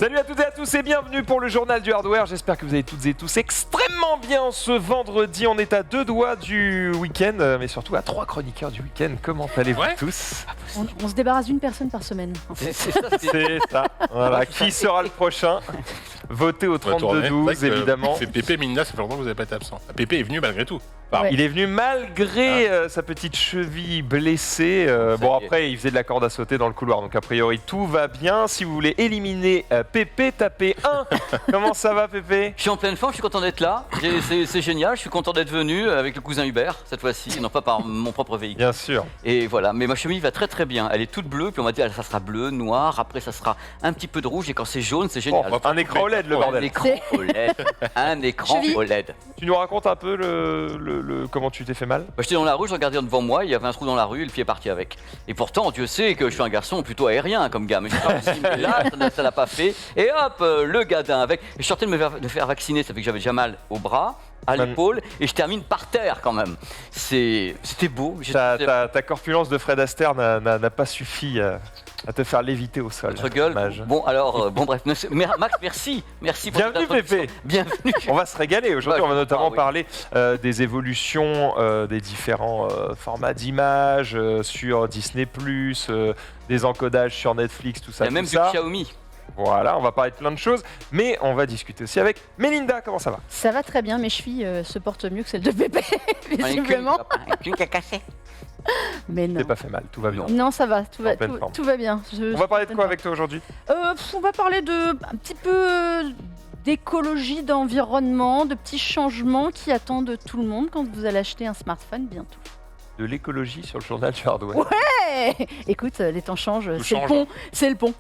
Salut à toutes et à tous et bienvenue pour le journal du hardware. J'espère que vous allez toutes et tous extrêmement bien ce vendredi. On est à 2 doigts du week-end, mais surtout à 3 chroniqueurs du week-end. Comment allez-vous tous? On se débarrasse d'une personne par semaine. En fait. C'est ça. Voilà. Qui sera le prochain? Votez au 32-12 évidemment. C'est Pépé Minda, ça fait longtemps que vous n'avez pas été absent. Pépé est venu malgré tout. Ouais. Il est venu malgré sa petite cheville blessée. Bon après il faisait de la corde à sauter dans le couloir, donc a priori tout va bien. Si vous voulez éliminer Pépé, tapez 1. Comment ça va Pépé? Je suis en pleine forme, je suis content d'être là. C'est génial, je suis content d'être venu avec le cousin Hubert cette fois-ci, non pas par mon propre véhicule. Bien sûr. Et voilà, mais ma cheville va très très bien. Elle est toute bleue, puis on m'a dit ça sera bleu, noir, après ça sera un petit peu de rouge, et quand c'est jaune, c'est génial. Un écran OLED le Un bordel. écran OLED. Un écran Cheville. OLED. Tu nous racontes un peu comment tu t'es fait mal? J'étais dans la rue, je regardais devant moi, il y avait un trou dans la rue, et le pied est parti avec. Et pourtant, Dieu sait que je suis un garçon plutôt aérien comme gars, mais je suis pas possible. Mais là, ça l'a pas fait. Et hop, le gadin avec. Et je sortais de me faire vacciner, ça fait que j'avais déjà mal au bras, à l'épaule, et je termine par terre quand même. C'était beau. Ta corpulence de Fred Astaire n'a pas suffi à te faire léviter au sol. Votre gueule. Dommage. Bon, alors, bref. Max, merci pour Bienvenue cette introduction. Pépé. Bienvenue. On va se régaler. Aujourd'hui, Ouais, on va notamment oui. parler des évolutions des différents formats d'images sur Disney+, des encodages sur Netflix, tout ça, Il y a même tout du ça. Xiaomi. Voilà, on va parler de plein de choses, mais on va discuter aussi avec Mélinda. Comment ça va? Ça va très bien, mes chevilles se portent mieux que celles de Pépé, visiblement. Une qui a cassé. Mais non. C'est pas fait mal, tout va bien. Non, ça va, tout En va, pleine forme. tout va bien. On va parler de quoi avec toi aujourd'hui? On va parler de un petit peu d'écologie, d'environnement, de petits changements qui attendent tout le monde quand vous allez acheter un smartphone bientôt. De l'écologie sur le journal du hardware. Ouais. Écoute, les temps changent, Tout c'est le change. pont, c'est le pont.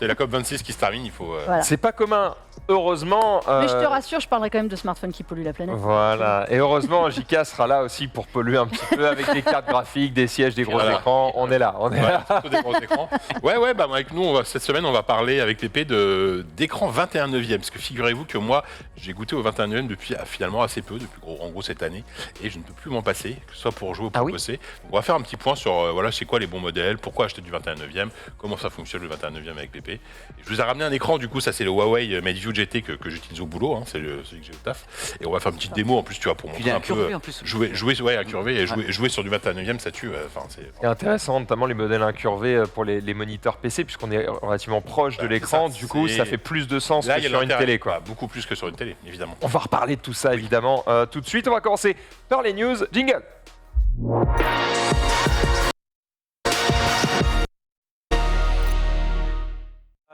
C'est la COP26 qui se termine, il faut. Voilà. C'est pas commun, heureusement. Mais je te rassure, je parlerai quand même de smartphones qui polluent la planète. Voilà, et heureusement, JK sera là aussi pour polluer un petit peu avec des cartes graphiques, des sièges, des gros Voilà. écrans. On est là, on est là. Surtout des gros écrans. Bah avec nous, cette semaine, on va parler avec Pépé d'écran 21/9e. Parce que figurez-vous que moi, j'ai goûté au 21/9e depuis finalement assez peu, en gros cette année, et je ne peux plus m'en passer, que ce soit pour jouer ou pour Ah oui bosser. Donc, on va faire un petit point sur voilà, c'est quoi les bons modèles, pourquoi acheter du 21/9e, comment ça fonctionne le 21/9e avec Pépé. Et je vous ai ramené un écran, du coup, ça c'est le Huawei MateView GT que j'utilise au boulot, hein, c'est celui que j'ai au taf. Et on va faire une petite démo en plus, tu vois, pour Il montrer est un peu. incurvé en plus. Jouer incurvé et jouer sur du 21/9e, ça tue. C'est intéressant, notamment les modèles incurvés pour les moniteurs PC, puisqu'on est relativement proche de Bah, l'écran. c'est ça, Du coup, c'est- ça fait plus de sens Là, que il y a sur une l'intérêt, télé, quoi. beaucoup plus que sur une télé, évidemment. On va reparler de tout ça, évidemment, tout de suite. On va commencer par les news. Jingle.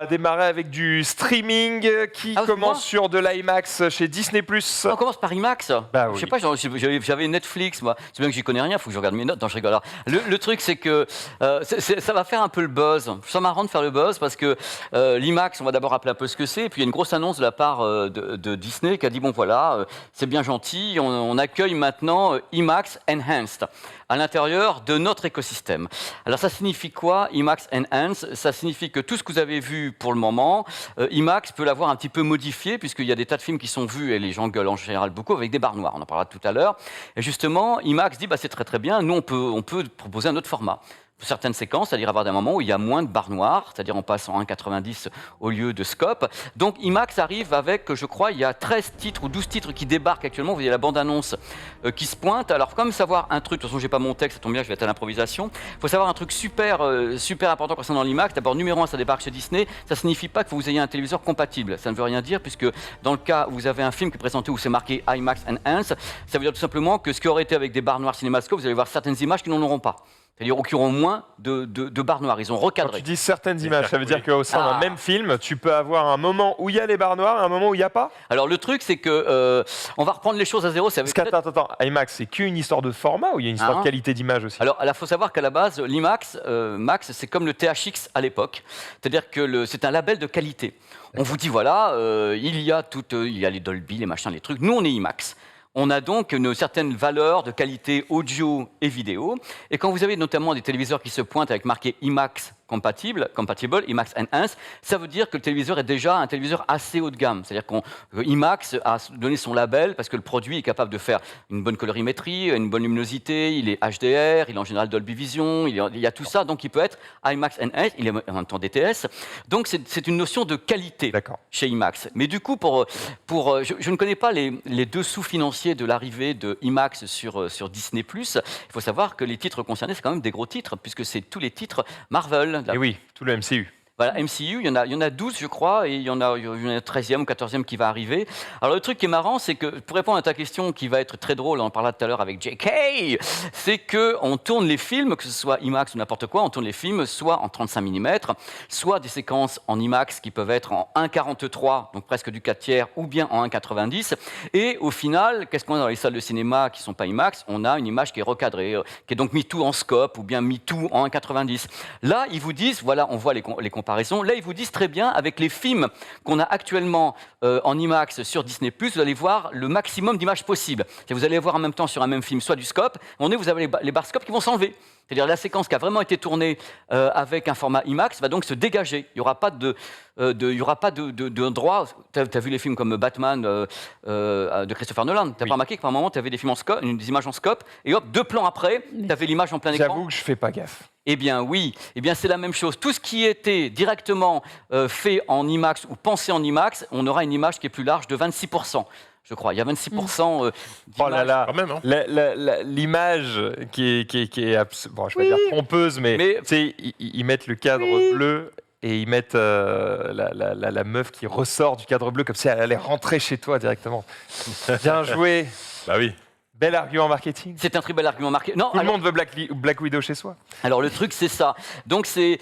On va démarrer avec du streaming qui Ah, c'est commence moi sur de l'IMAX chez Disney+. On commence par IMAX. Bah Je oui. sais pas, j'avais Netflix, moi. C'est bien que j'y connais rien, faut que je regarde mes notes. Non, je rigole. Alors, le truc, c'est que ça va faire un peu le buzz. Ça marrant de faire le buzz parce que l'IMAX, on va d'abord rappeler un peu ce que c'est. Et puis il y a une grosse annonce de la part de Disney qui a dit bon voilà, c'est bien gentil, on accueille maintenant IMAX Enhanced à l'intérieur de notre écosystème. Alors ça signifie quoi, IMAX Enhanced? Ça signifie que tout ce que vous avez vu pour le moment, IMAX peut l'avoir un petit peu modifié, puisqu'il y a des tas de films qui sont vus, et les gens gueulent en général beaucoup, avec des barres noires. On en parlera tout à l'heure. Et justement, IMAX dit, c'est très très bien, nous on peut proposer un autre format. Pour certaines séquences, c'est-à-dire avoir des moments où il y a moins de barres noires, c'est-à-dire on passe en 1,90 au lieu de scope. Donc IMAX arrive avec, je crois, il y a 13 titres ou 12 titres qui débarquent actuellement. Vous voyez la bande-annonce qui se pointe. Alors, comme savoir un truc, de toute façon, j'ai pas mon texte, ça tombe bien, je vais être à l'improvisation. Il faut savoir un truc super important concernant l'IMAX. D'abord, numéro 1, ça débarque chez Disney. Ça signifie pas que vous ayez un téléviseur compatible. Ça ne veut rien dire, puisque dans le cas où vous avez un film qui est présenté où c'est marqué IMAX Enhanced, ça veut dire tout simplement que ce qui aurait été avec des barres noires cinémascope, vous allez voir certaines images qui n'en auront pas. C'est-à-dire qui auront moins de barres noires. Ils ont Quand recadré. tu dis certaines images, ça veut dire Oui. qu'au sein d'un Ah. même film, tu peux avoir un moment où il y a les barres noires et un moment où il n'y a pas? Alors le truc, c'est que on va reprendre les choses à zéro. Ça veut Parce peut-être- qu'attends, IMAX, c'est qu'une histoire de format ou il y a une histoire Ah. de qualité d'image aussi? Alors, il faut savoir qu'à la base, l'IMAX, Max, c'est comme le THX à l'époque. C'est-à-dire que c'est un label de qualité. On vous dit, voilà, il y a les Dolby, les machins, les trucs. Nous, on est IMAX. On a donc une certaine valeur de qualité audio et vidéo. Et quand vous avez notamment des téléviseurs qui se pointent avec marqué IMAX compatible, IMAX Enhanced, ça veut dire que le téléviseur est déjà un téléviseur assez haut de gamme. C'est-à-dire que IMAX a donné son label parce que le produit est capable de faire une bonne colorimétrie, une bonne luminosité, il est HDR, il est en général Dolby Vision, il y a tout ça, donc il peut être IMAX Enhanced, il est en même temps DTS. Donc c'est une notion de qualité chez IMAX. Mais du coup, je ne connais pas les dessous financiers de l'arrivée de IMAX sur Disney+. Il faut savoir que les titres concernés, c'est quand même des gros titres, puisque c'est tous les titres Marvel. Et oui, tout le MCU. Voilà, MCU, il y en a 12, je crois, et il y en a un 13e ou 14e qui va arriver. Alors, le truc qui est marrant, c'est que, pour répondre à ta question, qui va être très drôle, on en parlera tout à l'heure avec JK, c'est qu'on tourne les films, que ce soit IMAX ou n'importe quoi, on tourne les films soit en 35 mm, soit des séquences en IMAX qui peuvent être en 1,43, donc presque du 4/3, ou bien en 1,90. Et au final, qu'est-ce qu'on a dans les salles de cinéma qui ne sont pas IMAX? On a une image qui est recadrée, qui est donc mis tout en scope, ou bien mis tout en 1,90. Là, ils vous disent, voilà, on voit les comparaisons. Là, ils vous disent très bien, avec les films qu'on a actuellement en IMAX sur Disney+, vous allez voir le maximum d'images possibles. Vous allez voir en même temps sur un même film soit du scope, vous avez les barres scope qui vont s'enlever. C'est-à-dire la séquence qui a vraiment été tournée avec un format IMAX va donc se dégager. Il n'y aura pas de droit. Tu as vu les films comme Batman de Christopher Nolan. Tu n'as pas remarqué qu'à un moment, tu avais des films des images en scope, et hop, 2 plans après, tu avais l'image en plein écran. J'avoue que je ne fais pas gaffe. Eh bien oui, c'est la même chose. Tout ce qui était directement fait en IMAX ou pensé en IMAX, on aura une image qui est plus large de 26%. Je crois, il y a 26% d'image. Oh là là, quand même, hein. L'image qui est bon, je vais pas dire trompeuse, mais tu sais, ils mettent le cadre bleu et ils mettent la meuf qui ressort du cadre bleu comme si elle allait rentrer chez toi directement. Bien joué. Bah oui. Bel argument marketing. C'est un très bel argument marketing. Tout le monde veut Black Widow chez soi. Alors le truc, c'est ça. Donc c'est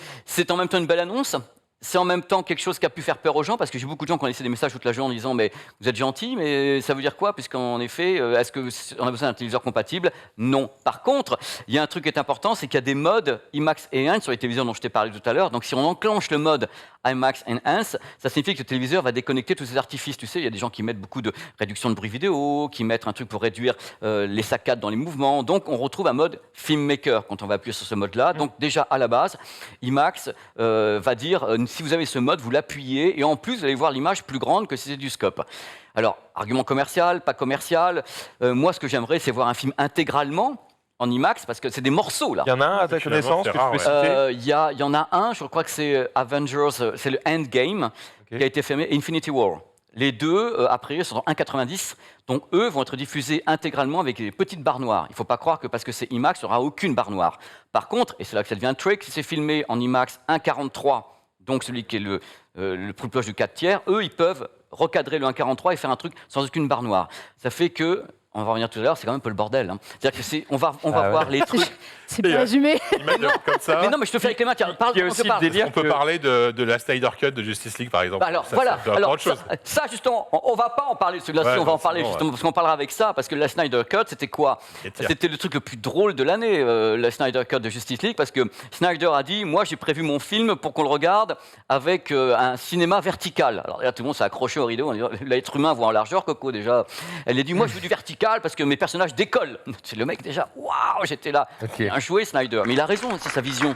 en même temps une belle annonce. C'est en même temps quelque chose qui a pu faire peur aux gens, parce que j'ai beaucoup de gens qui ont laissé des messages toute la journée en disant « mais vous êtes gentil, mais ça veut dire quoi? Puisqu'en effet, est-ce qu'on a besoin d'un téléviseur compatible ?» Non. Par contre, il y a un truc qui est important, c'est qu'il y a des modes IMAX Enhanced sur les téléviseurs dont je t'ai parlé tout à l'heure. Donc si on enclenche le mode IMAX Enhanced, ça signifie que le téléviseur va déconnecter tous ces artifices. Tu sais, il y a des gens qui mettent beaucoup de réduction de bruit vidéo, qui mettent un truc pour réduire les saccades dans les mouvements. Donc on retrouve un mode filmmaker quand on va appuyer sur ce mode-là. Donc déjà à la base, IMAX va dire si vous avez ce mode, vous l'appuyez et en plus vous allez voir l'image plus grande que si c'était du scope. Alors argument commercial, pas commercial. Moi, ce que j'aimerais, c'est voir un film intégralement en IMAX, parce que c'est des morceaux là. Il y en a un à ta connaissance que tu peux citer? Il y en a un, je crois que c'est Avengers, c'est le Endgame, qui a été filmé, Infinity War. Les deux, a priori, sont en 1,90, donc eux vont être diffusés intégralement avec des petites barres noires. Il ne faut pas croire que parce que c'est IMAX, il n'y aura aucune barre noire. Par contre, et c'est là que ça devient un trick, si c'est filmé en IMAX 1,43, donc celui qui est le plus proche du 4/3, eux, ils peuvent recadrer le 1,43 et faire un truc sans aucune barre noire. Ça fait que, on va revenir tout à l'heure, c'est quand même un peu le bordel. Hein. C'est-à-dire que on va voir les trucs. C'est pas résumé. Comme ça. Mais non, mais je te fais avec les mains. Tiens, Il y a aussi le délire On peut parler de la Snyder Cut de Justice League, par exemple. Bah alors, ça, voilà. Ça, Alors, autre chose. ça, justement, on va pas en parler de celui-là, Ouais, on va en non, parler sinon, justement, parce qu'on parlera avec ça, parce que la Snyder Cut, c'était quoi? C'était le truc le plus drôle de l'année, la Snyder Cut de Justice League, parce que Snyder a dit, moi, j'ai prévu mon film pour qu'on le regarde avec un cinéma vertical. Alors là, tout le monde s'est accroché au rideau, l'être humain voit en largeur, Coco, déjà. Elle a dit, moi, je veux du vertical, parce que mes personnages décollent. C'est le mec, déjà, waouh, j'étais là. Okay. Un jouet, Snyder. Mais il a raison, c'est sa vision.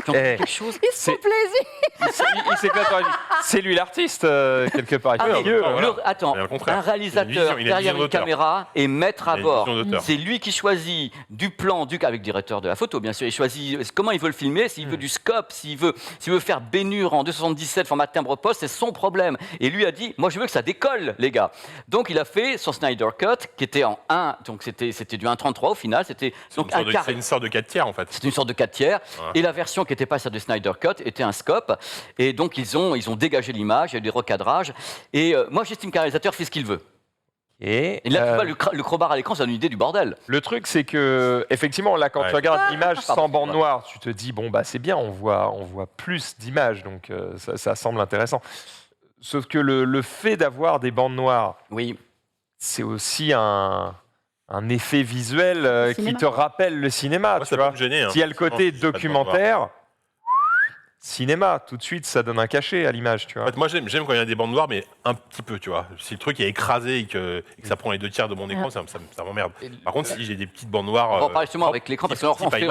Quelque chose. Ils se font plaisir. Il s'éclate dans la vie. C'est lui l'artiste, quelque part. Ah, voilà. Attends, Mais au contraire, un réalisateur il a une derrière vision une caméra et maître à bord. vision d'auteur. C'est lui qui choisit du plan, avec le directeur de la photo, bien sûr. Il choisit comment il veut le filmer, s'il veut du scope, s'il veut faire Bénur en 2,77 format timbre-poste, c'est son problème. Et lui a dit, moi je veux que ça décolle, les gars. Donc il a fait son Snyder Cut, qui était en 1, donc c'était du 1,33 au final, c'était donc un quart. C'est une sorte de 4/3 en fait. C'est une sorte de 4/3. Ouais. Et la version qui n'était pas celle de Snyder Cut était un scope. Et donc ils ont dégagé l'image, il y a eu des recadrages. Et moi j'estime qu'un réalisateur fait ce qu'il veut. Et là, tu vois, le crowbar à l'écran, c'est une idée du bordel. Le truc, c'est que, effectivement, là, quand tu regardes l'image sans bande noire, tu te dis, bon, bah, c'est bien, on voit plus d'images, donc ça semble intéressant. Sauf que le fait d'avoir des bandes noires, oui, c'est aussi un effet visuel qui te rappelle le cinéma. Moi, tu ça vois. peut me gêner. Hein. S'il y a le côté documentaire, cinéma. Tout de suite, ça donne un cachet à l'image, tu En vois. fait, moi, j'aime quand il y a des bandes noires, mais un petit peu, tu vois. Si le truc est écrasé et que ça prend les 2 tiers de mon écran, ça m'emmerde. Par contre, si j'ai des petites bandes noires. On va en parler justement avec l'écran, parce qu'on fait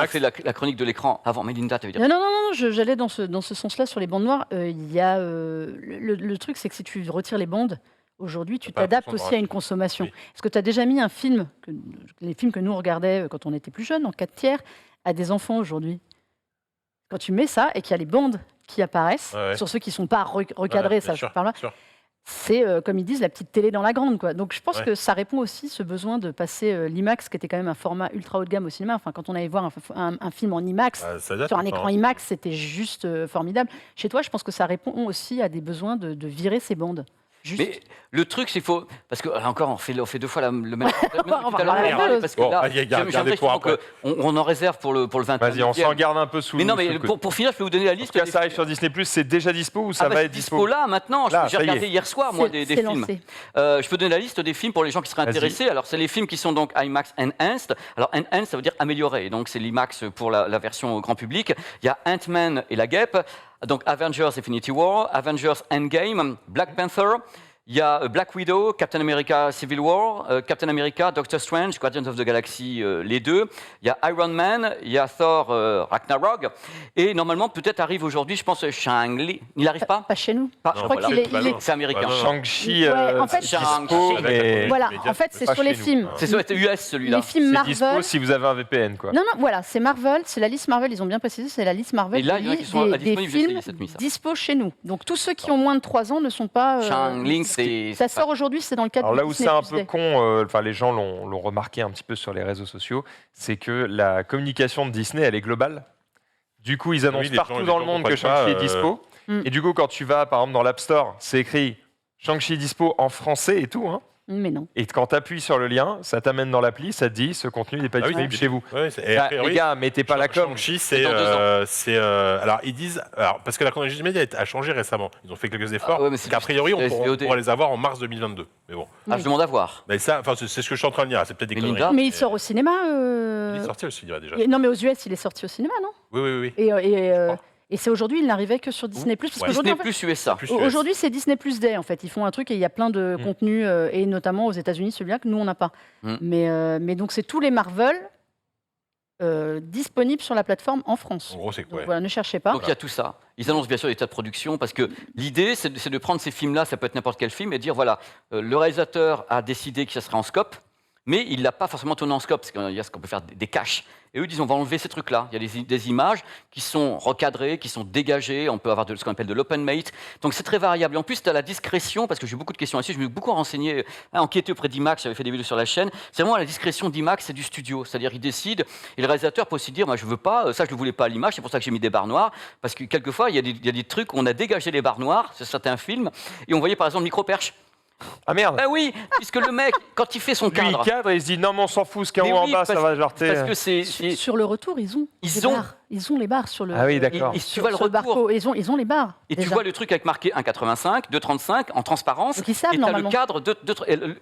la chronique de l'écran avant. Melinda, tu veux dire? Non, j'allais dans ce sens-là sur les bandes noires. Il y a, le truc, c'est que si tu retires les bandes, aujourd'hui, tu Pas t'adaptes l'impression aussi à de une consommation. Oui. Est-ce que tu as déjà mis un film, les films que nous on regardait quand on était plus jeunes, en 4 tiers, à des enfants aujourd'hui? Quand tu mets ça et qu'il y a les bandes qui apparaissent, Ouais. sur ceux qui ne sont pas recadrés, Bien ça je sûr, parle là, bien sûr. c'est, comme ils disent, la petite télé dans la grande, quoi. Donc je pense Ouais. que ça répond aussi ce besoin de passer l'IMAX, qui était quand même un format ultra haut de gamme au cinéma. Enfin, quand on allait voir un film en IMAX, Ça date, sur un maintenant, écran hein. IMAX, c'était juste formidable. Chez toi, je pense que ça répond aussi à des besoins de virer ces bandes. Juste. Mais le truc, c'est qu'il faut. Parce que, là encore, on fait 2 fois le même. On va parler de la parce que Bon, là, allez, j'ai gardez l'impression pour après. qu'on en réserve pour le 21e. Vas-y, on s'en garde un peu sous Mais non, sous mais le coude. pour finir, je peux vous donner la En liste. tout cas, des ça arrive films. sur Disney+, c'est déjà dispo ou ça Ah bah, va c'est être dispo là, maintenant. Là, J'ai ça y est. regardé hier soir, moi, des C'est films. lancé. Je peux donner la liste des films pour les gens qui seraient Vas-y. intéressés. Alors, c'est les films qui sont donc IMAX Enhanced. Alors, Enhanced, ça veut dire amélioré. Donc, c'est l'IMAX pour la version grand public. Il y a Ant-Man et la Guêpe. Donc, Avengers Infinity War, Avengers Endgame, Black Panther. Il y a Black Widow, Captain America Civil War, Captain America, Doctor Strange, Guardians of the Galaxy, les deux. Il y a Iron Man, il y a Thor Ragnarok. Et normalement, peut-être arrive aujourd'hui, je pense, Shang-Li. Il n'arrive pas? Pas chez nous. Pas- Je Non, crois voilà. qu'il est, Bah il est- non. C'est américain. Bah non. Shang-Chi, Ouais, en fait, dispo, Shang-Chi, mais voilà, immédiat, en fait, c'est pas sur chez les nous. films. C'est US celui-là. Les films c'est dispo Marvel. si vous avez un VPN, quoi. Non, voilà, c'est Marvel, c'est la liste Marvel, ils ont bien précisé, c'est la liste Marvel Et là, il y en a qui sont des disponibles, j'ai films essayé cette nuit, ça. dispo chez nous. Donc tous ceux qui ont moins de 3 ans ne sont pas... Shang-Li, c'est. ça sort aujourd'hui, c'est dans le cadre Alors là du où c'est Disney un Plus peu Day. con, enfin les gens l'ont remarqué un petit peu sur les réseaux sociaux, c'est que la communication de Disney, elle est globale. Du coup, ils annoncent les partout gens dans le monde que comprennent pas, Shang-Chi est dispo. Mm. Et du coup, quand tu vas, par exemple, dans l'App Store, c'est écrit Shang-Chi dispo en français et tout. Hein. Mais non. Et quand tu appuies sur le lien, ça t'amène dans l'appli, ça te dit ce contenu n'est pas Ah oui, disponible chez vous. Ouais, et Bah, a priori, les gars, mettez pas la com. Shang-Chi, C'est dans 2 alors ils disent, parce que la chronologie du média a changé récemment. Ils ont fait quelques efforts. Ah ouais, mais c'est qu'a priori, on c'est pourra, SVOD. on pourra les avoir en mars 2022. Mais bon, Ah, je demande à voir. mais ça, enfin, c'est ce que je suis en train de dire. C'est peut-être des Mais conneries. Linda Mais il sort au cinéma. Il est sorti aussi déjà. Non, mais aux US, il est sorti au cinéma, non? Oui. Et c'est aujourd'hui, il n'arrivait que sur Disney+. Parce Ouais. qu'aujourd'hui, Disney en fait, plus USA. Plus US. aujourd'hui, c'est Disney Plus Day, en fait. Ils font un truc et il y a plein de contenus, et notamment aux États-Unis, celui-là que nous, on n'a pas. Mm. Mais donc, c'est tous les Marvel disponibles sur la plateforme en France. En gros, c'est Donc quoi voilà, ne cherchez pas. Donc il y a tout ça. Ils annoncent bien sûr les tas de production parce que l'idée, c'est de prendre ces films-là, ça peut être n'importe quel film, et dire voilà, le réalisateur a décidé que ça sera en scope, mais il l'a pas forcément tourné en scope, parce qu'il y a ce qu'on peut faire des caches. Et eux disent on va enlever ces trucs-là. Il y a des images qui sont recadrées, qui sont dégagées. On peut avoir ce qu'on appelle de l'open mate. Donc c'est très variable. Et en plus, tu as la discrétion, parce que j'ai eu beaucoup de questions là-dessus. Je me suis beaucoup renseigné, enquêté auprès d'IMAX. J'avais fait des vidéos sur la chaîne. C'est vraiment la discrétion d'IMAX et du studio. C'est-à-dire, il décide. Et le réalisateur peut aussi dire moi, je veux pas, ça, je ne le voulais pas à l'image. C'est pour ça que j'ai mis des barres noires. Parce que quelquefois, il y a des trucs où on a dégagé les barres noires sur certains films. Et on voyait par exemple Micro-Perche. Ah merde. Ben oui, puisque le mec, quand il fait son Lui, il cadre. cadre et il se dit non, mais on s'en fout, ce qu'il y a Mais en haut oui, en bas, ça parce- va jarter. Parce que c'est. Sur le retour, ils ont les barres. Ils ont les barres sur le. Ah oui, d'accord. Tu Sur vois le le retour. barco. Ils ont les barres. Et tu déjà. vois le truc avec marqué 1,85, 2,35 en transparence. Donc ils savent et tu as le normalement. cadre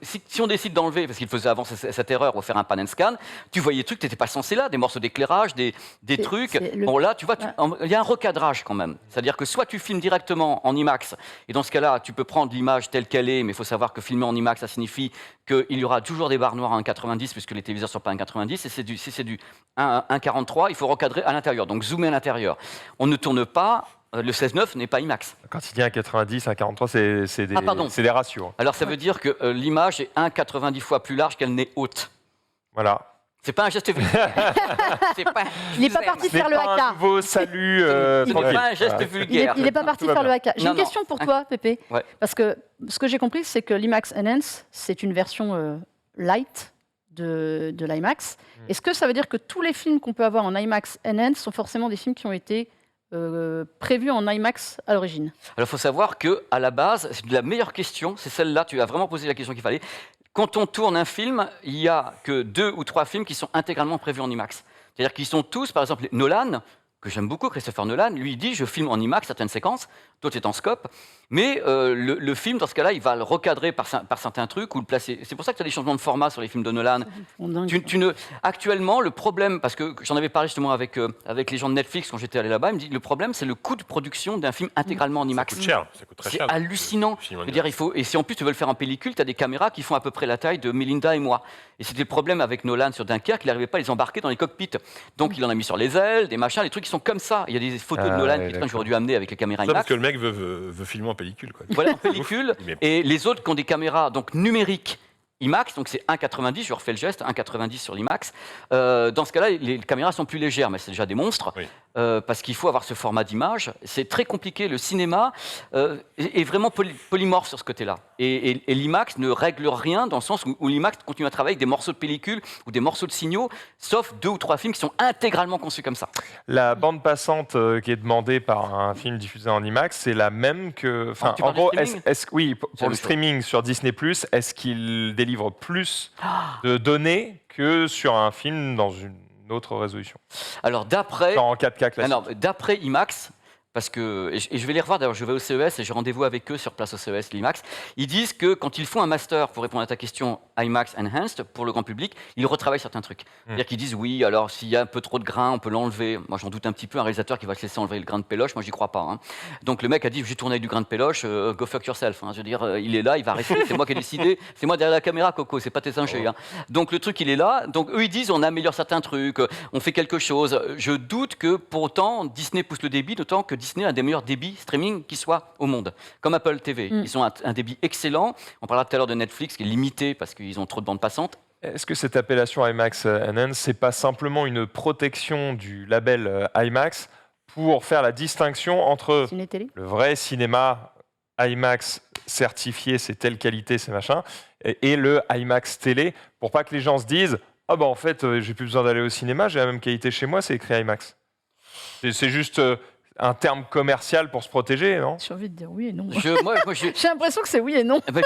si on décide d'enlever, parce qu'il faisait avant cette erreur, ou faire un pan and scan, tu voyais des trucs, tu n'étais pas censé là, des morceaux d'éclairage, des trucs. c'est le- Bon là, tu vois, Ouais. il y a un recadrage quand même. C'est-à-dire que soit tu filmes directement en IMAX, et dans ce cas-là, tu peux prendre l'image telle qu'elle est, mais il faut savoir que filmer en IMAX, ça signifie qu'il y aura toujours des barres noires en 1,90, puisque les téléviseurs ne sont pas 1,90, et si c'est du 1,43, il faut recadrer à l'intérieur, donc zoomer à l'intérieur. On ne tourne pas, le 16:9 n'est pas IMAX. Quand il dit 1,90, 1,43, c'est des, Ah, pardon. c'est des ratios. Hein. Alors ça veut dire que l'image est 1,90 fois plus large qu'elle n'est haute. Voilà. C'est pas un geste vulgaire. C'est pas. Il n'est pas parti Ce n'est faire le pas un haka. nouveau salut Ce n'est tranquille. pas un geste Voilà. vulgaire. Il n'est pas parti Tout va faire le bien. haka. J'ai Non, une non. question pour toi, Pépé. Ouais. Parce que ce que j'ai compris, c'est que l'IMAX Enhance, c'est une version light de l'IMAX. Est-ce que ça veut dire que tous les films qu'on peut avoir en IMAX Enhance sont forcément des films qui ont été prévus en IMAX à l'origine? Alors il faut savoir que à la base, c'est la meilleure question. C'est celle-là. Tu as vraiment posé la question qu'il fallait. Quand on tourne un film, il n'y a que 2 ou 3 films qui sont intégralement prévus en IMAX. C'est-à-dire qu'ils sont tous, par exemple, Nolan. que j'aime beaucoup, Christopher Nolan, lui il dit je filme en IMAX certaines séquences, d'autres c'est en scope, mais le film dans ce cas-là il va le recadrer par certains trucs ou le placer. C'est pour ça que tu as des changements de format sur les films de Nolan. Actuellement le problème, parce que j'en avais parlé justement avec les gens de Netflix quand j'étais allé là-bas, ils me disent le problème c'est le coût de production d'un film intégralement en IMAX. Ça coûte cher, ça coûte très cher. C'est hallucinant. Je veux dire, et si en plus tu veux le faire en pellicule, tu as des caméras qui font à peu près la taille de Melinda et moi. Et c'était le problème avec Nolan sur Dunkerque, il n'arrivait pas à les embarquer dans les cockpits. Donc il en a mis sur les ailes, des machins, des trucs qui sont comme ça. Il y a des photos de Nolan que j'aurais dû amener avec les caméras Ça IMAX. parce que le mec veut filmer en pellicule. Quoi. Voilà, en pellicule. Et les autres qui ont des caméras donc numériques IMAX, donc c'est 1,90, je refais le geste, 1,90 sur l'IMAX. Dans ce cas-là, les caméras sont plus légères, mais c'est déjà des monstres, Oui. parce qu'il faut avoir ce format d'image. C'est très compliqué. Le cinéma est vraiment polymorphe sur ce côté-là. Et l'IMAX ne règle rien dans le sens où l'IMAX continue à travailler avec des morceaux de pellicule ou des morceaux de signaux, sauf 2 ou 3 films qui sont intégralement conçus comme ça. La bande passante qui est demandée par un film diffusé en IMAX, c'est la même que. Enfin, tu en parles du gros, streaming oui, C'est la pour le même streaming sur Disney+, est-ce qu'il délivre plus de données que sur un film dans une autre résolution? Alors d'après... Genre en 4K classique. Alors, d'après IMAX, parce que, et je vais les revoir, d'ailleurs je vais au CES et j'ai rendez-vous avec eux sur place au CES, l'IMAX, ils disent que quand ils font un master, pour répondre à ta question, IMAX Enhanced, pour le grand public, ils retravaillent certains trucs. C'est-à-dire qu'ils disent, oui, alors s'il y a un peu trop de grain, on peut l'enlever. Moi j'en doute un petit peu, un réalisateur qui va se laisser enlever le grain de péloche, moi j'y crois pas. Hein. Donc le mec a dit, j'ai tourné avec du grain de péloche, go fuck yourself. Hein. Je veux dire, il est là, il va rester, c'est moi qui ai décidé, c'est moi derrière la caméra, Coco, c'est pas tes ingés. Hein. Donc le truc il est là, donc eux ils disent, on améliore certains trucs, on fait quelque chose. Je doute que pour autant Disney pousse le débit, d'autant que Disney a des meilleurs débits streaming qui soit au monde, comme Apple TV. Ils ont un débit excellent. On parlera tout à l'heure de Netflix qui est limité parce qu'ils ont trop de bandes passantes. Est-ce que cette appellation IMAX Enhanced, c'est pas simplement une protection du label IMAX pour faire la distinction entre Ciné-télé. le vrai cinéma IMAX certifié, c'est telle qualité, c'est machin, et le IMAX télé, pour pas que les gens se disent ah bah en fait j'ai plus besoin d'aller au cinéma, j'ai la même qualité chez moi, c'est écrit IMAX. C'est juste un terme commercial pour se protéger, non? J'ai envie de dire oui et non. J'ai J'ai l'impression que c'est oui et non. Moi,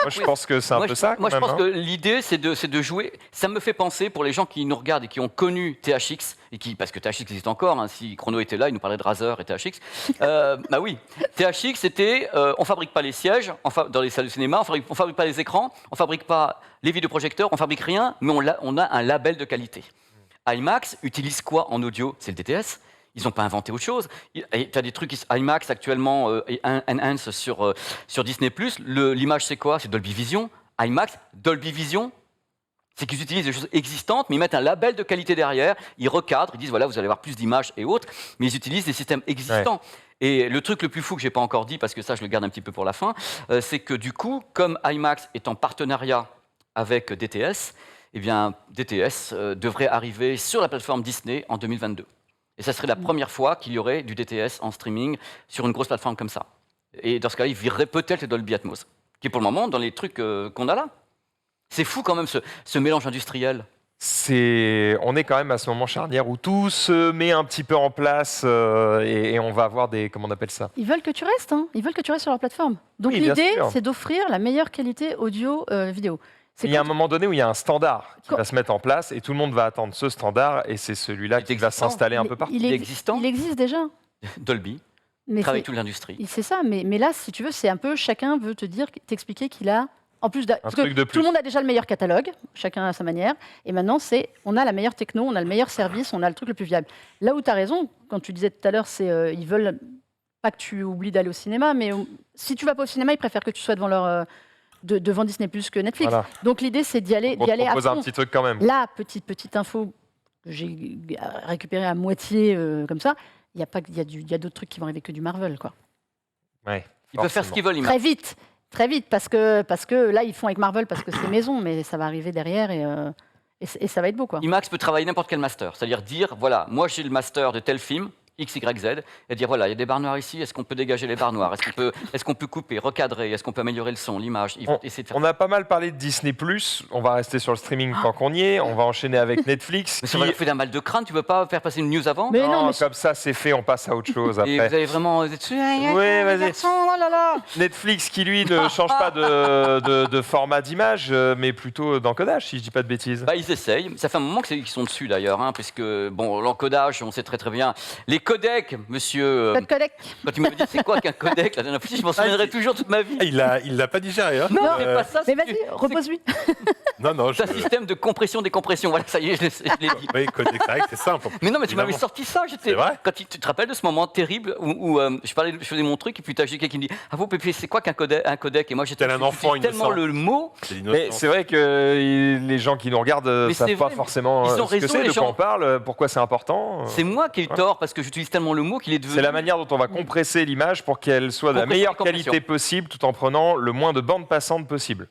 Je pense que c'est un peu ça. Moi, je quand pense même, que l'idée, c'est de jouer. Ça me fait penser, pour les gens qui nous regardent et qui ont connu THX, et parce que THX existe encore, hein, si Chrono était là, il nous parlait de Razer et THX. Bah oui, THX, c'était on fabrique pas les sièges dans les salles de cinéma, on fabrique pas les écrans, on fabrique pas les vidéoprojecteurs, on fabrique rien, mais on a un label de qualité. IMAX utilise quoi en audio? C'est le DTS. Ils n'ont pas inventé autre chose. Tu as des trucs IMAX actuellement, Enhance sur Disney+. L'image, c'est quoi? C'est Dolby Vision. IMAX, Dolby Vision, c'est qu'ils utilisent des choses existantes, mais ils mettent un label de qualité derrière, ils recadrent, ils disent, voilà, vous allez avoir plus d'images et autres, mais ils utilisent des systèmes existants. Ouais. Et le truc le plus fou que je n'ai pas encore dit, parce que ça, je le garde un petit peu pour la fin, c'est que du coup, comme IMAX est en partenariat avec DTS, eh bien, DTS devrait arriver sur la plateforme Disney en 2022. Et ça serait la première fois qu'il y aurait du DTS en streaming sur une grosse plateforme comme ça. Et dans ce cas-là, il virerait peut-être le Dolby Atmos, qui est pour le moment dans les trucs qu'on a là. C'est fou quand même ce mélange industriel. On est quand même à ce moment charnière où tout se met un petit peu en place et on va avoir des... Comment on appelle ça? Ils veulent que tu restes, hein. Ils veulent que tu restes sur leur plateforme. Donc oui, l'idée, c'est d'offrir la meilleure qualité audio-vidéo. Il y a un moment donné où il y a un standard qui va se mettre en place et tout le monde va attendre ce standard et c'est celui-là qui va s'installer un peu partout. Il existe déjà. Dolby, mais travaille toute l'industrie. C'est ça, mais là, si tu veux, c'est un peu chacun veut t'expliquer qu'il a, en plus, parce que tout le monde a déjà le meilleur catalogue, chacun à sa manière, et maintenant, on a la meilleure techno, on a le meilleur service, on a le truc le plus viable. Là où tu as raison, quand tu disais tout à l'heure, c'est ils veulent pas que tu oublies d'aller au cinéma, mais si tu vas pas au cinéma, ils préfèrent que tu sois devant leur... devant Disney+ que Netflix. Voilà. Donc l'idée, c'est d'y aller à fond. Un petit truc quand même. Là, petite info que j'ai récupérée à moitié comme ça, il y a d'autres trucs qui vont arriver que du Marvel, quoi. Ouais, ils peuvent faire ce qu'ils veulent. Très vite, parce que là, ils font avec Marvel parce que c'est maison, mais ça va arriver derrière et ça va être beau, quoi. IMAX peut travailler n'importe quel master, c'est-à-dire dire, voilà, moi j'ai le master de tel film, X, Y, Z, et dire voilà, il y a des barres noires ici, est-ce qu'on peut dégager les barres noires, est-ce qu'on peut couper, recadrer, est-ce qu'on peut améliorer le son, l'image, on a pas mal parlé de Disney+, on va rester sur le streaming tant qu'on y est, on va enchaîner avec Netflix. Mais ça va leur faire d'un mal de crâne, tu veux pas faire passer une news avant? Mais non, comme ça c'est fait, on passe à autre chose après. Et vous avez vraiment... Oui, vas-y. Netflix qui lui ne change pas de format d'image, mais plutôt d'encodage, si je dis pas de bêtises. Bah, ils essayent, ça fait un moment qu'ils sont dessus d'ailleurs, hein, puisque bon, l'encodage, on sait très bien, les codecs, monsieur. Code codec. Quand tu m'avais dit c'est quoi qu'un codec, la dernière fois, je m'en souviendrai toujours toute ma vie. Il l'a pas digéré, hein. Non, c'est pas ça. Mais c'est vas-y, repose-lui. Non, c'est un système de compression-décompression. Voilà, ça y est, je l'ai dit. Oui, codec, c'est vrai que c'est simple. Mais non, mais tu m'avais Évidemment. sorti ça. C'est vrai Quand tu te rappelles de ce moment terrible où je faisais mon truc et puis t'as quelqu'un qui me dit ah vous Pépé, c'est quoi qu'un codec et moi j'étais Tel un enfant tellement innocent. le mot. C'est Mais l'innocence. c'est vrai que les gens qui nous regardent ne Mais savent c'est pas vrai, forcément ils ont ce que raison, c'est, les de quoi gens. on parle, pourquoi c'est important. C'est moi qui ai eu tort parce que j'utilise tellement le mot qu'il est devenu. C'est la manière dont on va compresser l'image pour qu'elle soit de la Compression, meilleure compression. qualité possible tout en prenant le moins de bandes passantes possible.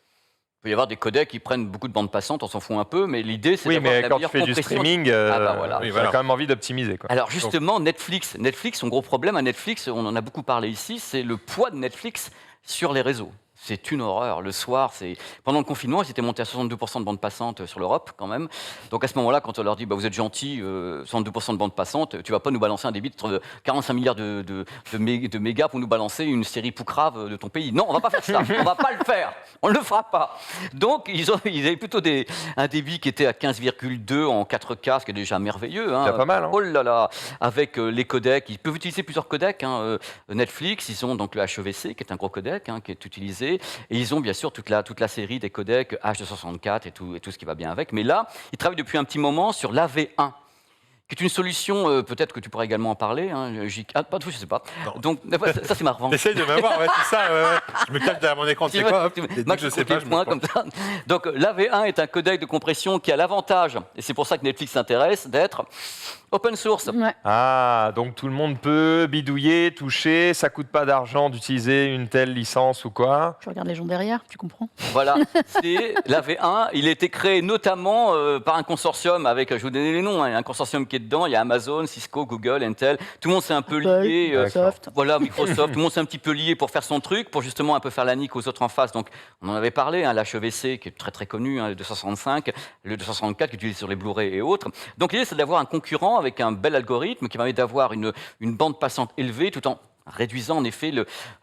Il peut y avoir des codecs qui prennent beaucoup de bandes passantes, on s'en fout un peu, mais l'idée c'est Oui, d'avoir mais la quand tu meilleure fais du compression. streaming, Ah bah voilà. Oui, tu voilà. as quand même envie d'optimiser. Quoi. Alors justement, Netflix, son gros problème à Netflix, on en a beaucoup parlé ici, c'est le poids de Netflix sur les réseaux. C'est une horreur. Le soir, pendant le confinement, ils étaient montés à 62% de bande passante sur l'Europe, quand même. Donc à ce moment-là, quand on leur dit bah, vous êtes gentils, 62% de bande passante, tu vas pas nous balancer un débit de 45 milliards de mégas pour nous balancer une série poucrave de ton pays. Non, on va pas faire ça. On va pas le faire. On le fera pas. Donc ils avaient plutôt un débit qui était à 15,2 en 4K, ce qui est déjà merveilleux. Hein. C'est pas mal. Hein. Oh là là, avec les codecs, ils peuvent utiliser plusieurs codecs. Hein. Netflix, ils ont donc le HEVC, qui est un gros codec, hein, qui est utilisé. Et ils ont bien sûr toute la série des codecs H264 et tout ce qui va bien avec. Mais là, ils travaillent depuis un petit moment sur l'AV1, qui est une solution, peut-être que tu pourrais également en parler. Hein, pas de je sais pas. Non. Donc, ça, c'est ma revanche. T'essayes de m'avoir, ouais, c'est ça. Ouais. Je me cache derrière mon écran, tu sais quoi hop, Max, je sais pas, je me points prends. comme ça. Donc, l'AV1 est un codec de compression qui a l'avantage, et c'est pour ça que Netflix s'intéresse, d'être open source. Ouais. Ah, donc tout le monde peut bidouiller, toucher, ça coûte pas d'argent d'utiliser une telle licence ou quoi. Tu regardes les gens derrière, tu comprends. Voilà, c'est l'AV1. Il a été créé notamment par un consortium avec, je vais vous donner les noms, hein, un consortium qui est dedans. Il y a Amazon, Cisco, Google, Intel. Tout le monde s'est un peu Apple, lié. Microsoft. Voilà, Microsoft. Tout le monde s'est un petit peu lié pour faire son truc, pour justement un peu faire la nique aux autres en face. Donc, on en avait parlé, hein, l'HEVC qui est très très connu, hein, le 265, le 264 qui est utilisé sur les Blu-ray et autres. Donc, l'idée, c'est d'avoir un concurrent avec un bel algorithme qui permet d'avoir une bande passante élevée tout en réduisant en effet,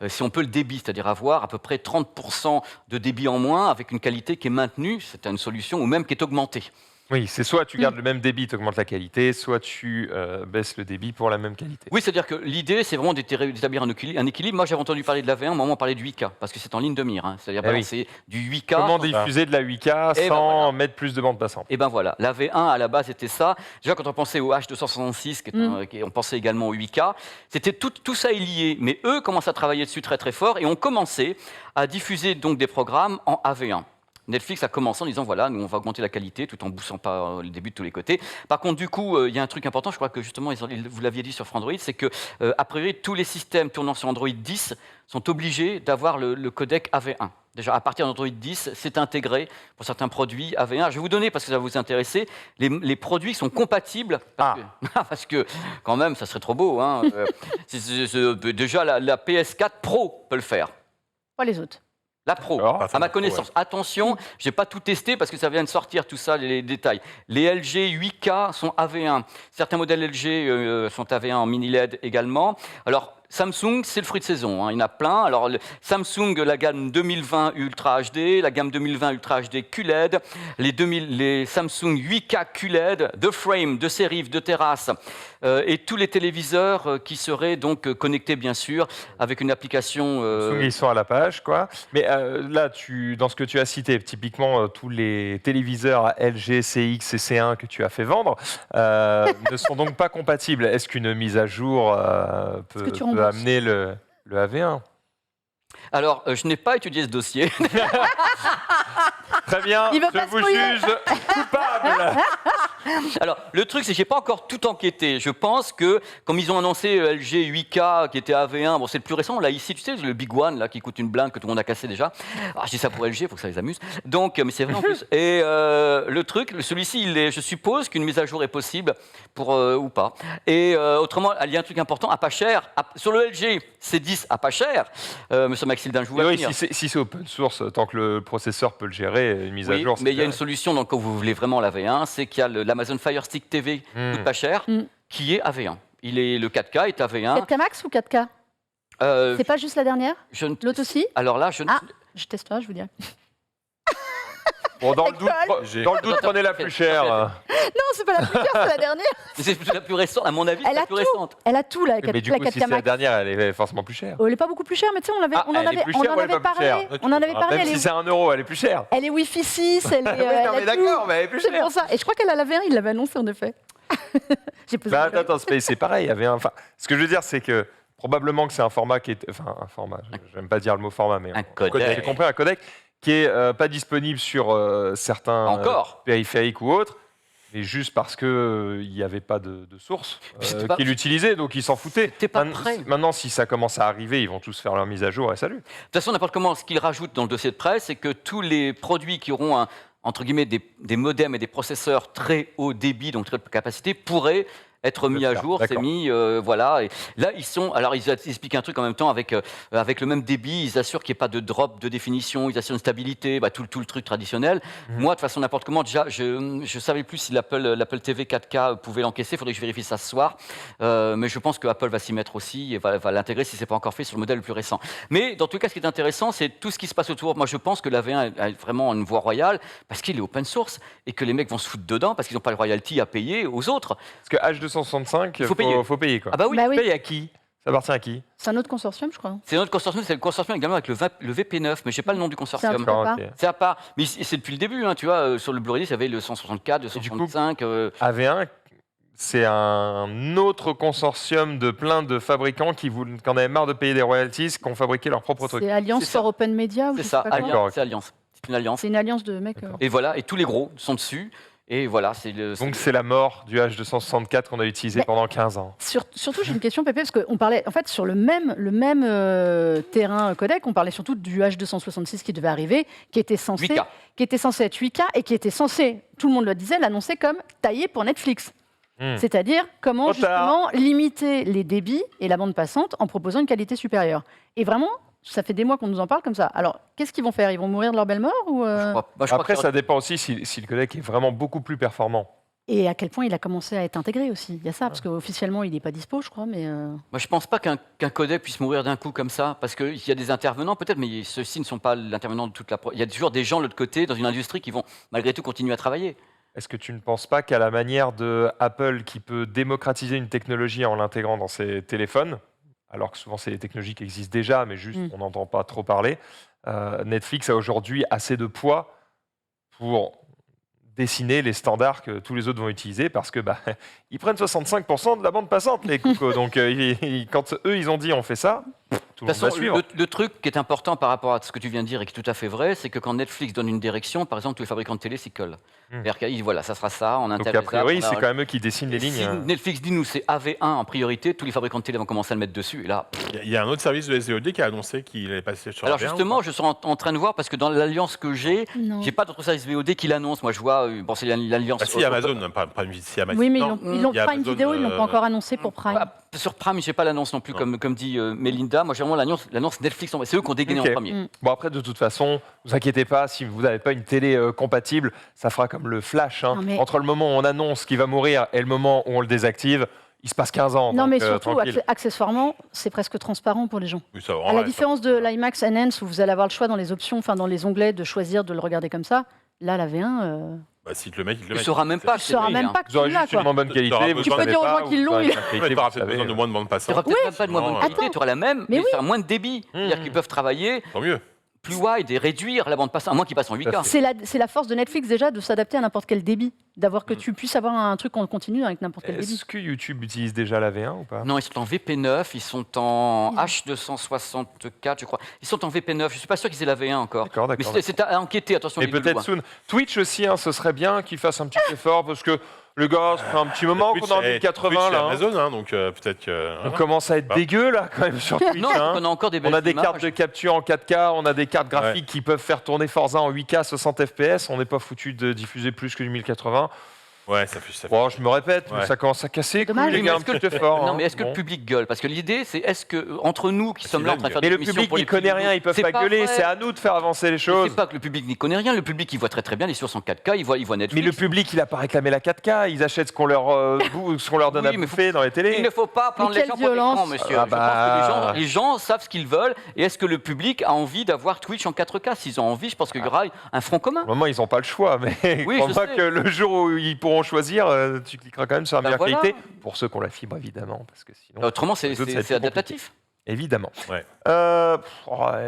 si on peut, le débit, c'est-à-dire avoir à peu près 30% de débit en moins avec une qualité qui est maintenue, c'est une solution, ou même qui est augmentée. Oui, c'est soit tu gardes le même débit, tu augmentes la qualité, soit tu baisses le débit pour la même qualité. Oui, c'est-à-dire que l'idée, c'est vraiment d'établir un équilibre. Moi, j'avais entendu parler de l'AV1, au moment on parlait de 8K, parce que c'est en ligne de mire, hein. C'est-à-dire Eh oui. balancer du 8K. Comment diffuser de la 8K Et ben sans voilà. mettre plus de bandes passantes? Et ben voilà, la V1 à la base c'était ça. Déjà quand on pensait au H266, on pensait également au 8K, c'était tout ça est lié. Mais eux commencent à travailler dessus très très fort et ont commencé à diffuser donc des programmes en AV1. Netflix a commencé en disant voilà, nous on va augmenter la qualité tout en boussant pas le début de tous les côtés. Par contre, du coup, il y a un truc important, je crois que justement, vous l'aviez dit sur Android, c'est que a priori tous les systèmes tournant sur Android 10 sont obligés d'avoir le codec AV1. Déjà, à partir d'Android 10, c'est intégré pour certains produits AV1. Je vais vous donner, parce que ça va vous intéresser, les produits qui sont compatibles. Parce que, quand même, ça serait trop beau. Hein. Déjà, la PS4 Pro peut le faire. Pas les autres. La Pro, Alors, à ma connaissance. Attention, je n'ai pas tout testé parce que ça vient de sortir, tout ça, les détails. Les LG 8K sont AV1. Certains modèles LG sont AV1 en mini LED également. Alors, Samsung, c'est le fruit de saison, hein. Il y en a plein. Alors, Samsung, la gamme 2020 Ultra HD, la gamme 2020 Ultra HD QLED, les Samsung 8K QLED, de frame, de sérif, de terrasse, et tous les téléviseurs qui seraient donc connectés, bien sûr, avec une application... Ils sont à la page, quoi. Mais là, dans ce que tu as cité, typiquement, tous les téléviseurs LG, CX et C1 que tu as fait vendre ne sont donc pas compatibles. Est-ce qu'une mise à jour peut amener le AV1? Alors, je n'ai pas étudié ce dossier. Très bien, Il veut je pas se vous mouiller. juge coupable. Alors, le truc, c'est que je n'ai pas encore tout enquêté. Je pense que, comme ils ont annoncé LG 8K qui était AV1, bon, c'est le plus récent, là, ici, tu sais, le Big One, là, qui coûte une blinde, que tout le monde a cassé déjà. Alors, je dis ça pour LG, il faut que ça les amuse. Donc, mais c'est vrai en plus. Et le truc, celui-ci, je suppose qu'une mise à jour est possible, ou pas. Et autrement, il y a un truc important, à pas cher. Sur le LG C10, à pas cher, monsieur Maxildin, je vous vois Oui, venir. si c'est open source, tant que le processeur peut le gérer, une mise à Oui, jour. mais il y a une solution, donc, quand vous voulez vraiment la V1, c'est qu'il y a l'Amazon Fire Stick TV, qui coûte pas cher, qui est AV1. Le 4K est AV1. 4K Max ou 4K C'est pas juste la dernière L'autre aussi Alors là, je ne... Ah, je testerai, je vous dirai. Bon, dans le doute, prenez la plus chère. Non, c'est pas la plus chère, c'est la dernière. C'est plutôt la plus récente, à mon avis, c'est Elle la a plus tout. récente. Elle a tout, la 4K Mais du coup, si c'est la Max. dernière, elle est forcément plus chère. Elle est pas beaucoup plus chère, mais tu sais, on en elle est avait, plus on chère en ou elle est avait pas plus parlé. chère On en avait parlé. Même si c'est 1 euro, elle est plus chère. Elle est Wi-Fi 6, elle est. Oui, non, elle a mais tout. d'accord, mais elle est plus C'est chère. pour ça. Et je crois qu'elle a la V1, il l'avait annoncé en effet. J'ai posé. Bah, attends, c'est pareil. Il y avait enfin, ce que je veux dire, c'est que probablement que c'est un format qui est. Enfin, un format, j'aime pas dire le mot format, mais Un codec. j'ai compris, un codec qui est pas disponible sur certains Encore. périphériques ou autres, mais juste parce qu'il n'y avait pas de source C'était pas- qui l'utilisait, donc ils s'en foutaient. T'es pas prêt. Maintenant, si ça commence à arriver, ils vont tous faire leur mise à jour et salut. De toute façon, n'importe comment, ce qu'ils rajoutent dans le dossier de presse, c'est que tous les produits qui auront entre guillemets des modems et des processeurs très haut débit, donc très haute capacité, pourraient être mis à jour, c'est D'accord. mis, voilà. Et là, alors ils expliquent un truc en même temps avec le même débit, ils assurent qu'il n'y ait pas de drop de définition, ils assurent une stabilité, tout le truc traditionnel. Moi, de toute façon, n'importe comment, déjà, je ne savais plus si l'Apple TV 4K pouvait l'encaisser, il faudrait que je vérifie ça ce soir. Mais je pense que Apple va s'y mettre aussi et va l'intégrer si ce n'est pas encore fait sur le modèle le plus récent. Mais dans tout cas, ce qui est intéressant, c'est tout ce qui se passe autour. Moi, je pense que la V1 a vraiment une voie royale parce qu'il est open source et que les mecs vont se foutre dedans parce qu'ils n'ont pas le royalty à payer aux autres. Parce que H265, Il faut payer. faut payer quoi. Ah bah oui. Bah oui. Paye à qui? Ça appartient à qui? C'est un autre consortium, je crois. C'est notre consortium, c'est le consortium également avec le VP9, mais je n'ai pas le nom du C'est un consortium. truc à part. Ok. C'est à part, mais c'est depuis le début, hein, tu vois, sur le Blu-ray, il y avait le 164, le Et du coup, 165. AV1, c'est un autre consortium de plein de fabricants qui en avaient marre de payer des royalties, qui ont fabriqué leur propre truc. C'est Alliance C'est ça. for Open Media ou C'est je sais ça, pas quoi. Alliance, D'accord, ok. c'est Alliance. C'est une alliance. C'est une alliance de mecs. D'accord. Et voilà, et tous les gros sont dessus. Et voilà, c'est le. Donc c'est la mort du H264 qu'on a utilisé Mais- pendant 15 ans. Surtout, j'ai une question, Pépé, parce qu'on parlait, en fait, sur le même terrain codec, on parlait surtout du H266 qui devait arriver, qui était censé 8K. Être 8K et qui était censé, tout le monde le disait, l'annoncer comme taillé pour Netflix. C'est-à-dire comment Trop tard. justement limiter les débits et la bande passante en proposant une qualité supérieure. Et vraiment, ça fait des mois qu'on nous en parle comme ça. Alors, qu'est-ce qu'ils vont faire? Ils vont mourir de leur belle mort ou Je crois Après, qu'il y ça dépend aussi si le codec est vraiment beaucoup plus performant. Et à quel point il a commencé à être intégré aussi. Il y a ça, parce qu'officiellement, il n'est pas dispo, je crois, mais... Moi, je pense pas qu'un codec puisse mourir d'un coup comme ça, parce qu'il y a des intervenants peut-être, mais ceux-ci ne sont pas l'intervenant de toute la. Il y a toujours des gens de l'autre côté dans une industrie qui vont malgré tout continuer à travailler. Est-ce que tu ne penses pas qu'à la manière de Apple qui peut démocratiser une technologie en l'intégrant dans ses téléphones, alors que souvent c'est des technologies qui existent déjà, mais juste on n'entend pas trop parler, Netflix a aujourd'hui assez de poids pour dessiner les standards que tous les autres vont utiliser parce que ils prennent 65% de la bande passante, les cocos. Donc quand eux ils ont dit on fait ça, tout De le toute monde va façon, suivre. le truc qui est important par rapport à ce que tu viens de dire et qui est tout à fait vrai, c'est que quand Netflix donne une direction, par exemple, tous les fabricants de télé s'y collent. C'est-à-dire qu'ils disent, voilà, ça sera ça, on Donc intègre a priori ça, c'est quand même eux qui dessinent les Si lignes. Netflix dit, nous, c'est AV1 en priorité, tous les fabricants de télé vont commencer à le mettre dessus. Et là, Il y a un autre service de SVOD qui a annoncé qu'il allait passer sur alors AV1 ou justement, pas je suis en train de voir, parce que dans l'alliance que j'ai pas d'autre service VOD qui l'annonce. Moi, je vois, bon, c'est l'alliance. Ah, si, Amazon, pas si Amazon. Oui, mais non. ils l'ont Il y a Prime Amazon, Vidéo, ils l'ont pas encore annoncé pour Prime. Sur Prime, j'ai pas l'annonce non plus, Non. comme dit Mélinda. Moi, j'ai vraiment l'annonce Netflix. C'est eux qui ont dégainé Ok. en premier. Bon après de toute façon, vous inquiétez pas, si vous n'avez pas une télé compatible, ça fera comme le flash. Hein. Non, mais- Entre le moment où on annonce qu'il va mourir et le moment où on le désactive, il se passe 15 ans. Non, donc, mais surtout, tranquille. accessoirement, c'est presque transparent pour les gens. Oui, ça va, À la ouais, différence de l'IMAX Enhance, où vous allez avoir le choix dans les options, enfin dans les onglets, de choisir de le regarder comme ça, là, la V1, Bah, si le mec, il le Tu met. sauras même pas. tu ne sauras même pas que Vous aurez tu l'as. juste une moins bonne qualité. T'auras vous besoin savez de- Tu peux dire aux pas, gens qu'ils vous l'ont, aurez ils- une qualité, Tu auras vous peut-être savez. besoin de moins de bande Tu passante. n'auras peut-être même pas de moins bonne Non, qualité, tu auras la même, mais oui. tu auras moins de débit. C'est-à-dire qu'ils peuvent travailler Tant mieux. plus wide et réduire la bande passante, à moins qu'ils passent en 8K. C'est la force de Netflix déjà de s'adapter à n'importe quel débit, d'avoir que tu puisses avoir un truc en continu avec n'importe quel débit. Est-ce que YouTube utilise déjà la V1 ou pas? Non, ils sont en VP9, ils sont en H264, je crois. Ils sont en VP9, je ne suis pas sûr qu'ils aient la V1 encore. D'accord, Mais d'accord. c'est à enquêter, attention. Et les deux peut-être loups, hein. soon. Twitch aussi, hein, ce serait bien qu'ils fassent un petit effort parce que le gars, ça fait un petit moment qu'on est en 1080 Twitch, là. hein. Amazon, hein, donc peut-être que. On voilà. commence à être Bah. dégueu là quand même sur Twitch. Non, hein. on a encore des On belles a des images. cartes de capture en 4K, on a des cartes graphiques qui peuvent faire tourner Forza en 8K 60 FPS. On n'est pas foutu de diffuser plus que du 1080. Ouais, ça fait. Bon, je me répète, mais Ouais. ça commence à casser les couilles, Dommage. les Mais gars, un est-ce que petit peu fort. Non, hein. mais est-ce que Bon. le public gueule? Parce que l'idée, c'est est-ce que entre nous qui sommes là en train de faire Mais des le émissions public pour les n'y connaît petits rien, ils peuvent c'est pas gueuler, vrai. c'est à nous de faire avancer les choses. C'est pas que le public n'y connaît rien, le public il voit très très bien les sources en 4K, il voit Netflix. Mais le public, il a pas réclamé la 4K, ils achètent ce qu'on leur, ce qu'on leur donne Oui, à mais bouffer dans les Il télés. ne faut pas prendre les quelle gens pour des violence. cons, monsieur. Ah Je bah. pense que les gens savent ce qu'ils veulent. Et est-ce que le public a envie d'avoir Twitch en 4K? S'ils ont envie, je pense qu'il y aura un front commun. Au moment, ils n'ont pas le choix, mais Oui, crois je pas sais. que le jour où ils pourront choisir, tu cliqueras quand même sur la Bah meilleure voilà. qualité. Pour ceux qui ont la fibre, évidemment, parce que sinon, Autrement, c'est les autres, ça va être c'est plus adaptatif. évidemment. Ouais.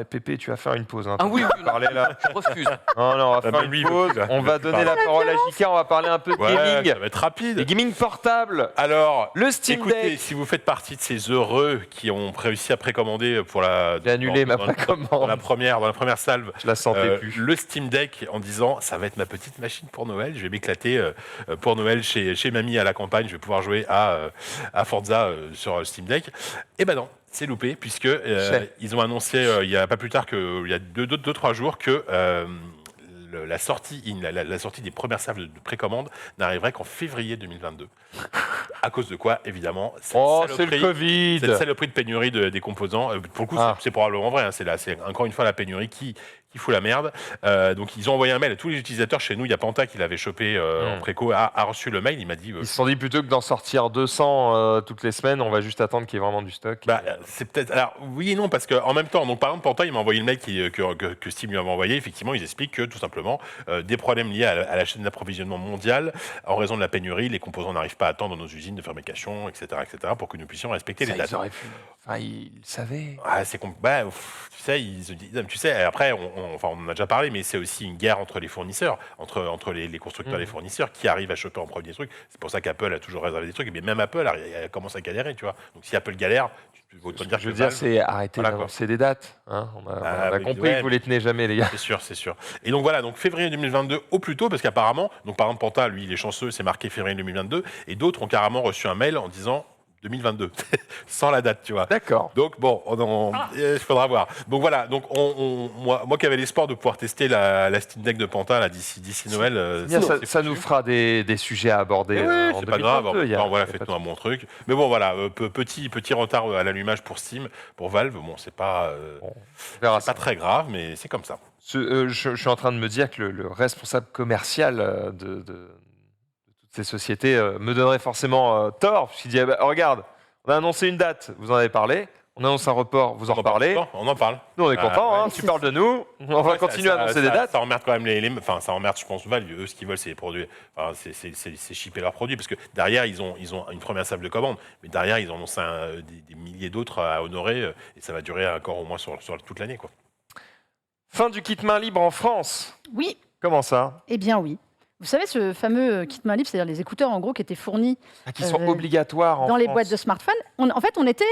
Pépé, tu vas faire une pause. Hein, Ah oui, oui, non, parler là. je refuse. Non, non, on va Ah, faire même une lui, il veut pause. plus, là. On Il va veut plus donner la parler. parole à JK. On va parler un peu de Ouais, gaming. ça va être rapide. Les gaming portables. Alors, Le Steam écoutez, Deck. si vous faites partie de ces heureux qui ont réussi à précommander pour la. J'ai annulé ma dans précommande. la première salve. Je la sentais plus. Le Steam Deck en disant ça va être ma petite machine pour Noël, je vais m'éclater pour Noël chez mamie à la campagne, je vais pouvoir jouer à Forza sur Steam Deck. Et ben non, c'est loupé puisque ils ont annoncé il y a pas plus tard que il y a 2-3 jours que la sortie des premières salves de précommande n'arriverait qu'en février 2022. À cause de quoi, évidemment, Oh, c'est le Covid. c'est le saloperie de pénurie des composants. Pour le coup, Ah. c'est probablement vrai. Hein, c'est encore une fois la pénurie qui fout la merde. Donc, ils ont envoyé un mail à tous les utilisateurs. Chez nous, il y a Panta qui l'avait chopé en préco, a reçu le mail. Il m'a dit Ils se sont dit plutôt que d'en sortir 200 toutes les semaines, on va juste attendre qu'il y ait vraiment du stock. bah, c'est peut-être. Alors, oui et non, parce qu'en même temps, donc, par exemple, Panta, il m'a envoyé le mail que Steam lui avait envoyé. Effectivement, ils expliquent que tout simplement, des problèmes liés à la chaîne d'approvisionnement mondiale, en raison de la pénurie, les composants n'arrivent pas à temps dans nos usines de fabrication, etc., pour que nous puissions respecter les Ça, dates. ils auraient pu. Enfin, ils le savaient. Ah, c'est tu sais, ils se disent, tu sais, après, on en a déjà parlé, mais c'est aussi une guerre entre les fournisseurs, entre les constructeurs et les fournisseurs qui arrivent à choper en premier des trucs. C'est pour ça qu'Apple a toujours réservé des trucs, et bien même Apple elle commence à galérer, tu vois. Donc si Apple galère, tu peux autant dire Je que veux dire, Valve- c'est arrêter Voilà, d'annoncer des dates. Hein. On a Ah, oui, compris ouais. que vous les tenez jamais, les gars. C'est sûr, c'est sûr. Et donc voilà, donc février 2022 au plus tôt, parce qu'apparemment, donc par exemple Panta, lui, il est chanceux, c'est marqué février 2022, et d'autres ont carrément reçu un mail en disant 2022, sans la date, tu vois. D'accord. Donc bon, il faudra voir. Donc voilà, donc moi qui avais l'espoir de pouvoir tester la Steam Deck de Panta là, d'ici Noël, Bien, c'est ça nous fera des sujets à aborder. Mais oui, en c'est pas grave. 2022, il y a- Voilà, il y a pas faites-nous un bon truc. Mais bon, voilà, petit retard à l'allumage pour Steam, pour Valve. Bon, c'est pas, Bon, on verra c'est ça. pas très grave, mais c'est comme ça. Je suis en train de me dire que le responsable commercial de toutes ces sociétés me donnerait forcément tort, puisqu'il dit bah, regarde, on a annoncé une date, vous en avez parlé, on annonce un report, vous en reparlez. On en parle. Nous, on est Ah, contents, ouais. hein, tu parles de nous, on va Ouais, continuer à annoncer des dates. Ça emmerde quand même enfin, ça emmerde, je pense, Valve. Eux, ce qu'ils veulent, c'est les produits. Enfin, c'est shipper leurs produits, parce que derrière, ils ont une première salve de commande, mais derrière, ils en ont des milliers d'autres à honorer, et ça va durer encore au moins sur toute l'année, quoi. Fin du kit main libre en France. Oui, Comment ça? eh bien oui. Vous savez, ce fameux kit main libre, c'est-à-dire les écouteurs en gros qui étaient fournis Qui sont Euh, obligatoires en dans les France. boîtes de smartphones. En fait, on était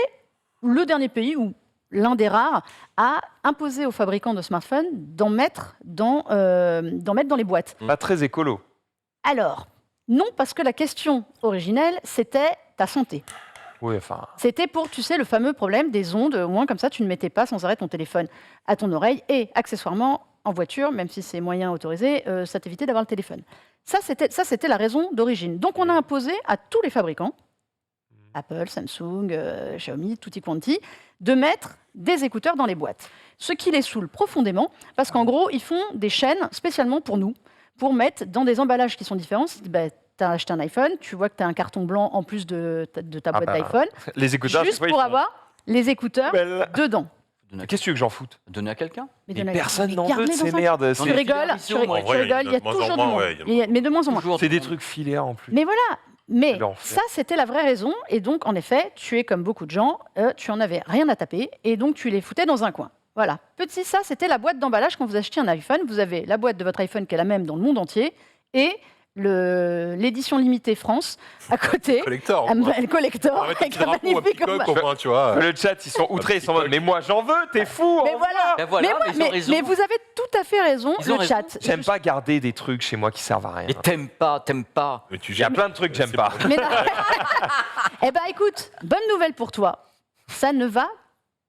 le dernier pays ou l'un des rares à imposer aux fabricants de smartphones d'en mettre dans les boîtes. Pas très écolo. Alors, non, parce que la question originelle, c'était ta santé. Oui, enfin. C'était pour, tu sais, le fameux problème des ondes. Au moins, comme ça, tu ne mettais pas sans arrêt ton téléphone à ton oreille. Et accessoirement, en voiture, même si c'est moyen autorisé, ça t'évitait d'avoir le téléphone. Ça, c'était la raison d'origine. Donc, on a imposé à tous les fabricants, Apple, Samsung, Xiaomi, tutti quanti, de mettre des écouteurs dans les boîtes. Ce qui les saoule profondément, parce qu'en gros, ils font des chaînes spécialement pour nous, pour mettre dans des emballages qui sont différents. Tu as acheté un iPhone, tu vois que tu as un carton blanc en plus de ta boîte d'iPhone, Les écouteurs, juste c'est quoi, pour ils sont avoir les écouteurs belles. dedans. Qu'est-ce que tu veux que j'en foute? Donner à quelqu'un? Mais de la- personne mais n'en veut de garde-les ces dans un- merdes. Tu C'est- les rigoles, filets tu en rigoles, vrai, il y en a il y a de moins en toujours du moins, monde. ouais, il y en a Mais de moins en moins. Toujours C'est du des monde. trucs filaires en plus. Mais voilà. Mais C'est l'enfer. ça, c'était la vraie raison. Et donc, en effet, tu es comme beaucoup de gens, tu en avais rien à taper. Et donc, tu les foutais dans un coin. Voilà. Petit, ça, c'était la boîte d'emballage quand vous achetiez un iPhone. Vous avez la boîte de votre iPhone qui est la même dans le monde entier. Et l'édition limitée France à côté. Collector. Le collector. On va mettre un avec petit un drapeau, un magnifique petit coq, emballage. au moins, tu vois. Le chat, ils sont outrés, ils sont en mode, mais moi j'en veux, t'es fou. Mais en voilà. Ben voilà, mais ils ont raison. mais vous avez tout à fait raison, Ils ont le raison. chat. J'aime pas garder des trucs chez moi qui servent à rien. Et t'aimes pas. Mais tu Il y a gères- plein de trucs que j'aime C'est pas. bon. Mais non. Eh ben écoute, bonne nouvelle pour toi. Ça ne va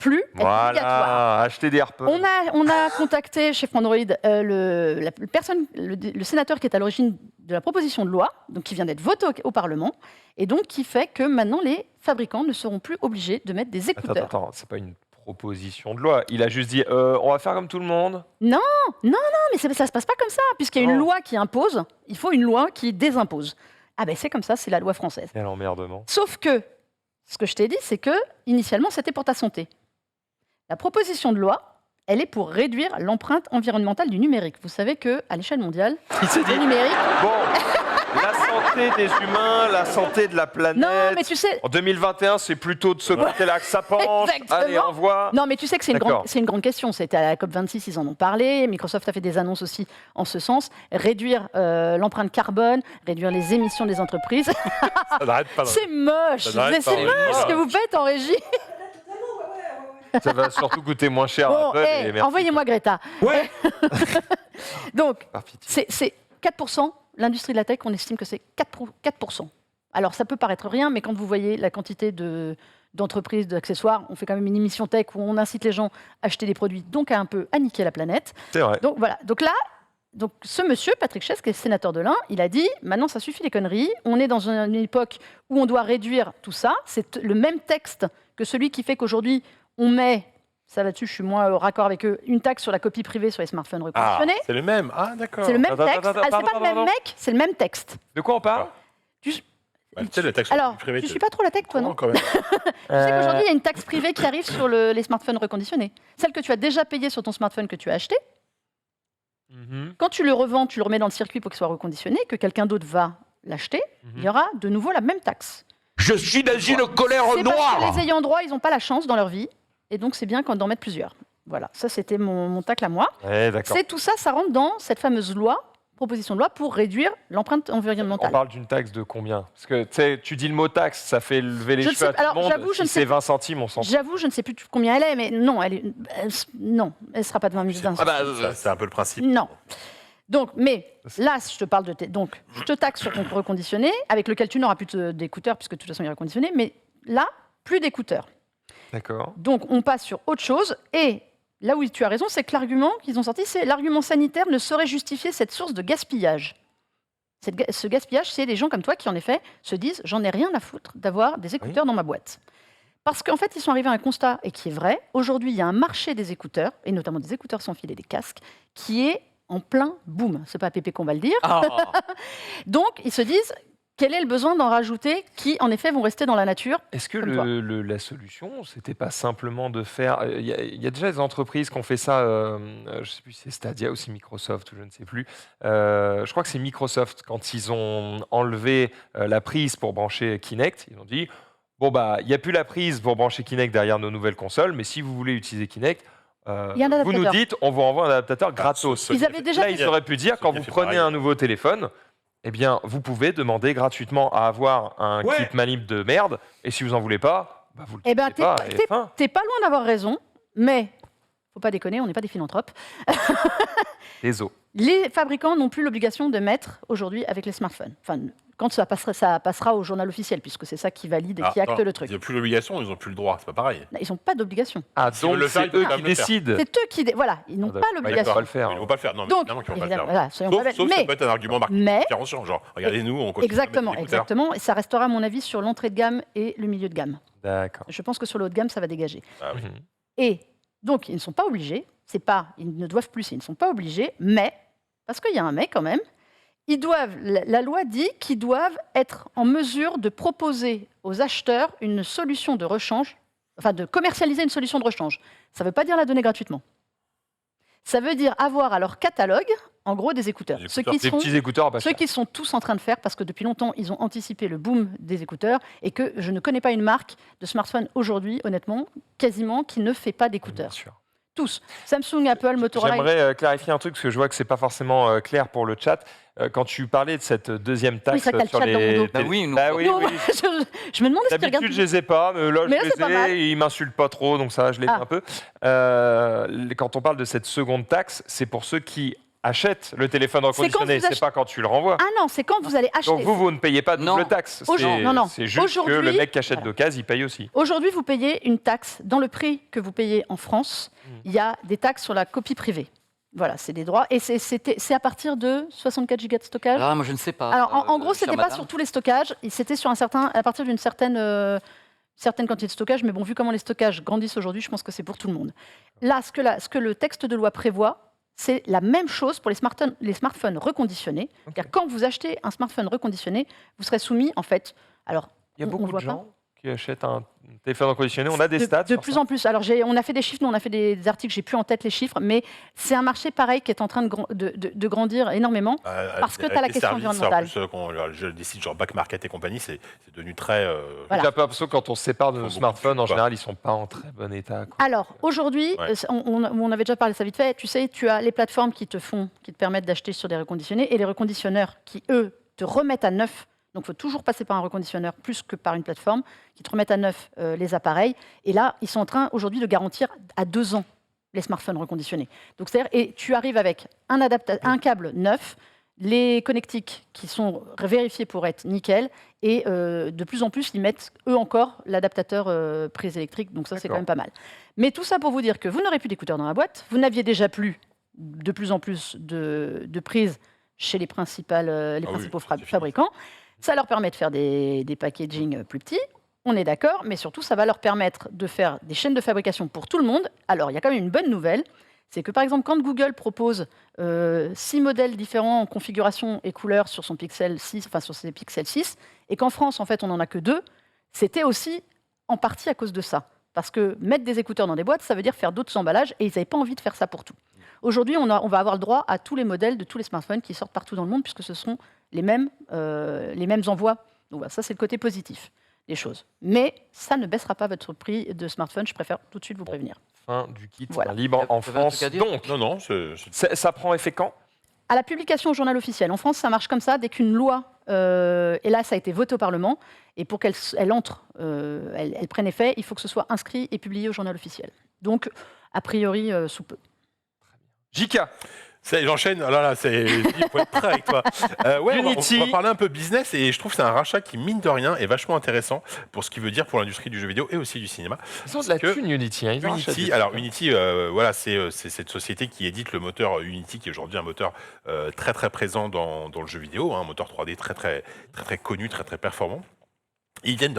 plus être obligatoire. Voilà, acheter des AirPods. On a contacté chez Android le sénateur qui est à l'origine de la proposition de loi, donc qui vient d'être votée au Parlement, et donc qui fait que maintenant les fabricants ne seront plus obligés de mettre des écouteurs. Attends, c'est pas une proposition de loi. Il a juste dit on va faire comme tout le monde. Non, mais ça se passe pas comme ça, puisqu'il y a une Non. loi qui impose, il faut une loi qui désimpose. Ah ben c'est comme ça, c'est la loi française. Quel emmerdement. Sauf que, ce que je t'ai dit, c'est que initialement c'était pour ta santé. La proposition de loi, elle est pour réduire l'empreinte environnementale du numérique. Vous savez qu'à l'échelle mondiale, Il s'est dit le numérique... bon, la santé des humains, la santé de la planète. Non, mais tu sais... En 2021, c'est plutôt de ce côté-là que ça penche. Exactement. Allez, au revoir. Non, mais tu sais que D'accord. c'est une grande question. C'était à la COP26, ils en ont parlé. Microsoft a fait des annonces aussi en ce sens. Réduire l'empreinte carbone, réduire les émissions des entreprises. Ça n'arrête pas. C'est moche. Ça n'arrête C'est pas, moche oui. ce que vous faites en régie. Ça va surtout coûter moins cher. Bon, Apple, et merci. envoyez-moi Greta. Ouais. Donc, Par pitié. c'est 4%. L'industrie de la tech, on estime que c'est 4%. Alors, ça peut paraître rien, mais quand vous voyez la quantité d'entreprises, d'accessoires, on fait quand même une émission tech où on incite les gens à acheter des produits, donc à un peu à niquer la planète. C'est vrai. Donc voilà. Donc là, ce monsieur, Patrick Chess, qui est sénateur de l'Ain, il a dit maintenant ça suffit les conneries. On est dans une époque où on doit réduire tout ça. C'est le même texte que celui qui fait qu'aujourd'hui on met, ça là-dessus je suis moins raccord avec eux, une taxe sur la copie privée sur les smartphones Ah, reconditionnés. c'est le même. Ah, d'accord. C'est le même Attends, texte. attends, Ah, c'est pardon, pas le même pardon. mec, c'est le même texte. De quoi on parle Tu- Bah, tu sais, le texte Alors, privé. tu suis pas trop la tech, toi, non quand même. Tu sais qu'aujourd'hui, il y a une taxe privée qui arrive sur les smartphones reconditionnés. Celle que tu as déjà payée sur ton smartphone que tu as acheté. Mhm. Quand tu le revends, tu le remets dans le circuit pour qu'il soit reconditionné, que quelqu'un d'autre va l'acheter, il y aura de nouveau la même taxe. Je suis dans une colère C'est parce que noire. les ayants droit, ils n'ont pas la chance dans leur vie, et donc c'est bien d'en mettre plusieurs. Voilà, ça c'était mon tacle à moi. Ouais, d'accord. C'est tout ça, ça rentre dans cette fameuse loi, proposition de loi pour réduire l'empreinte On environnementale. parle d'une taxe de combien? Parce que tu sais, tu dis le mot taxe, ça fait lever les Je ne cheveux sais- à tout alors, le monde. j'avoue, je Si ne sais c'est 20 centimes, on s'en fout. J'avoue, je ne sais plus combien elle est, mais non, elle ne sera pas de 20 000. Ah bah, C'est un peu le principe. Non. Donc, mais là, je te parle donc, je te taxe sur ton reconditionné, avec lequel tu n'auras plus d'écouteurs, puisque de toute façon, il est reconditionné, mais là, plus d'écouteurs. D'accord. Donc, on passe sur autre chose, et là où tu as raison, c'est que l'argument qu'ils ont sorti, c'est l'argument sanitaire ne saurait justifier cette source de gaspillage. Ce gaspillage, c'est des gens comme toi qui, en effet, se disent « j'en ai rien à foutre d'avoir des écouteurs dans ma boîte ». Parce qu'en fait, ils sont arrivés à un constat, et qui est vrai, aujourd'hui, il y a un marché des écouteurs, et notamment des écouteurs sans fil et des casques, qui est en plein boom. C'est pas à Pépé qu'on va le dire. Ah. Donc, ils se disent, quel est le besoin d'en rajouter qui, en effet, vont rester dans la nature? Est-ce que Comme toi. la solution, c'était pas simplement de faire. Il y a déjà des entreprises qui ont fait ça. Je sais plus si c'est Stadia ou si Microsoft ou je ne sais plus. Je crois que c'est Microsoft quand ils ont enlevé la prise pour brancher Kinect. Ils ont dit bon bah il n'y a plus la prise pour brancher Kinect derrière nos nouvelles consoles, mais si vous voulez utiliser Kinect. Il y a un Vous nous adaptateur. dites, on vous renvoie un adaptateur gratos. Sony Ils avaient déjà Là, fait ils auraient pu dire, quand vous prenez un nouveau téléphone, eh bien, vous pouvez demander gratuitement à avoir un Ouais. kit manip de merde, et si vous en voulez pas, bah, vous le Eh ben, payez pas, et fin. t'es pas loin d'avoir raison, mais faut pas déconner, on n'est pas des philanthropes. Les os. Les fabricants n'ont plus l'obligation de mettre aujourd'hui avec les smartphones. Enfin, quand ça passera au journal officiel, puisque c'est ça qui valide et qui acte le truc. Ils n'ont plus l'obligation, ils n'ont plus le droit. C'est pas pareil. Ils n'ont pas d'obligation. Ah, S'ils veulent donc le faire, c'est ils peuvent eux quand qui même le faire. décident. C'est eux qui... Voilà, ils n'ont pas Bah, ils vont l'obligation. pas le faire. Ils ne vont pas le faire. Non, mais Donc, évidemment qu'ils vont pas le évidemment, faire. voilà, soyons Sauf, pas bêtes. sauf ça Mais- peut être un argument marketing mais- différenciant. Genre, regardez-nous, on continue Exactement, à mettre des écouteurs. exactement. Et ça restera, à mon avis, sur l'entrée de gamme et le milieu de gamme. D'accord. Je pense que sur le haut de gamme, ça va dégager. Ah oui. Mhm. Et donc, ils ne sont pas obligés. Ils ne doivent plus, ils ne sont pas obligés. Mais, parce qu'il y a un mais quand même, la loi dit qu'ils doivent être en mesure de proposer aux acheteurs une solution de rechange, enfin de commercialiser une solution de rechange. Ça ne veut pas dire la donner gratuitement. Ça veut dire avoir à leur catalogue, en gros, des écouteurs. Des Ceux écouteurs. qui Des sont petits écouteurs, bah, Ceux qui sont tous en train de faire, parce que depuis longtemps, ils ont anticipé le boom des écouteurs, et que je ne connais pas une marque de smartphone aujourd'hui, honnêtement, quasiment, qui ne fait pas bien d'écouteurs. sûr. Tous. Samsung, Apple, Motorola. J'aimerais clarifier un truc, parce que je vois que c'est pas forcément clair pour le chat. Quand tu parlais de cette deuxième taxe ça cale sur le chat dans mon les... dos. Bah oui, nous- Bah oui, Non, oui. je me demande si tu regardes. D'habitude, je les ai pas, mais là, Mais là, je c'est pas les mal. ai, et ils m'insultent pas trop, donc ça, je les ai Ah. un peu. Quand on parle de cette seconde taxe, c'est pour ceux qui achètes le téléphone C'est quand reconditionné, vous c'est pas quand tu le renvoies. Ah non, c'est quand vous allez acheter. Donc vous ne payez pas double Non. taxe. Non. C'est juste que Aujourd'hui- le mec qui achète d'occasion, il paye aussi. Aujourd'hui, vous payez une taxe. Dans le prix que vous payez en France, il y a des taxes sur la copie privée. Voilà, c'est des droits. Et c'est à partir de 64 gigas de stockage. Ah, moi, je ne sais pas. Alors, en gros, chère c'était pas madame. sur tous les stockages. C'était sur à partir d'une certaine quantité de stockage. Mais bon, vu comment les stockages grandissent aujourd'hui, je pense que c'est pour tout le monde. Là, ce que le texte de loi prévoit, c'est la même chose pour les smartphones reconditionnés. C'est-à-dire, quand vous achetez un smartphone reconditionné, vous serez soumis, en fait. Alors, Il y a on beaucoup voit de pas. gens qui achètent un téléphone reconditionné. On a des stats. De sur plus ça. en plus. Alors, on a fait des chiffres, nous, on a fait des articles, j'ai plus en tête les chiffres, mais c'est un marché pareil qui est en train de grandir énormément. Parce que tu as la question environnementale. En plus, des sites genre Back Market et compagnie, c'est devenu très. Voilà. J'ai un peu l'impression que quand on se sépare de nos Faut beaucoup smartphones, de en choses, général, ils sont pas en très bon état. quoi. Alors, aujourd'hui, Ouais. on avait déjà parlé de ça vite fait, tu sais, tu as les plateformes qui te permettent d'acheter sur des reconditionnés et les reconditionneurs qui, eux, te remettent à neuf. Donc, il faut toujours passer par un reconditionneur plus que par une plateforme qui te remettent à neuf les appareils. Et là, ils sont en train aujourd'hui de garantir à 2 ans les smartphones reconditionnés. Donc, c'est-à-dire, et tu arrives avec un câble neuf, les connectiques qui sont vérifiés pour être nickel, et de plus en plus, ils mettent, eux encore, l'adaptateur prise électrique. Donc ça, c'est quand D'accord. même pas mal. Mais tout ça pour vous dire que vous n'aurez plus d'écouteurs dans la boîte, vous n'aviez déjà plus de plus en plus de prises chez les principaux oui, c'est fini. fabricants. Ça leur permet de faire des packaging plus petits, on est d'accord, mais surtout, ça va leur permettre de faire des chaînes de fabrication pour tout le monde. Alors, il y a quand même une bonne nouvelle, c'est que par exemple, quand Google propose 6 modèles différents en configuration et couleur sur son Pixel 6, enfin sur ses Pixel 6, et qu'en France, en fait, on n'en a que 2, c'était aussi en partie à cause de ça. Parce que mettre des écouteurs dans des boîtes, ça veut dire faire d'autres emballages, et ils n'avaient pas envie de faire ça pour tout. Aujourd'hui, on va avoir le droit à tous les modèles de tous les smartphones qui sortent partout dans le monde, puisque ce sont les mêmes envois. Donc voilà, ça, c'est le côté positif des choses. Mais ça ne baissera pas votre prix de smartphone, je préfère tout de suite vous prévenir. Fin du kit Voilà. libre en Vous avez un truc France. à dire Donc, Non, ça prend effet quand? À la publication au journal officiel. En France, ça marche comme ça. Dès qu'une loi, et là, ça a été voté au Parlement, et pour qu'elle entre, elle prenne effet, il faut que ce soit inscrit et publié au journal officiel. Donc, a priori, sous peu. JK, J'enchaîne, oh là là, il faut être prêt avec toi. Ouais, Unity. on va parler un peu business et je trouve que c'est un rachat qui, mine de rien, est vachement intéressant pour ce qu'il veut dire pour l'industrie du jeu vidéo et aussi du cinéma. ils ont de la que thune Unity. Hein, ils en achètent Unity, des alors trucs. Unity, voilà, c'est cette société qui édite le moteur Unity, qui est aujourd'hui un moteur très très présent dans le jeu vidéo, hein, un moteur 3D très connu, très performant. Et ils viennent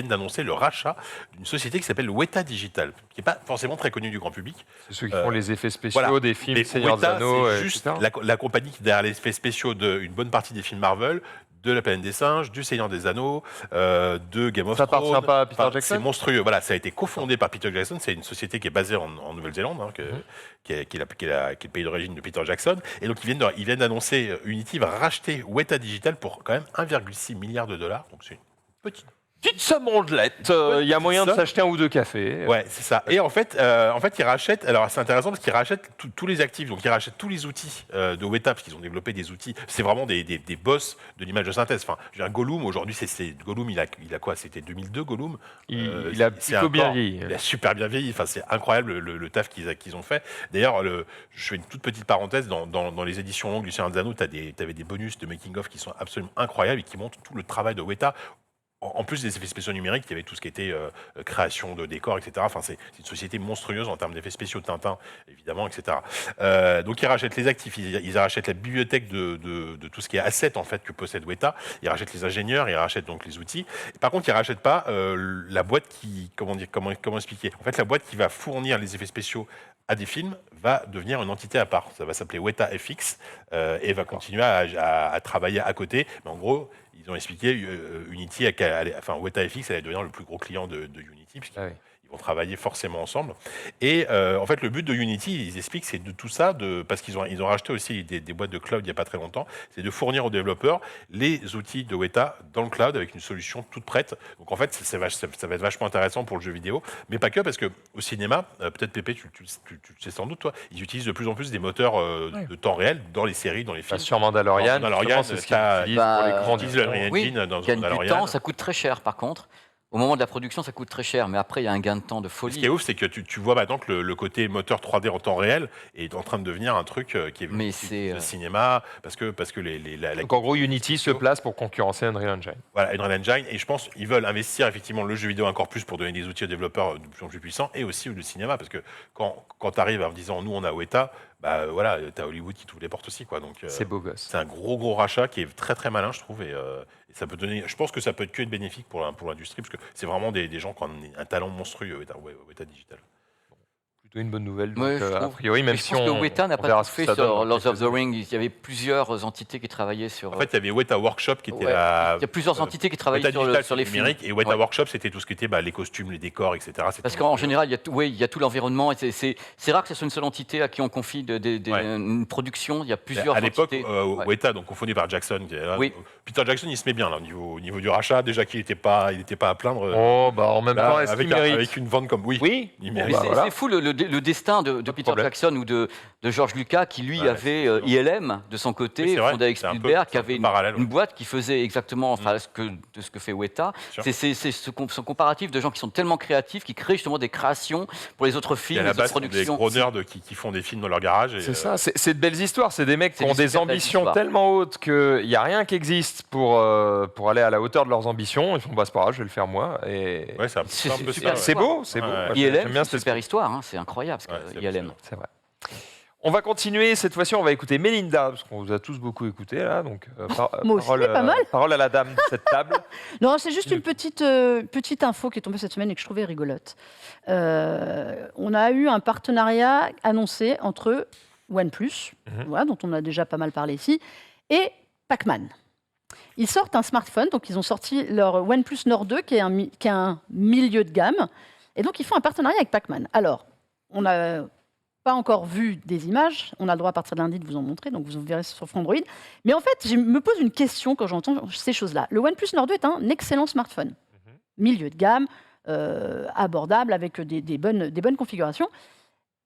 d'annoncer le rachat d'une société qui s'appelle Weta Digital, qui n'est pas forcément très connue du grand public. C'est ceux qui font les effets spéciaux Voilà. des films Mais Seigneur des Weta, Anneaux. c'est juste etc. la compagnie qui est derrière les effets spéciaux d'une bonne partie des films Marvel, de La Planète des Singes, du Seigneur des Anneaux, de Game of Ça Thrones. appartient pas à Peter Jackson C'est monstrueux. Voilà, ça a été cofondé par Peter Jackson. C'est une société qui est basée en Nouvelle-Zélande, hein, qui est le pays d'origine de Peter Jackson. Et donc, ils viennent d'annoncer, Unity va racheter Weta Digital pour quand même 1,6 milliard de dollars. Donc, c'est une petite. Petite somme rondelette. Il y a moyen de ça. s'acheter un ou deux cafés. Ouais, c'est ça. Et en fait, ils rachètent. Alors, c'est intéressant parce qu'ils rachètent tous les actifs. Donc, ils rachètent tous les outils de Weta parce qu'ils ont développé des outils. C'est vraiment des boss de l'image de synthèse. Enfin, je veux dire, Gollum aujourd'hui, Gollum. Il a quoi? C'était 2002, Gollum. Il a C'est plutôt bien encore- vieilli. Il a super bien vieilli. Enfin, c'est incroyable le taf qu'ils ont fait. D'ailleurs, je fais une toute petite parenthèse. Dans les éditions longues du Seigneur des Anneaux, t'avais des bonus de making of qui sont absolument incroyables et qui montrent tout le travail de Weta. En plus des effets spéciaux numériques, il y avait tout ce qui était création de décors, etc. Enfin, c'est une société monstrueuse en termes d'effets spéciaux, Tintin, évidemment, etc. Donc, ils rachètent les actifs, ils rachètent la bibliothèque de tout ce qui est asset, en fait, que possède Weta. Ils rachètent les ingénieurs, ils rachètent donc les outils. Par contre, ils rachètent pas la boîte qui, comment expliquer? En fait, la boîte qui va fournir les effets spéciaux à des films va devenir une entité à part. Ça va s'appeler Weta FX et va continuer à travailler à côté. Mais en gros, ils ont expliqué Unity, Weta FX allait devenir le plus gros client de Unity, puisqu'ils Ah oui. vont travailler forcément ensemble. Et en fait, le but de Unity, ils expliquent, c'est de tout ça, parce qu'ils ont racheté aussi des boîtes de cloud il n'y a pas très longtemps, c'est de fournir aux développeurs les outils de Weta dans le cloud avec une solution toute prête. Donc en fait, ça va être vachement intéressant pour le jeu vidéo, mais pas que, parce qu'au cinéma, peut-être Pépé, tu le sais sans doute, toi, ils utilisent de plus en plus des moteurs de temps réel dans les séries, dans les films. Sur Mandalorian, Mandalorian, justement, c'est ce qu'ils t'as- utilisent pour les grands Ils utilisent le diffuseurs. Unreal Oui, Engine dans gagne du Mandalorian. temps, ça coûte très cher par contre. Au moment de la production, ça coûte très cher, mais après, il y a un gain de temps de Ce folie. qui est ouf, c'est que tu vois maintenant que le côté moteur 3D en temps réel est en train de devenir un truc qui est Mais issu c'est, du cinéma, parce que la Donc en gros, Unity se place pour concurrencer Unreal Engine. voilà, Unreal Engine, et je pense qu'ils veulent investir effectivement le jeu vidéo encore plus pour donner des outils aux développeurs de plus en plus puissants, et aussi le cinéma, parce que quand tu arrives en disant nous on a Weta, bah voilà, t'as Hollywood qui t'ouvre les portes aussi, quoi. Donc C'est beau gosse. c'est un gros rachat qui est très malin, je trouve, et ça peut donner. Je pense que ça peut que être bénéfique pour l'industrie, parce que c'est vraiment des gens qui ont un talent monstrueux, Weta Digital. Plutôt une bonne nouvelle. Donc, Ouais, je a trouve. priori, même Mais je si pense on que Weta n'a on pas verra tout ce que fait ça donne sur dans Lords of quelques the Rings. Il y avait plusieurs entités qui travaillaient sur. En fait, il y avait Weta Workshop qui était Ouais. la. Il y a plusieurs entités qui travaillaient Weta sur, Digital, sur les c'est films. numérique, et Weta Ouais. Workshop, c'était tout ce qui était les costumes, les décors, etc. C'était Parce qu'en général, il y a tout l'environnement. Et c'est rare que ce soit une seule entité à qui on confie une production. Il y a plusieurs à l'époque, entités. Weta, donc confondu par Jackson, qui est là. Oui. Peter Jackson, il se met bien là, au niveau du rachat. Déjà qu'il n'était pas à plaindre. Oh, bah en même Là, temps, est-ce qu'il mérite avec une vente comme. Oui, Oui. il Mais mérite. bah, voilà. c'est fou le destin de Peter problème. Jackson ou de George Lucas qui lui Ouais, avait c'est ILM de son Oui, côté, c'est vrai, fondé avec c'est un peu- Spielberg, qui c'est un avait peu parallèle, une ouais. boîte qui faisait exactement ce que fait Weta. Sûr. C'est ce comparatif de gens qui sont tellement créatifs, qui créent justement des créations pour les autres Et films, à les la autres base, ce sont des productions. gros nerds qui font des films dans leur garage. C'est ça, c'est de belles histoires. C'est des mecs qui C'est ont des des super belles ambitions histoires. tellement hautes qu'il n'y a rien qui existe pour aller à la hauteur de leurs ambitions. Ils font, bah, c'est pas grave, je vais le faire moi. Et Ouais, c'est un C'est- peu c'est ça. super. ouais. c'est beau, c'est beau. Ouais. Moi, ILM, j'aime c'est bien une cette super histoire, hein, c'est incroyable. Ouais, Parce que c'est ILM. C'est vrai. On va continuer, cette fois-ci on va écouter Mélinda, parce qu'on vous a tous beaucoup écouté là, donc Moi aussi, parole, pas mal. parole à la dame de cette table. Non, c'est juste une petite info qui est tombée cette semaine et que je trouvais rigolote. On a eu un partenariat annoncé entre OnePlus, Mhm. voilà, dont on a déjà pas mal parlé ici, et Pac-Man. Ils sortent un smartphone, donc ils ont sorti leur OnePlus Nord 2, qui est un milieu de gamme, et donc ils font un partenariat avec Pac-Man. Alors, on n'a pas encore vu des images, on a le droit à partir de lundi de vous en montrer, donc vous verrez sur Android. Mais en fait, je me pose une question quand j'entends ces choses-là. Le OnePlus Nord 2 est un excellent smartphone, milieu de gamme, abordable, avec des bonnes configurations.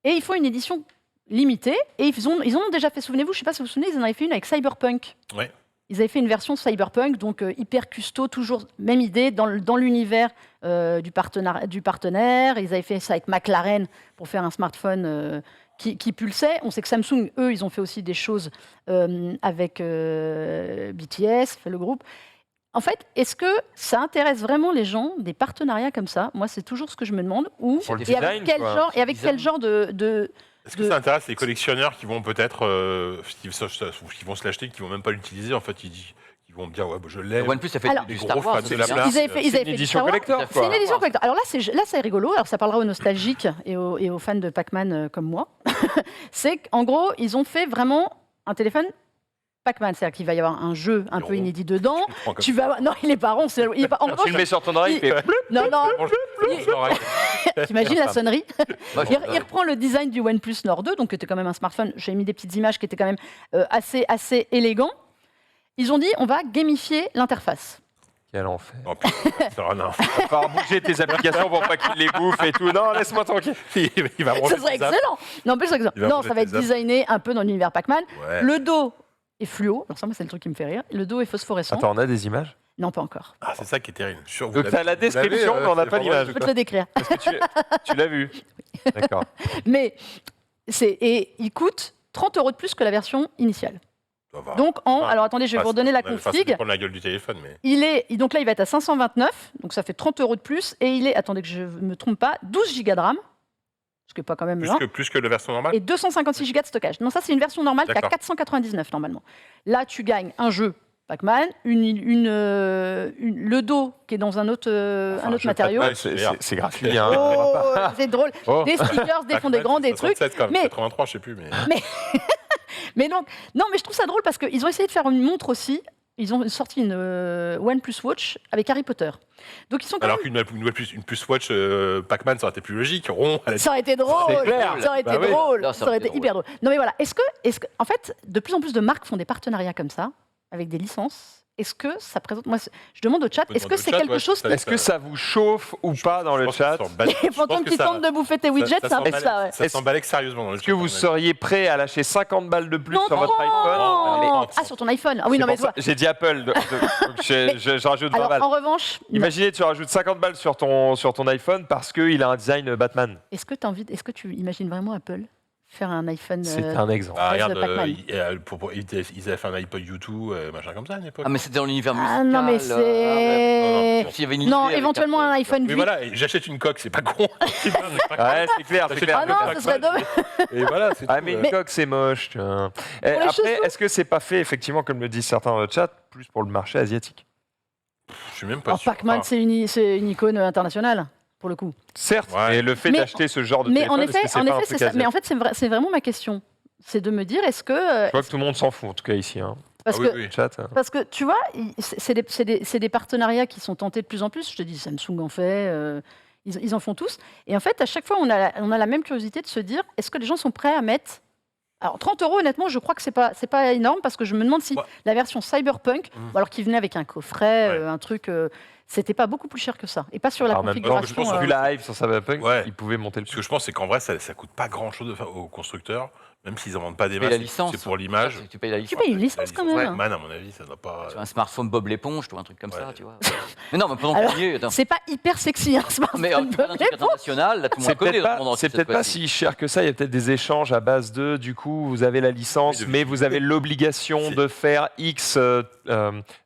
Et ils font une édition limitée, et ils en ont déjà fait, souvenez-vous, je ne sais pas si vous vous souvenez, ils en avaient fait une avec Cyberpunk. Ouais. Ils avaient fait une version Cyberpunk, donc hyper custo, toujours même idée, dans l'univers du partenaire. Ils avaient fait ça avec McLaren pour faire un smartphone qui pulsait. On sait que Samsung, eux, ils ont fait aussi des choses avec BTS, fait le groupe. En fait, est-ce que ça intéresse vraiment les gens, des partenariats comme ça? Moi, c'est toujours ce que je me demande. Pour le Et avec design, quel quoi. genre, et avec quel Design. genre de Est-ce que ça intéresse les collectionneurs qui vont peut-être, qui vont se l'acheter, qui vont même pas l'utiliser, en fait, ils vont me dire, ouais, bah, je l'ai. OnePlus a fait Alors, du les Star gros Wars. fans de c'est la bien. place. Ils avaient fait, C'est une du édition Star Wars. collector, C'est C'est une quoi. édition collector. Alors là, c'est rigolo. Alors ça parlera aux nostalgiques et aux fans de Pac-Man comme moi. C'est qu'en gros, ils ont fait vraiment un téléphone Pac-Man. C'est-à-dire qu'il va y avoir un jeu un Il est peu rond. inédit dedans. Je prends comme Tu vas avoir... Non, il est pas rond. Il est pas... En Quand tu revanche, le mets sur ton oreille, il fait non, non. ça. T'imagines la sonnerie? Moi, Il reprend le design du OnePlus Nord 2, donc qui était quand même un smartphone. J'ai mis des petites images qui étaient quand même assez élégants. Ils ont dit, on va gamifier l'interface. Quel enfer. Oh, putain, ça va, non. Il va falloir bouger tes applications pour pas qu'il les bouffe et tout. Non, laisse-moi tranquille. Il va me Ça remettre serait des apps. excellent. Non, plus excellent. Il va Non, manger ça va être tes apps. designé un peu dans l'univers Pac-Man. Ouais. Le dos est fluo. Alors ça, moi, c'est le truc qui me fait rire. Le dos est phosphorescent. Attends, on a des images? Non, pas encore. Ah, c'est ça qui est terrible. Je suis sûr, vous Donc l'avez- t'as la vous l'avez, description, mais on n'a c'est pas l'image. Je peux te le décrire. Parce que tu l'as vu. D'accord. Mais et il coûte 30 € de plus que la version initiale. Ça va. Donc Ah. alors attendez, je vais vous redonner la Enfin, ça config. dépend de la gueule du téléphone, mais. Donc là, il va être à 529, donc ça fait 30 € de plus, et il est, attendez que je ne me trompe pas, 12 Go de RAM, ce qui n'est pas quand même loin, Plus que la version normale. et 256 Go de stockage. Non, ça c'est une version normale qui a D'accord. 499 normalement. Là, tu gagnes un jeu Pac-Man, le dos qui est dans un autre Enfin, un jeu matériau. Pac-Man. C'est gratuit. Hein. Oh, c'est drôle. Oh. Des stickers, des fonds d'écran, des trucs. 67 quand même, Mais- 83, je sais plus, mais. Mais donc, non, mais je trouve ça drôle parce qu'ils ont essayé de faire une montre aussi. Ils ont sorti une OnePlus Watch avec Harry Potter. Donc ils sont quand Alors même... une puce Watch Pac-Man, ça aurait été plus logique, rond. à la- Ça aurait été drôle, C'est clair. ça aurait été Bah oui. drôle, Non, ça aurait été hyper drôle. Non mais voilà, est-ce que, en fait, de plus en plus de marques font des partenariats comme ça, avec des licences, est-ce que ça présente... Moi, je demande au chat, peut est-ce que demander c'est au chat, quelque ouais, chose... ça- Est-ce que ça vous chauffe ou pas dans le chat? Les fantômes qui tentent de bouffer tes widgets, c'est un peu ça, ouais. Ça s'emballait sérieusement dans le Est-ce chat. que vous seriez prêt à lâcher 50 balles de plus Non, sur votre iPhone? non. Ah, sur ton iPhone. Ah oui, C'est non, mais pour ça- toi... J'ai dit Apple, donc je rajoute 20 Alors, balles. en revanche, Imaginez, tu rajoutes 50 balles sur ton iPhone parce qu'il a un design Batman. est-ce que tu imagines vraiment Apple faire un iPhone C'est un exemple. Ah, Base regarde, de Pac-Man. ils avaient fait un iPod U2, machin comme ça à l'époque. Ah, mais c'était dans l'univers musical. Ah non, mais c'est... S'il y avait une Non, idée avec éventuellement un iPhone 8. Mais voilà, et j'achète une coque, c'est pas con. C'est pas con. Ouais, c'est clair, c'est J'achète clair. Ah non, ce serait dommage. Et voilà, c'est Ah tout, mais une coque c'est moche. Tiens. les Après, chaussons. est-ce que c'est pas fait effectivement comme le disent certains dans le chat, plus pour le marché asiatique? Je suis même pas Alors, sûr. Pac-Man, c'est une icône internationale, pour le coup. Certes, Ouais. mais le fait Mais- d'acheter ce genre de Mais téléphone, en est-ce effet, que c'est pas un truc c'est ça. asiatique? Mais en fait, c'est vraiment ma question. C'est de me dire, est-ce que... Je vois que tout le monde s'en fout en tout cas ici. Hein. parce Ah oui, que oui. Chat. Parce que tu vois, c'est des partenariats qui sont tentés de plus en plus. Je te dis, Samsung en fait, ils en font tous. Et en fait, à chaque fois, on a la même curiosité de se dire, est-ce que les gens sont prêts à mettre... Alors 30 €, honnêtement, je crois que c'est pas énorme parce que je me demande si Ouais. la version Cyberpunk, Mhm. ou alors qui venait avec un coffret, Ouais. un truc, c'était pas beaucoup plus cher que ça. Et pas sur la Alors, même pas, configuration. je pense, Vu la hype sur Cyberpunk, Ouais. ils pouvaient monter le Ce prix. que je pense, c'est qu'en vrai, ça coûte pas grand chose aux constructeurs, même s'ils en vendent pas des Tu payes masses. la licence. C'est pour l'image. Tu payes la Tu licence. payes une licence quand même. Pac-Man, à mon avis, ça doit pas. Sur un smartphone Bob l'éponge, tu vois, un truc comme ça, Ouais. tu vois. Mais non, mais pendant Alors, qu'on y est, attends. C'est pas hyper sexy, hein, smartphone. Mais tu vois, un truc international, là, tout le monde C'est connaît peut-être dans le pas, monde entier c'est peut-être cette pas fois-ci. si cher que ça. Il y a peut-être des échanges à base de. Du coup, vous avez la licence, Oui, de mais vous avez l'obligation C'est- de faire X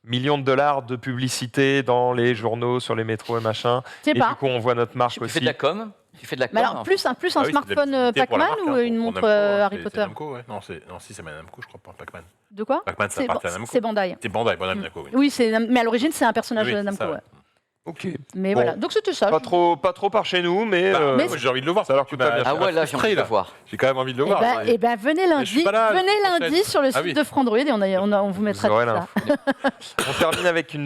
millions de dollars de publicité dans les journaux, sur les métros et machin. Je sais Et pas. du coup, on voit notre marque Tu fais aussi. de la com. Tu fais de la com. Mais alors, en plus un Ah oui, c'est de la smartphone publicité pour la Pac-Man marque, ou hein, une pour montre Namco, hein, Harry c'est Potter Namco, ouais. Non, si, c'est Namco, je crois pas. Pac-Man. De quoi Pac-Man, ça appartient à Namco. C'est Bandai. C'est Bandai Namco, oui. Oui, mais à l'origine, c'est un personnage Oui, de c'est Namco. ça, ouais. Ouais. Ok. Mais Bon. voilà, donc c'était ça. Pas trop par chez nous, mais. Bah, Mais moi, j'ai envie de le voir. ça leur Tu coûte pas m'as- bien Ah cher. ouais, là, j'ai envie de le Là. voir. J'ai quand même envie de le Eh voir. ben, venez je suis lundi, pas là, la venez semaine lundi prochaine. sur le Ah site oui. de Frandroid et on vous mettra Vous aurez tout ça. l'info. On termine avec une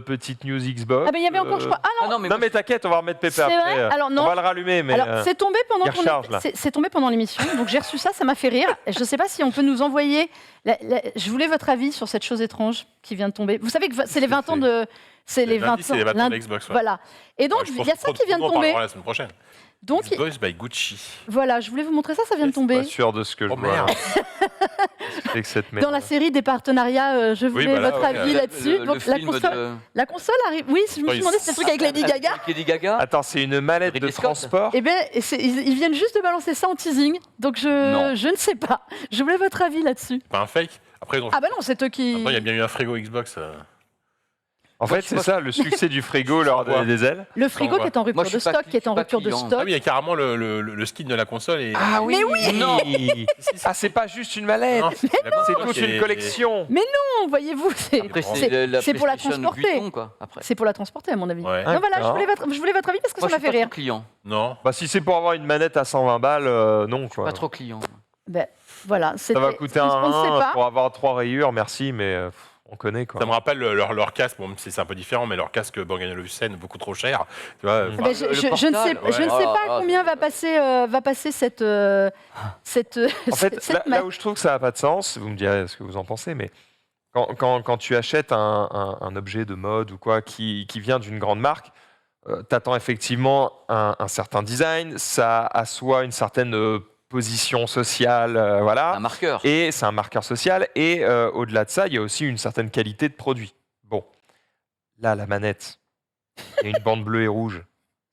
petite news Xbox. Ah ben il y avait encore, je crois. Ah Ah non, non, mais Non mais t'inquiète, on va remettre Pépé C'est après. vrai Alors, non. On va le rallumer, mais. alors c'est tombé pendant il recharge, là. c'est tombé pendant l'émission, donc j'ai reçu ça, ça m'a fait rire. Je ne sais pas si on peut nous envoyer. Je voulais votre avis sur cette chose étrange qui vient de tomber. Vous savez que c'est les 20 ans de. C'est les 20 Lundi, c'est les 20 ans de lundi- Xbox, ouais. Voilà. Et donc Ouais, je il pense y a que ça qui vient de on en tomber. parlera la semaine prochaine. Donc Xbox by Gucci. voilà, je voulais vous montrer ça, ça vient de tomber. Pas sûr de ce que je Oh vois. merde. C'est que cette merde. Dans la série des partenariats, je voulais voilà, votre ouais. avis là-dessus. Le Donc film de... la console arrive. Oui, je me suis demandé si c'était le truc avec Lady Gaga. Avec Lady Gaga. Attends, c'est une mallette Ridley de Scott. transport. Eh bien, ils viennent juste de balancer ça en teasing, donc Non. je ne sais pas. Je voulais votre avis là-dessus. Pas un fake. Après, Ah bah non, c'est eux qui... il y a bien eu un frigo Xbox. En fait, c'est ça, le succès du frigo leur voit. donné des ailes. Le frigo qui est en rupture Moi, je de suis pas stock, qui est en je suis pas rupture de client. stock. Ah oui, il y a carrément le skin de la console. Et... Ah oui. Mais oui. Non. Ah, c'est pas juste une mallette. Non, c'est la C'est console toute qui est- une collection. Non, voyez-vous, Après, C'est- c'est pour la PlayStation transporter. Vuitton, quoi. Après. c'est pour la transporter, à mon avis. Ouais. Non, voilà, D'accord. je voulais votre avis parce que Moi, ça je m'a suis fait pas rire. trop client. Non. Bah, si c'est pour avoir une manette à 120 balles, non quoi. Pas trop client. Ben, voilà, Ça va coûter un on ne sait rein pas. pour avoir 3 rayures, merci, mais on connaît quoi. Ça me rappelle leur casque, bon, c'est un peu différent, mais leur casque Bang & Olufsen, beaucoup trop cher. Tu vois, Mm. enfin, Ben, je le je ne sais, portable, je ne sais ouais. pas Ah, combien va passer cette En fait, cette là mallette. où je trouve que ça n'a pas de sens, vous me direz ce que vous en pensez, mais quand tu achètes un objet de mode ou quoi qui vient d'une grande marque, tu attends effectivement un certain design, ça assoit une certaine position sociale, voilà. Un marqueur. Et c'est un marqueur social. Et au-delà de ça, il y a aussi une certaine qualité de produit. Bon, là, la manette, il y a une bande bleue et rouge.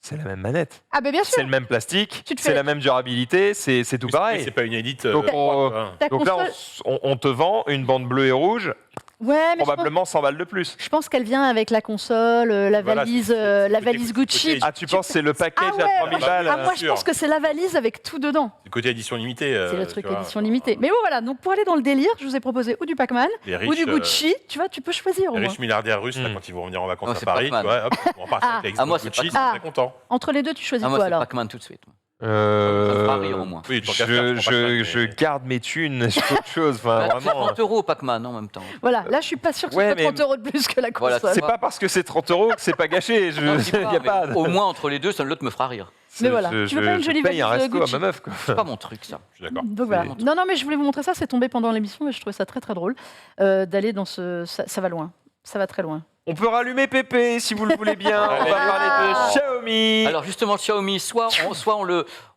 C'est la même manette. Ah ben bien C'est sûr, le même plastique, Tu te c'est fais- la même durabilité, c'est tout oui, pareil. c'est pas une élite. Donc, ta Donc là, console... on te vend une bande bleue et rouge, Ouais, mais probablement 100 balles de plus. je pense qu'elle vient avec la console, la Voilà, valise, c'est la côté- valise Gucci. côté- Ah, tu penses que c'est le package Ah ouais, à 3000 balles Ah, moi je sûr. pense que c'est la valise avec tout dedans. Du côté édition limitée. C'est le truc tu vois. édition limitée. Mais bon voilà, donc pour aller dans le délire, je vous ai proposé ou du Pac-Man Les ou du riches, Gucci. Tu vois, tu peux choisir au les moins. riches milliardaires russes, là, Mm. quand ils vont venir en vacances Oh, à c'est Paris, tu Pac-Man. vois, hop, ils vont repartir avec la Ah, moi, Xbox c'est Gucci, ils Pac-Man. sont très contents. Entre les deux, tu choisis Ah, moi, quoi c'est alors Pac-Man tout de suite. Ça me fera rire, au moins. Oui, tant qu'à faire, je, je prends Pac-Man, je mais- garde mes thunes, je fais autre chose. Enfin, Bah, c'est vraiment. 30 € Pac-Man en même temps. Voilà, là je suis pas sûr que ce Ouais, soit mais- 30 € de plus que la Voilà, console. C'est pas parce que c'est c'est pas gâché. Non, je dis Il y a mais pas. Au moins entre les deux, l'autre me fera rire. Mais voilà, tu veux pas une jolie paye un valise resto à Gucci. ma meuf, quoi. C'est pas mon truc, ça. Je suis d'accord. Donc voilà. Non, mais je voulais vous montrer ça, c'est tombé pendant l'émission et je trouvais ça très très drôle d'aller dans ce. Ça va loin, ça va très loin. On peut rallumer Pépé si vous le voulez bien. On Allez. va parler de Xiaomi. Alors justement, le Xiaomi, soit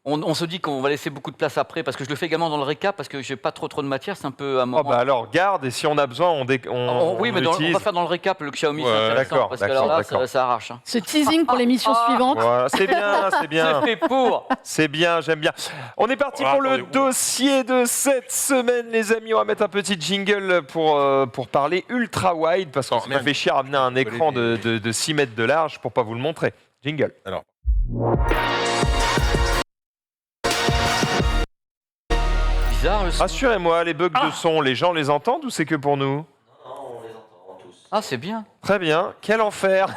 on se dit qu'on va laisser beaucoup de place après, parce que je le fais également dans le récap, parce que j'ai pas trop de matière, c'est un peu à un moment. bah alors garde et si on a besoin, oui, mais on l'utilise. va faire dans le récap le Xiaomi, Ouais, c'est intéressant, d'accord, parce que alors là, d'accord. ça arrache. Hein. Ce teasing pour l'émission suivante. Voilà, c'est bien, c'est bien. C'est fait pour. C'est bien, j'aime bien. On est parti Alors, pour le attendez, dossier de cette semaine, les amis. On va mettre un petit jingle pour parler ultra wide, parce qu'on Oh, s'est merde. fait chier à amener un écran de 6 mètres de large pour pas vous le montrer. Jingle. Alors. Bizarre le son. Rassurez-moi, les bugs de son, les gens les entendent ou c'est que pour nous? Ah, c'est bien. Très bien, quel enfer.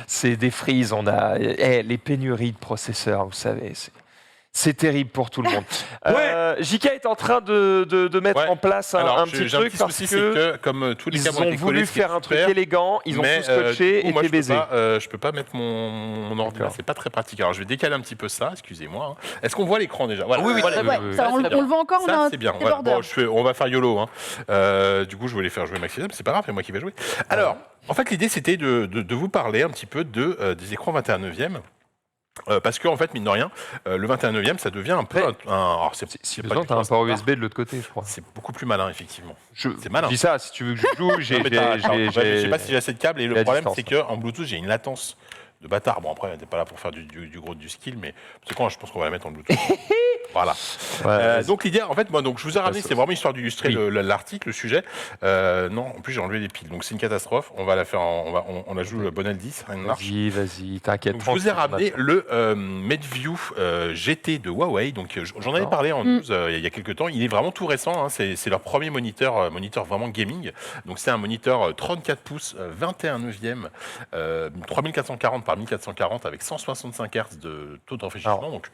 C'est des frises, on a les pénuries de processeurs, vous savez, c'est terrible pour tout le monde. JK est en train de mettre Ouais. en place un petit j'ai truc parce souci, c'est que comme tous les ils câbles ont ont été voulu collés, ce qui est faire un truc super, élégant, ils ont mais, tout scotché du coup, et moi, t'es baisé. je peux pas mettre mon ordinateur, c'est pas très pratique. Alors je vais décaler un petit peu ça, excusez-moi. Hein. Est-ce qu'on voit l'écran déjà? Voilà, Oui, oui, on voit très l'écran. bien. Ouais, ça, on le voit encore, on a Ça, un c'est bien. Voilà. débordeur. Bon, on va faire YOLO. Hein. Du coup, je voulais faire jouer Maximum. C'est pas grave, c'est moi qui vais jouer. Alors, en fait, l'idée, c'était de vous parler un petit peu des écrans 21/9. Parce que, en fait, mine de rien, le 21/9, ça devient un peu alors, Si pas besoin, du t'as tout un port standard. USB de l'autre côté, je crois. C'est beaucoup plus malin, effectivement. Je C'est malin. dis ça, si tu veux que je joue, Non, mais je sais pas si j'ai assez de câbles. Et la le problème, distance. c'est qu'en Bluetooth, j'ai une latence de bâtard. Bon, après, on n'était pas là pour faire du gros du skill, mais c'est quand je pense qu'on va la mettre en Bluetooth. Voilà. Ouais, Donc l'idée, en fait, moi, donc je vous ai ramené, c'est vraiment histoire d'illustrer Oui. l'article, le sujet. Non, en plus j'ai enlevé les piles, donc c'est une catastrophe. On va la faire, on la joue le Bonel 10, rien ne marche. Vas-y, t'inquiète. Donc, je vous ai ramené le MateView GT de Huawei. Donc j'en avais parlé en news il y a quelques temps. Il est vraiment tout récent. Hein. C'est leur premier moniteur vraiment gaming. Donc c'est un moniteur 34 pouces, 21/9, 3440 par 1440 avec 165 Hz de taux de rafraîchissement. Alors, Donc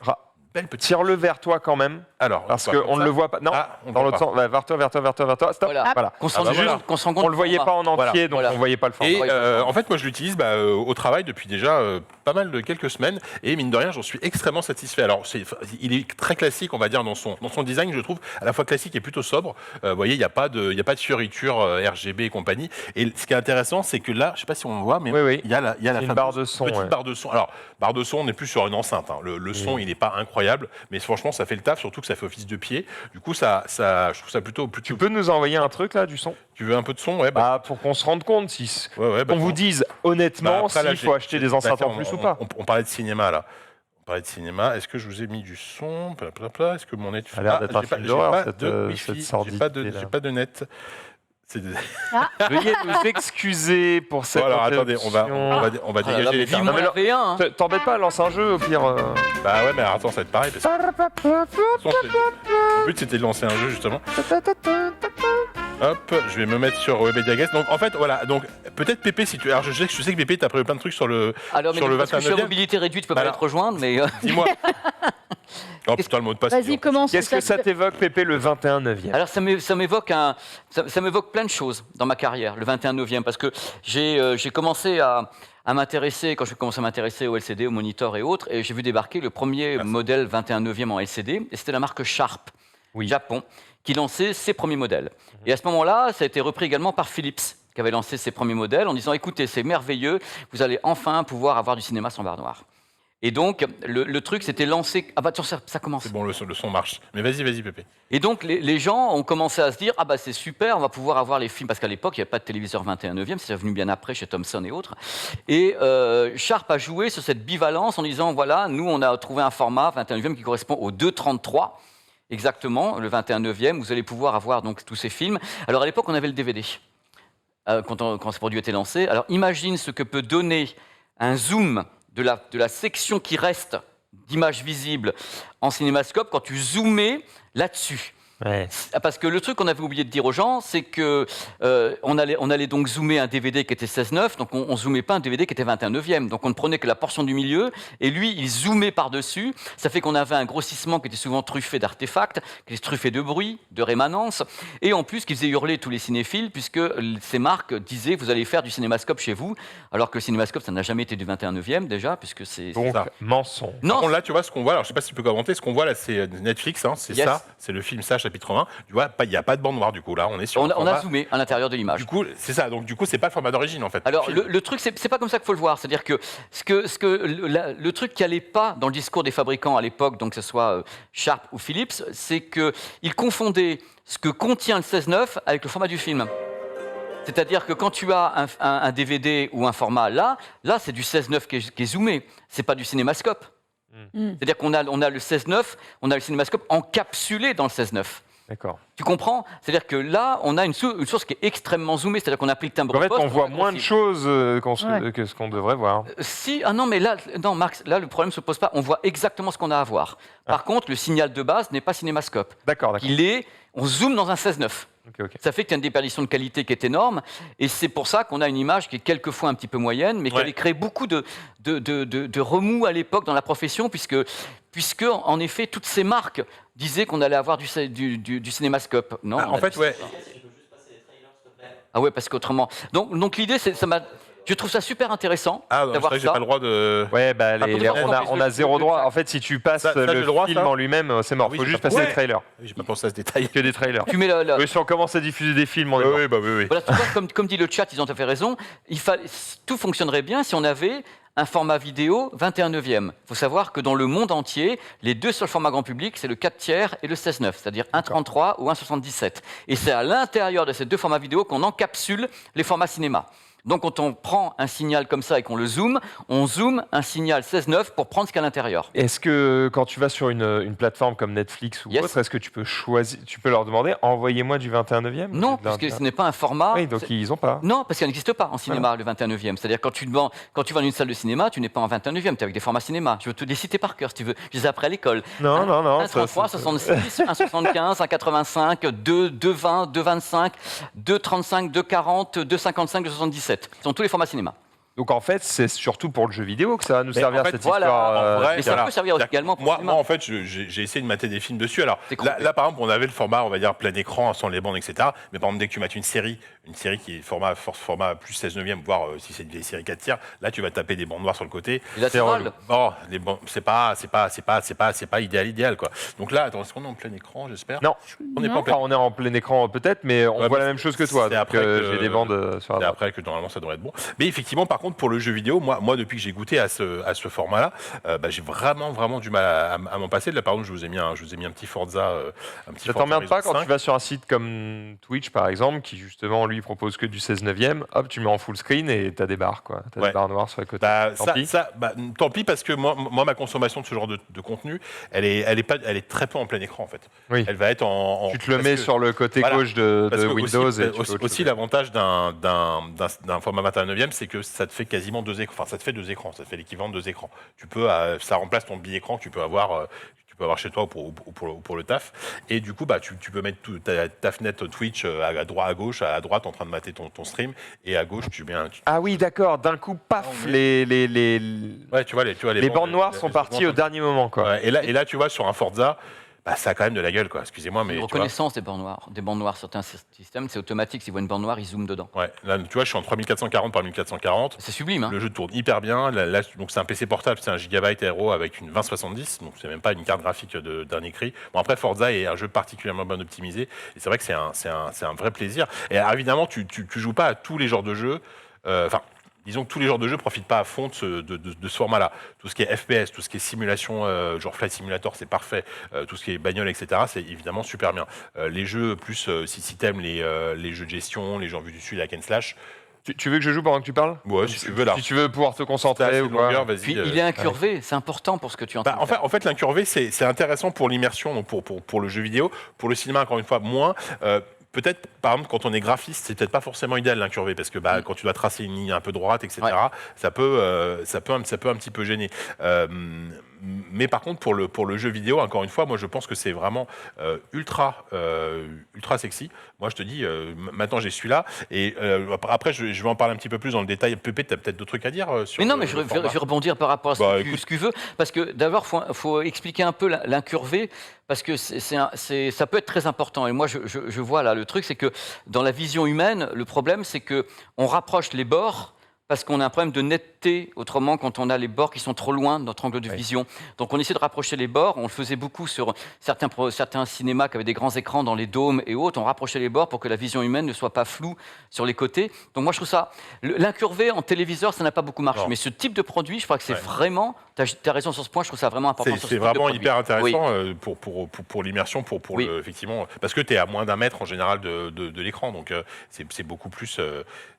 belle petite. Tire-le vers toi quand même, Alors, parce quoi, qu'on comme ne ça le voit pas. Non, Ah, on le dans voit l'autre pas. sens. Ouais, vers toi. Stop. Voilà. Voilà. Qu'on se rende bah juste- voilà. qu'on se rende compte On le voyait qu'on pas en voit. entier, donc Voilà. on voyait pas le format. Et Ouais, en fait, moi, je l'utilise au travail depuis déjà pas mal de quelques semaines. Et mine de rien, j'en suis extrêmement satisfait. Alors, il est très classique, on va dire, dans son design, je trouve, à la fois classique et plutôt sobre. Vous voyez, il n'y a pas de fioriture RGB et compagnie. Et ce qui est intéressant, c'est que là, je sais pas si on le voit, mais Oui. il y a la une fameuse barre de son, petite ouais. barre de son. Alors, barre de son, on n'est plus sur une enceinte. Hein. Le son, il n'est pas incroyable, mais franchement, ça fait le taf, surtout que ça fait office de pied. Du coup, je trouve ça plutôt. Tu peux nous envoyer un truc là, du son? Tu veux un peu de son, ouais. Pour qu'on se rende compte si. Ouais, Qu'on vous dise honnêtement après, là, s'il faut acheter des enceintes en plus ou pas. On parlait de cinéma là. On parlait de cinéma. Est-ce que je vous ai mis du son? Est-ce que mon net. Ça a l'air d'être un film d'horreur, cette Wi-Fi, sordidité, là. j'ai pas de net. C'est des- Veuillez nous excuser pour cette. Bon, alors attendez, on va Ah là dégager là, les mais termes. vivement la V1, hein. T'embête pas, lance un jeu au pire. Bah ouais, mais attends, ça va être pareil. Parce que... Mon but c'était de lancer un jeu justement. Hop, je vais me mettre sur Webedia Guest. Donc en fait, voilà. Donc peut-être Pépé, si tu. Alors je sais que Pépé, t'as prévu plein de trucs sur le. Alors, mais sur le parce que je suis à 29e. mobilité réduite, je peux Bah pas alors. te rejoindre, mais Dis-moi. Oh putain, le mot de passe. Vas-y, commence. Qu'est-ce que ça t'évoque, Pépé, le 21/9? alors ça m'évoque ça m'évoque plein de choses dans ma carrière, le 21/9, parce que j'ai commencé à m'intéresser, quand j'ai commencé à m'intéresser au LCD, au moniteur et autres, et j'ai vu débarquer le premier modèle 21/9 en LCD, et c'était la marque Sharp, Japon, qui lançait ses premiers modèles. Et à ce moment-là, ça a été repris également par Philips, qui avait lancé ses premiers modèles en disant « Écoutez, c'est merveilleux, vous allez enfin pouvoir avoir du cinéma sans barre noire ». Et donc, le truc, c'était lancé... Ah bah tiens, ça commence. C'est bon, le son marche. Mais vas-y, Pépé. Et donc, les gens ont commencé à se dire « Ah bah c'est super, on va pouvoir avoir les films », parce qu'à l'époque, il n'y avait pas de téléviseur 21/9, c'est venu bien après chez Thomson et autres. Et Sharp a joué sur cette bivalence en disant « Voilà, nous, on a trouvé un format 21/9 qui correspond au 2.33, exactement, le 21/9, vous allez pouvoir avoir donc tous ces films. » Alors, à l'époque, on avait le DVD, quand ce produit était lancé. Alors, imagine ce que peut donner un zoom de la section qui reste d'images visibles en cinémascope quand tu zoomais là-dessus. Ouais. Parce que le truc qu'on avait oublié de dire aux gens, c'est que on allait donc zoomer un DVD qui était 16:9, donc on zoomait pas un DVD qui était 21/9. Donc on ne prenait que la portion du milieu, et lui, il zoomait par-dessus. Ça fait qu'on avait un grossissement qui était souvent truffé d'artefacts, qui était truffé de bruit, de rémanence, et en plus qui faisait hurler tous les cinéphiles, puisque ces marques disaient vous allez faire du cinémascope chez vous, alors que le cinémascope, ça n'a jamais été du 21/9 déjà, puisque c'est... Donc, ça. mensonge. Par Non, contre, là, tu vois ce qu'on voit. Alors, je sais pas si tu peux commenter. Ce qu'on voit là, c'est Netflix. Hein, c'est Yes. ça. C'est le film ça, chapitre 1. Tu vois, il n'y a pas de bande noire du coup. Là, on est sur. on un a format- zoomé à l'intérieur de l'image. Du coup, c'est ça. Donc, du coup, c'est pas le format d'origine en fait. Alors, Film. le truc, c'est pas comme ça qu'il faut le voir. C'est-à-dire que le truc qui allait pas dans le discours des fabricants à l'époque, donc que ce soit Sharp ou Philips, c'est qu'ils confondaient ce que contient le 16:9 avec le format du film. C'est-à-dire que quand tu as un DVD ou un format là c'est du 16:9 qui est zoomé. C'est pas du cinémascope. C'est-à-dire qu'on a le 16:9, on a le cinémascope encapsulé dans le 16:9. D'accord. Tu comprends? C'est-à-dire que là, on a une source qui est extrêmement zoomée. C'est-à-dire qu'on a pris le timbre En fait, poste, on voit l'a moins de grossi. choses Ouais. que ce qu'on devrait voir. Non, mais là, non, Max, là, le problème se pose pas. On voit exactement ce qu'on a à voir. Par contre, le signal de base n'est pas cinémascope. D'accord. On zoome dans un 16:9. Ok. Ça fait qu'il y a une déperdition de qualité qui est énorme, et c'est pour ça qu'on a une image qui est quelquefois un petit peu moyenne, mais qui Ouais. avait créé beaucoup de remous à l'époque dans la profession, puisque en effet, toutes ces marques disaient qu'on allait avoir du cinémascope. Non, Ah, on en a fait, dit- ouais. Ah ouais, parce qu'autrement. Donc l'idée, je trouve ça super intéressant Ah, non, c'est d'avoir vrai que j'ai ça. pas le droit de. Ouais, bah, Ah, peut-être on a zéro droit. En fait, si tu passes Ça, j'ai le le droit, film ça en lui-même, c'est mort. Oui, Faut j'ai juste pas- passer Ouais. les trailers. Oui, j'ai pas pensé à ce détail. Que des trailers. Tu mets Oui, si on commence à diffuser des films, on est Oui, mort. oui, bah oui, oui. Voilà, tu vois, comme dit le chat, ils ont tout à fait raison. Tout fonctionnerait bien si on avait un format vidéo 21/9. Il faut savoir que dans le monde entier, les deux seuls formats grand public, c'est le 4/3 et le 16:9, c'est-à-dire 1,33 ou 1,77. Et c'est à l'intérieur de ces deux formats vidéo qu'on encapsule les formats cinéma. Donc quand on prend un signal comme ça et qu'on le zoome, on zoome un signal 16:9 pour prendre ce qu'il y a à l'intérieur. Est-ce que quand tu vas sur une plateforme comme Netflix ou Yes. autre, est-ce que tu peux choisir, tu peux leur demander envoyez-moi du 21/9? Non, parce que ce n'est pas un format... Oui, donc ils ont pas. Non, parce qu'il n'existe pas en cinéma, le 21/9. C'est-à-dire quand tu vas dans une salle de cinéma, tu n'es pas en 21/9, tu es avec des formats cinéma. Je veux te les citer par cœur si tu veux. Je les ai appris à l'école. Non, non, non. 1,33, 66, 1,75, 1,85, 2,20, 2,25, 2,35, 2,40, 2,55, 2,77. Ce sont tous les formats cinéma. Donc en fait, c'est surtout pour le jeu vidéo que ça va nous Mais servir en fait, cette voilà, histoire. En vrai, mais ça voilà. peut servir C'est-à-dire également pour moi, le cinéma. moi, en fait, j'ai essayé de mater des films dessus. Alors C'est là, complet. là, par exemple, on avait le format, on va dire, plein écran, sans les bandes, etc. Mais par exemple, dès que tu mates une série qui est format plus 16/9, voire si c'est une vieille série 4/3, là, tu vas taper des bandes noires sur le côté. Les latérales. Bon, les bandes, c'est pas idéal, quoi. Donc là, attends, est-ce qu'on est en plein écran, j'espère? Non. On n'est pas en Enfin, plein. on est en plein écran peut-être, mais on Ouais, voit mais la même chose que toi. c'est Donc après que- j'ai des bandes sur la C'est droite. après que normalement ça devrait être bon. Mais effectivement, par contre, pour le jeu vidéo, moi depuis que j'ai goûté à ce format-là, j'ai vraiment du mal à m'en passer. Là, par exemple, je vous ai mis un petit Forza. Un petit Ça Forza t'emmerde pas Horizon quand 5. tu vas sur un site comme Twitch par exemple, qui justement lui propose que du 16/9, hop, tu mets en full screen et t'as des barres quoi. T'as Ouais. des barres noires sur les côtés. Bah, Tant pis. tant pis parce que moi, ma consommation de ce genre de contenu, elle est très peu en plein écran en fait. Oui. Elle va être en Tu te le parce mets que- sur le côté voilà. gauche de Parce que Windows. aussi, et tu peux autre aussi chose. l'avantage d'un format 21/9, c'est que ça te fait quasiment deux écrans. Enfin, ça te fait deux écrans. Ça te fait l'équivalent de deux écrans. Tu peux, ça remplace ton bi-écran que tu peux avoir chez toi ou pour le taf. Et du coup, tu peux mettre ta fenêtre Twitch à droite, à gauche, à droite en train de mater ton stream, et à gauche, tu mets un. Ah oui, d'accord. D'un coup, paf, les Ouais, tu vois les bandes noires sont parties au dernier. dernier moment quoi. Ouais, et là, tu vois, sur un Forza, ça a quand même de la gueule, quoi. Excusez-moi, mais. Une tu vois, reconnaissance des bandes noires. Des bandes noires, certains systèmes, c'est automatique. S'ils voient une bande noire, ils zooment dedans. ouais, là, tu vois, je suis en 3440 par 1440. C'est sublime, hein. Le jeu tourne hyper bien. Donc c'est un PC portable, c'est un Gigabyte Aero avec une 2070, donc c'est même pas une carte graphique de dernier cri. Bon, après, Forza est un jeu particulièrement bien optimisé, et c'est vrai que c'est un vrai plaisir. Et alors, évidemment, tu joues pas à tous les genres de jeux. Enfin. Disons que tous les genres de jeux profitent pas à fond de ce format-là. Tout ce qui est FPS, tout ce qui est simulation, genre Flight Simulator, c'est parfait. Tout ce qui est bagnole, etc., c'est évidemment super bien. Les jeux, plus si t'aimes les jeux de gestion, les jeux en vue du dessus, la hack and slash, Tu veux que je joue pendant que tu parles? ouais, si tu veux, là. Si tu veux pouvoir te T'as concentrer assez ou de quoi. longueur, vas-y. Puis il est incurvé, c'est important pour ce que tu entends. En fait, l'incurvé, c'est intéressant pour l'immersion, donc pour le jeu vidéo. Pour le cinéma, encore une fois, moins. Peut-être, par exemple, quand on est graphiste, c'est peut-être pas forcément idéal l'incurvé, parce que quand tu dois tracer une ligne un peu droite, etc., Ouais. ça peut un petit peu gêner. mais par contre, pour le jeu vidéo, encore une fois, moi je pense que c'est vraiment ultra sexy. Moi je te dis, maintenant j'ai celui-là. Et après, je vais en parler un petit peu plus dans le détail. Pépé, tu as peut-être d'autres trucs à dire sur Mais non, le mais je format. vais rebondir par rapport à ce que tu veux. Parce que d'abord, il faut expliquer un peu l'incurvé. Parce que ça peut être très important. Et moi, je vois là, le truc, c'est que dans la vision humaine, le problème, c'est qu'on rapproche les bords parce qu'on a un problème de netteté, autrement, quand on a les bords qui sont trop loin de notre angle de vision. Donc on essaie de rapprocher les bords, on le faisait beaucoup sur certains cinémas qui avaient des grands écrans dans les dômes et autres, on rapprochait les bords pour que la vision humaine ne soit pas floue sur les côtés. Donc moi je trouve ça, l'incurvé en téléviseur, ça n'a pas beaucoup marché, Non. mais ce type de produit, je crois que c'est vraiment, tu as raison sur ce point, je trouve ça vraiment important. sur ce C'est type de vraiment produit. hyper intéressant Oui. pour l'immersion, pour Oui. effectivement, parce que tu es à moins d'1 mètre en général de l'écran, donc c'est beaucoup plus.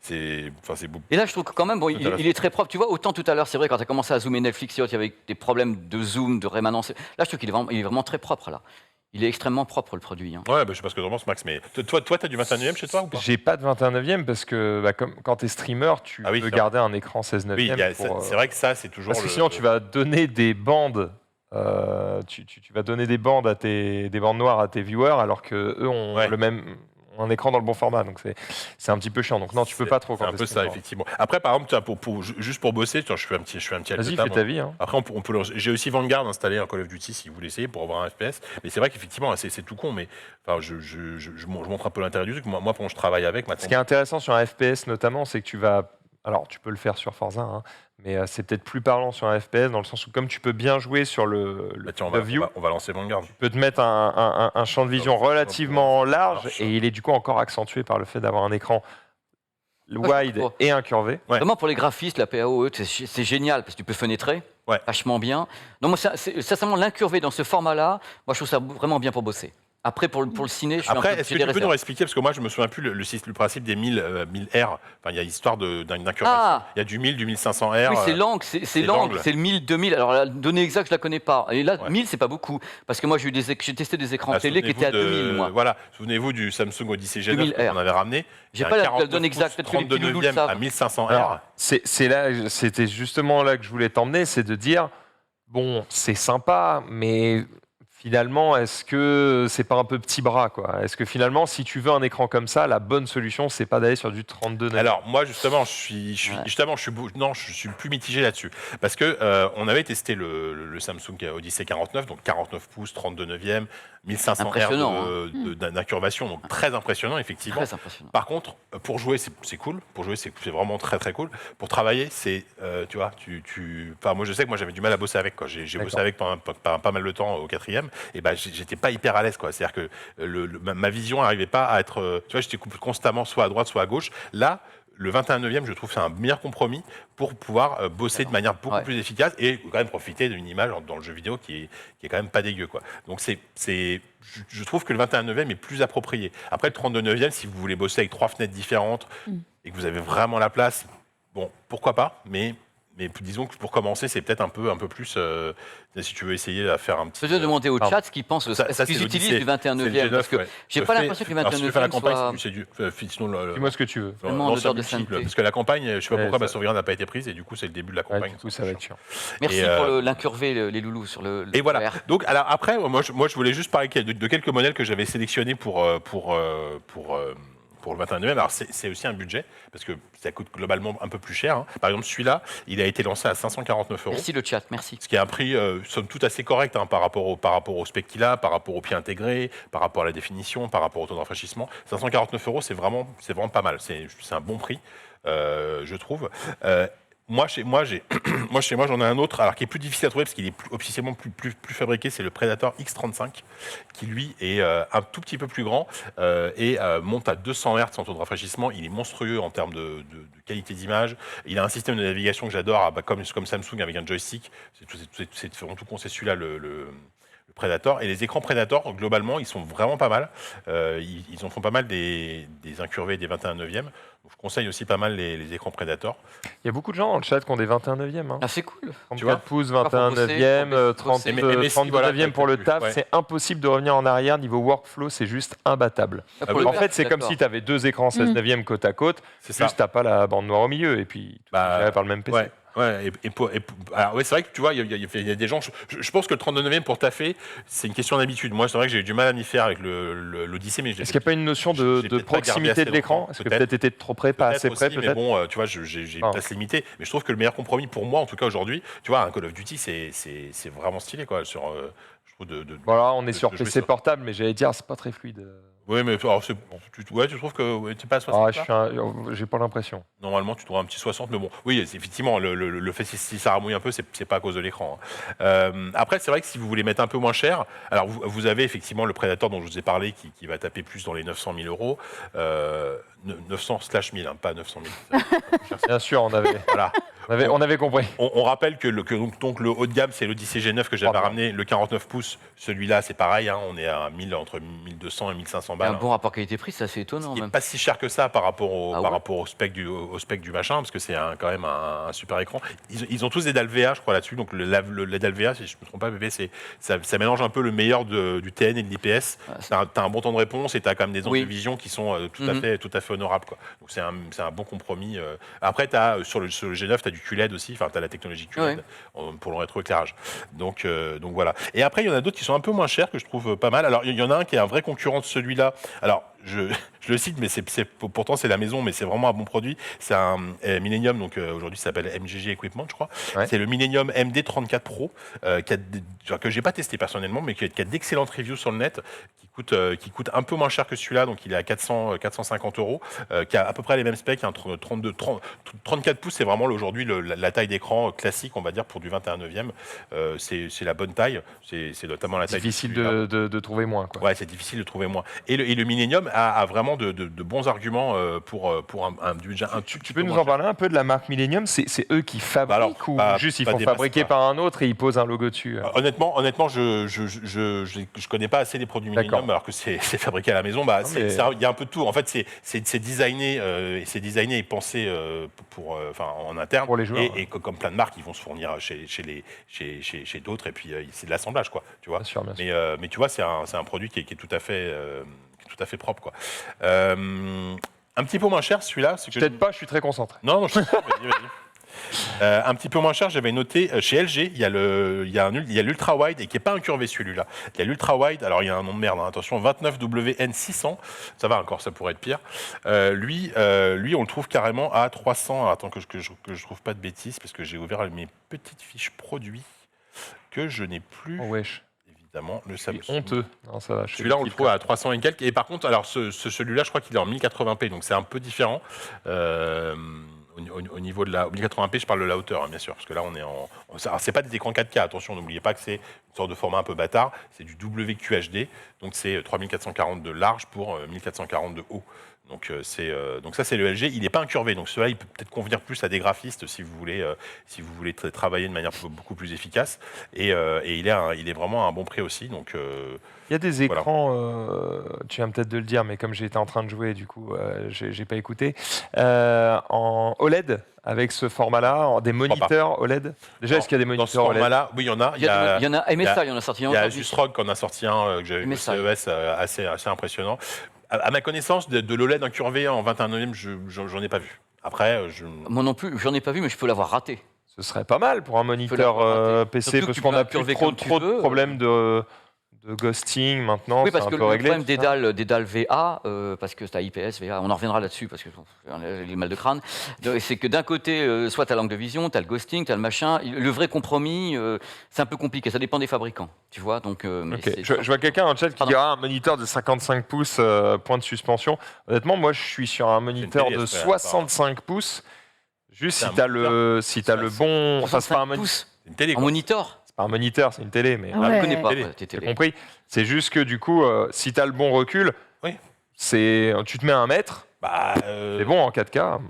C'est beaucoup. Et là, je trouve que quand même, bon, il est très propre. Tu vois, autant tout à l'heure, c'est vrai, quand tu as commencé à zoomer Netflix et autres, il y avait des problèmes de zoom, de rémanence. Là, je trouve qu'il est vraiment très propre, là. Il est extrêmement propre, le produit. Hein. Ouais, je sais pas ce que tu en penses, Max, mais toi, tu as du 21e chez toi ou pas? J'ai pas de 21e parce que comme quand tu es streamer, tu Ah oui, peux c'est garder un écran 16 9e. Oui, c'est vrai que ça, c'est toujours. Parce que sinon, tu vas donner des bandes. Tu vas donner des bandes des bandes noires à tes viewers alors que eux ont Ouais. le même un écran dans le bon format, donc c'est un petit peu chiant. Donc non, tu peux pas trop. C'est un peu ça, effectivement. Après, par exemple, juste pour bosser, je fais un petit Vas-y, fais ta vie. Hein. Après, j'ai aussi Vanguard installé un Call of Duty si vous voulez essayer pour avoir un FPS. Mais c'est vrai qu'effectivement, c'est tout con. Mais enfin, je montre un peu l'intérêt du truc. Moi, quand je travaille avec, maintenant. Ce qui est intéressant sur un FPS notamment, c'est que tu vas. Alors, tu peux le faire sur Forza, hein, mais c'est peut-être plus parlant sur un FPS dans le sens où, comme tu peux bien jouer sur le Tiens, view, on va lancer Vanguard. tu peux te mettre un champ de vision relativement large marche. et il est du coup encore accentué par le fait d'avoir un écran wide Ouais. et incurvé. Ouais. Vraiment, pour les graphistes, la PAO, c'est génial, parce que tu peux fenêtrer. Ouais. Vachement bien. Non, moi, sincèrement, l'incurvé dans ce format-là, moi, je trouve ça vraiment bien pour bosser. Après, pour le ciné, je suis un Après, peu est-ce que j'ai des tu peux nous réserves. expliquer, parce que moi je me souviens plus le principe des 1000 R, enfin il y a histoire d'incurvation. Ah Il y a du 1000, du 1500 R. Oui, c'est l'angle, c'est l'angle. l'angle, c'est le 1000, 2000. Alors la donnée exacte, je la connais pas. Et là, Ouais. 1000, c'est pas beaucoup. Parce que moi, j'ai testé des écrans télé qui étaient à 2000, moi. Voilà, souvenez-vous du Samsung Odyssey G9 2000R. qu'on avait ramené. J'ai Il y a pas un la 49 donne exacte, pouces, peut-être que les petits 32 loulous le neuvième à savent. 1500 Alors, R. c'était justement là que je voulais t'emmener, c'est de dire bon, c'est sympa, mais finalement, est-ce que c'est pas un peu petit bras, quoi? Est-ce que finalement, si tu veux un écran comme ça, la bonne solution, c'est pas d'aller sur du 32 9. Alors moi justement, je suis plus mitigé là-dessus parce que on avait testé le Samsung Odyssey 49, donc 49 pouces, 32 neuvième, 1500 R Impressionnant, d'incurvation, donc très impressionnant effectivement. Très impressionnant. Par contre, pour jouer, c'est cool. Pour jouer, c'est vraiment très très cool. Pour travailler, c'est, tu vois, enfin, moi je sais que moi j'avais du mal à bosser avec. Quoi. J'ai bossé D'accord. avec pendant pas mal de temps au 4e. Et ben j'étais pas hyper à l'aise. Quoi. C'est-à-dire que ma vision n'arrivait pas à être, tu vois, j'étais constamment soit à droite, soit à gauche. Là. Le 21 neuvième, je trouve, c'est un meilleur compromis pour pouvoir bosser de manière beaucoup plus efficace et quand même profiter d'une image dans le jeu vidéo qui est quand même pas dégueu. Quoi. Donc je trouve que le 21 neuvième est plus approprié. Après, le 32 neuvième, si vous voulez bosser avec 3 fenêtres différentes et que vous avez vraiment la place, bon, pourquoi pas, mais disons que pour commencer, c'est peut-être un peu plus. Si tu veux essayer à faire un petit. Je vais demander au chat ce qu'ils pensent, Ça, ce qu'ils c'est utilisent l'Odyssey. du 21 C'est le neuvième. G9, Parce que ouais. j'ai pas l'impression que le Alors, 21 si tu fais la neuvième campagne, soit... sinon Dis-moi ce que tu veux. Tellement en odeur de multiple, sainteté. parce que la campagne, je sais pas Ouais, pourquoi ma ça- sauvegarde n'a pas été prise et du coup c'est le début de la Ouais, campagne. du coup, ça va être chiant. Merci Et, pour l'incurvé, les loulous, sur le Et voilà. VR. Donc alors après, moi je voulais juste parler de quelques modèles que j'avais sélectionnés pour le 21 neuvième. Alors c'est aussi un budget parce que ça coûte globalement un peu plus cher. Hein. Par exemple celui-là, il a été lancé à 549 €. Merci le chat, merci. Ce qui est un prix, somme toute, assez correct hein, par rapport au spec qu'il a, par rapport au pied intégré, par rapport à la définition, par rapport au taux de rafraîchissement. 549 €, c'est vraiment pas mal. C'est un bon prix, je trouve. Moi, chez moi, j'en ai un autre, alors qui est plus difficile à trouver parce qu'il est officiellement plus fabriqué. C'est le Predator X35, qui lui est un tout petit peu plus grand et monte à 200 Hz en taux de rafraîchissement. Il est monstrueux en termes de qualité d'image. Il a un système de navigation que j'adore, comme Samsung avec un joystick. C'est tout con, c'est celui-là le Predator. Et les écrans Predator, globalement, ils sont vraiment pas mal. Ils en font pas mal des incurvés des 21 neuvième. Donc, je conseille aussi pas mal les écrans Predator. Il y a beaucoup de gens dans le chat qui ont des 21 neuvième. Hein. Ah, c'est cool. 34 vois pouces, Faut 21 bosser, neuvième, faut 30, bosser. Mais si, 32 voilà, neuvième pour le taf. ouais. C'est impossible de revenir en arrière. Niveau workflow, c'est juste imbattable. Ah, pour oui. le En VR, fait, c'est comme d'accord. si tu avais deux écrans 16 neuvième côte à côte. C'est ça. Juste, t'as pas la bande noire au milieu et puis tout est géré par le même PC. Ouais. Ouais, alors ouais, c'est vrai que tu vois, il y a des gens. Je pense que le 39e pour taffer, c'est une question d'habitude. Moi, c'est vrai que j'ai eu du mal à m'y faire avec l'Odyssée, mais Est-ce qu'il n'y a pas une notion j'ai de peut-être pas gardé proximité assez de l'écran? longtemps. Est-ce que peut-être été trop près, pas assez près, aussi, mais peut-être? bon, tu vois, j'ai une place limitée. Mais je trouve que le meilleur compromis pour moi, en tout cas aujourd'hui, tu vois, un Call of Duty, c'est vraiment stylé, quoi. Sur, je trouve Voilà, on est sur de jouer PC ça. portable, mais j'allais dire, c'est pas très fluide. Oui, mais alors, tu trouves que tu pas à 60 là J'ai pas l'impression. Normalement, tu trouves un petit 60, mais bon, oui, effectivement, le fait si ça ramouille un peu, c'est pas à cause de l'écran. Après, c'est vrai que si vous voulez mettre un peu moins cher, alors vous avez effectivement le Predator dont je vous ai parlé qui va taper plus dans les 900 000 euros. 900/1000, hein, pas 900 000. Bien sûr, on avait, Voilà. on avait compris. On rappelle que donc le haut de gamme, c'est l'Odyssey G9 que j'avais ramené, le 49 pouces. Celui-là, c'est pareil, hein, on est à entre 1200 et 1500 Un balles. bon rapport qualité-prix, c'est assez étonnant. Il n'est Même. pas si cher que ça par rapport Ah ouais. au spec du machin, parce que c'est quand même un super écran. Ils ont tous des dalles VA, je crois, là-dessus. Donc les dalles VA, si je ne me trompe pas, bébé, ça mélange un peu le meilleur du TN et de l'IPS. T'as un bon temps de réponse et t'as quand même des angles de vision qui sont tout à fait honorables, quoi. Donc c'est un bon compromis. Après, sur le G9, tu as du QLED aussi, enfin tu as la technologie QLED pour le rétroéclairage. Donc voilà. Et après, il y en a d'autres qui sont un peu moins chers que je trouve pas mal. Alors il y en a un qui est un vrai concurrent de celui-là. Alors je le cite, mais pourtant c'est la maison, mais c'est vraiment un bon produit. C'est un Millennium, donc aujourd'hui ça s'appelle MGG Equipment, je crois. Ouais. C'est le Millennium MD34 Pro, que j'ai pas testé personnellement, mais qui a d'excellentes reviews sur le net, qui coûte un peu moins cher que celui-là, donc il est à 450 €, qui a à peu près les mêmes specs, hein, 34 pouces, c'est vraiment aujourd'hui la taille d'écran classique, on va dire, pour du 21/9. C'est la bonne taille, c'est notamment la taille. Difficile de trouver moins, quoi. Ouais, c'est difficile de trouver moins. Et le Millennium a vraiment de bons arguments pour un budget un Tu peux nous en parler un peu de la marque Millennium? C'est eux qui fabriquent ou juste ils font fabriquer par un autre et ils posent un logo dessus? Honnêtement, je connais pas assez les produits Millennium, alors que c'est fabriqué à la maison. Il y a un peu de tout. En fait, c'est designé et pensé en interne. Pour les joueurs. Et comme plein de marques, ils vont se fournir chez d'autres. Et puis c'est de l'assemblage, quoi. Tu vois. Bien sûr. Mais tu vois, c'est un produit qui est tout à fait propre, quoi. Un petit peu moins cher, celui-là. Peut-être pas, je suis très concentré. Non, je suis vas-y. Un petit peu moins cher, j'avais noté chez LG, il y a l'ultra wide et qui n'est pas incurvé celui-là. Il y a l'ultra wide, alors il y a un nom de merde, hein, attention, 29WN600, ça va encore, ça pourrait être pire. Lui, on le trouve carrément à 300. Alors, attends que je trouve pas de bêtises parce que j'ai ouvert mes petites fiches produits que je n'ai plus. Oh wesh. Évidemment, le Samsung. Honteux. Non, ça va. Celui-là, on le trouve à 300 et quelques. Et par contre, alors celui-là, je crois qu'il est en 1080p, donc c'est un peu différent. Au niveau de la 1080p, je parle de la hauteur, hein, bien sûr, parce que là, on est en. Alors, c'est pas des écrans 4K, attention, n'oubliez pas que c'est une sorte de format un peu bâtard. C'est du WQHD, donc c'est 3440 de large pour 1440 de haut. Donc ça c'est le LG, il n'est pas incurvé, donc cela il peut peut-être convenir plus à des graphistes si vous voulez travailler de manière beaucoup plus efficace. Et il est vraiment à un bon prix aussi. Donc il y a des écrans, tu viens peut-être de le dire, mais comme j'étais en train de jouer, du coup j'ai pas écouté, en OLED avec ce format-là, des moniteurs OLED. Déjà, est-ce qu'il y a des moniteurs OLED? Dans ce format-là, oui, il y en a. Il y en a MSI, il y en a sorti un. Il y a Asus ROG qui en a sorti un que j'avais vu CES assez impressionnant. À ma connaissance, de l'OLED incurvé en 21/9, j'en ai pas vu. Après, Moi non plus, j'en ai pas vu, mais je peux l'avoir raté. Ce serait pas mal pour un moniteur PC, parce qu'on a plus trop de problèmes de ghosting maintenant. Oui, parce que le réglé, problème des dalles VA, parce que tu as IPS, VA, on en reviendra là-dessus, parce que les mal de crâne, c'est que d'un côté, soit tu as l'angle de vision, tu as le ghosting, tu as le machin. Le vrai compromis, c'est un peu compliqué, ça dépend des fabricants, tu vois. Donc, je vois quelqu'un en chat qui dira un moniteur de 55 pouces, point de suspension. Honnêtement, moi, je suis sur un moniteur de 65 pouces. Juste si tu as le bon... Enfin, c'est pas un moniteur. Un moniteur, c'est une télé, mais je ne connais pas. T'as compris. C'est juste que du coup, si tu as le bon recul, tu te mets à 1 mètre, c'est bon en 4K.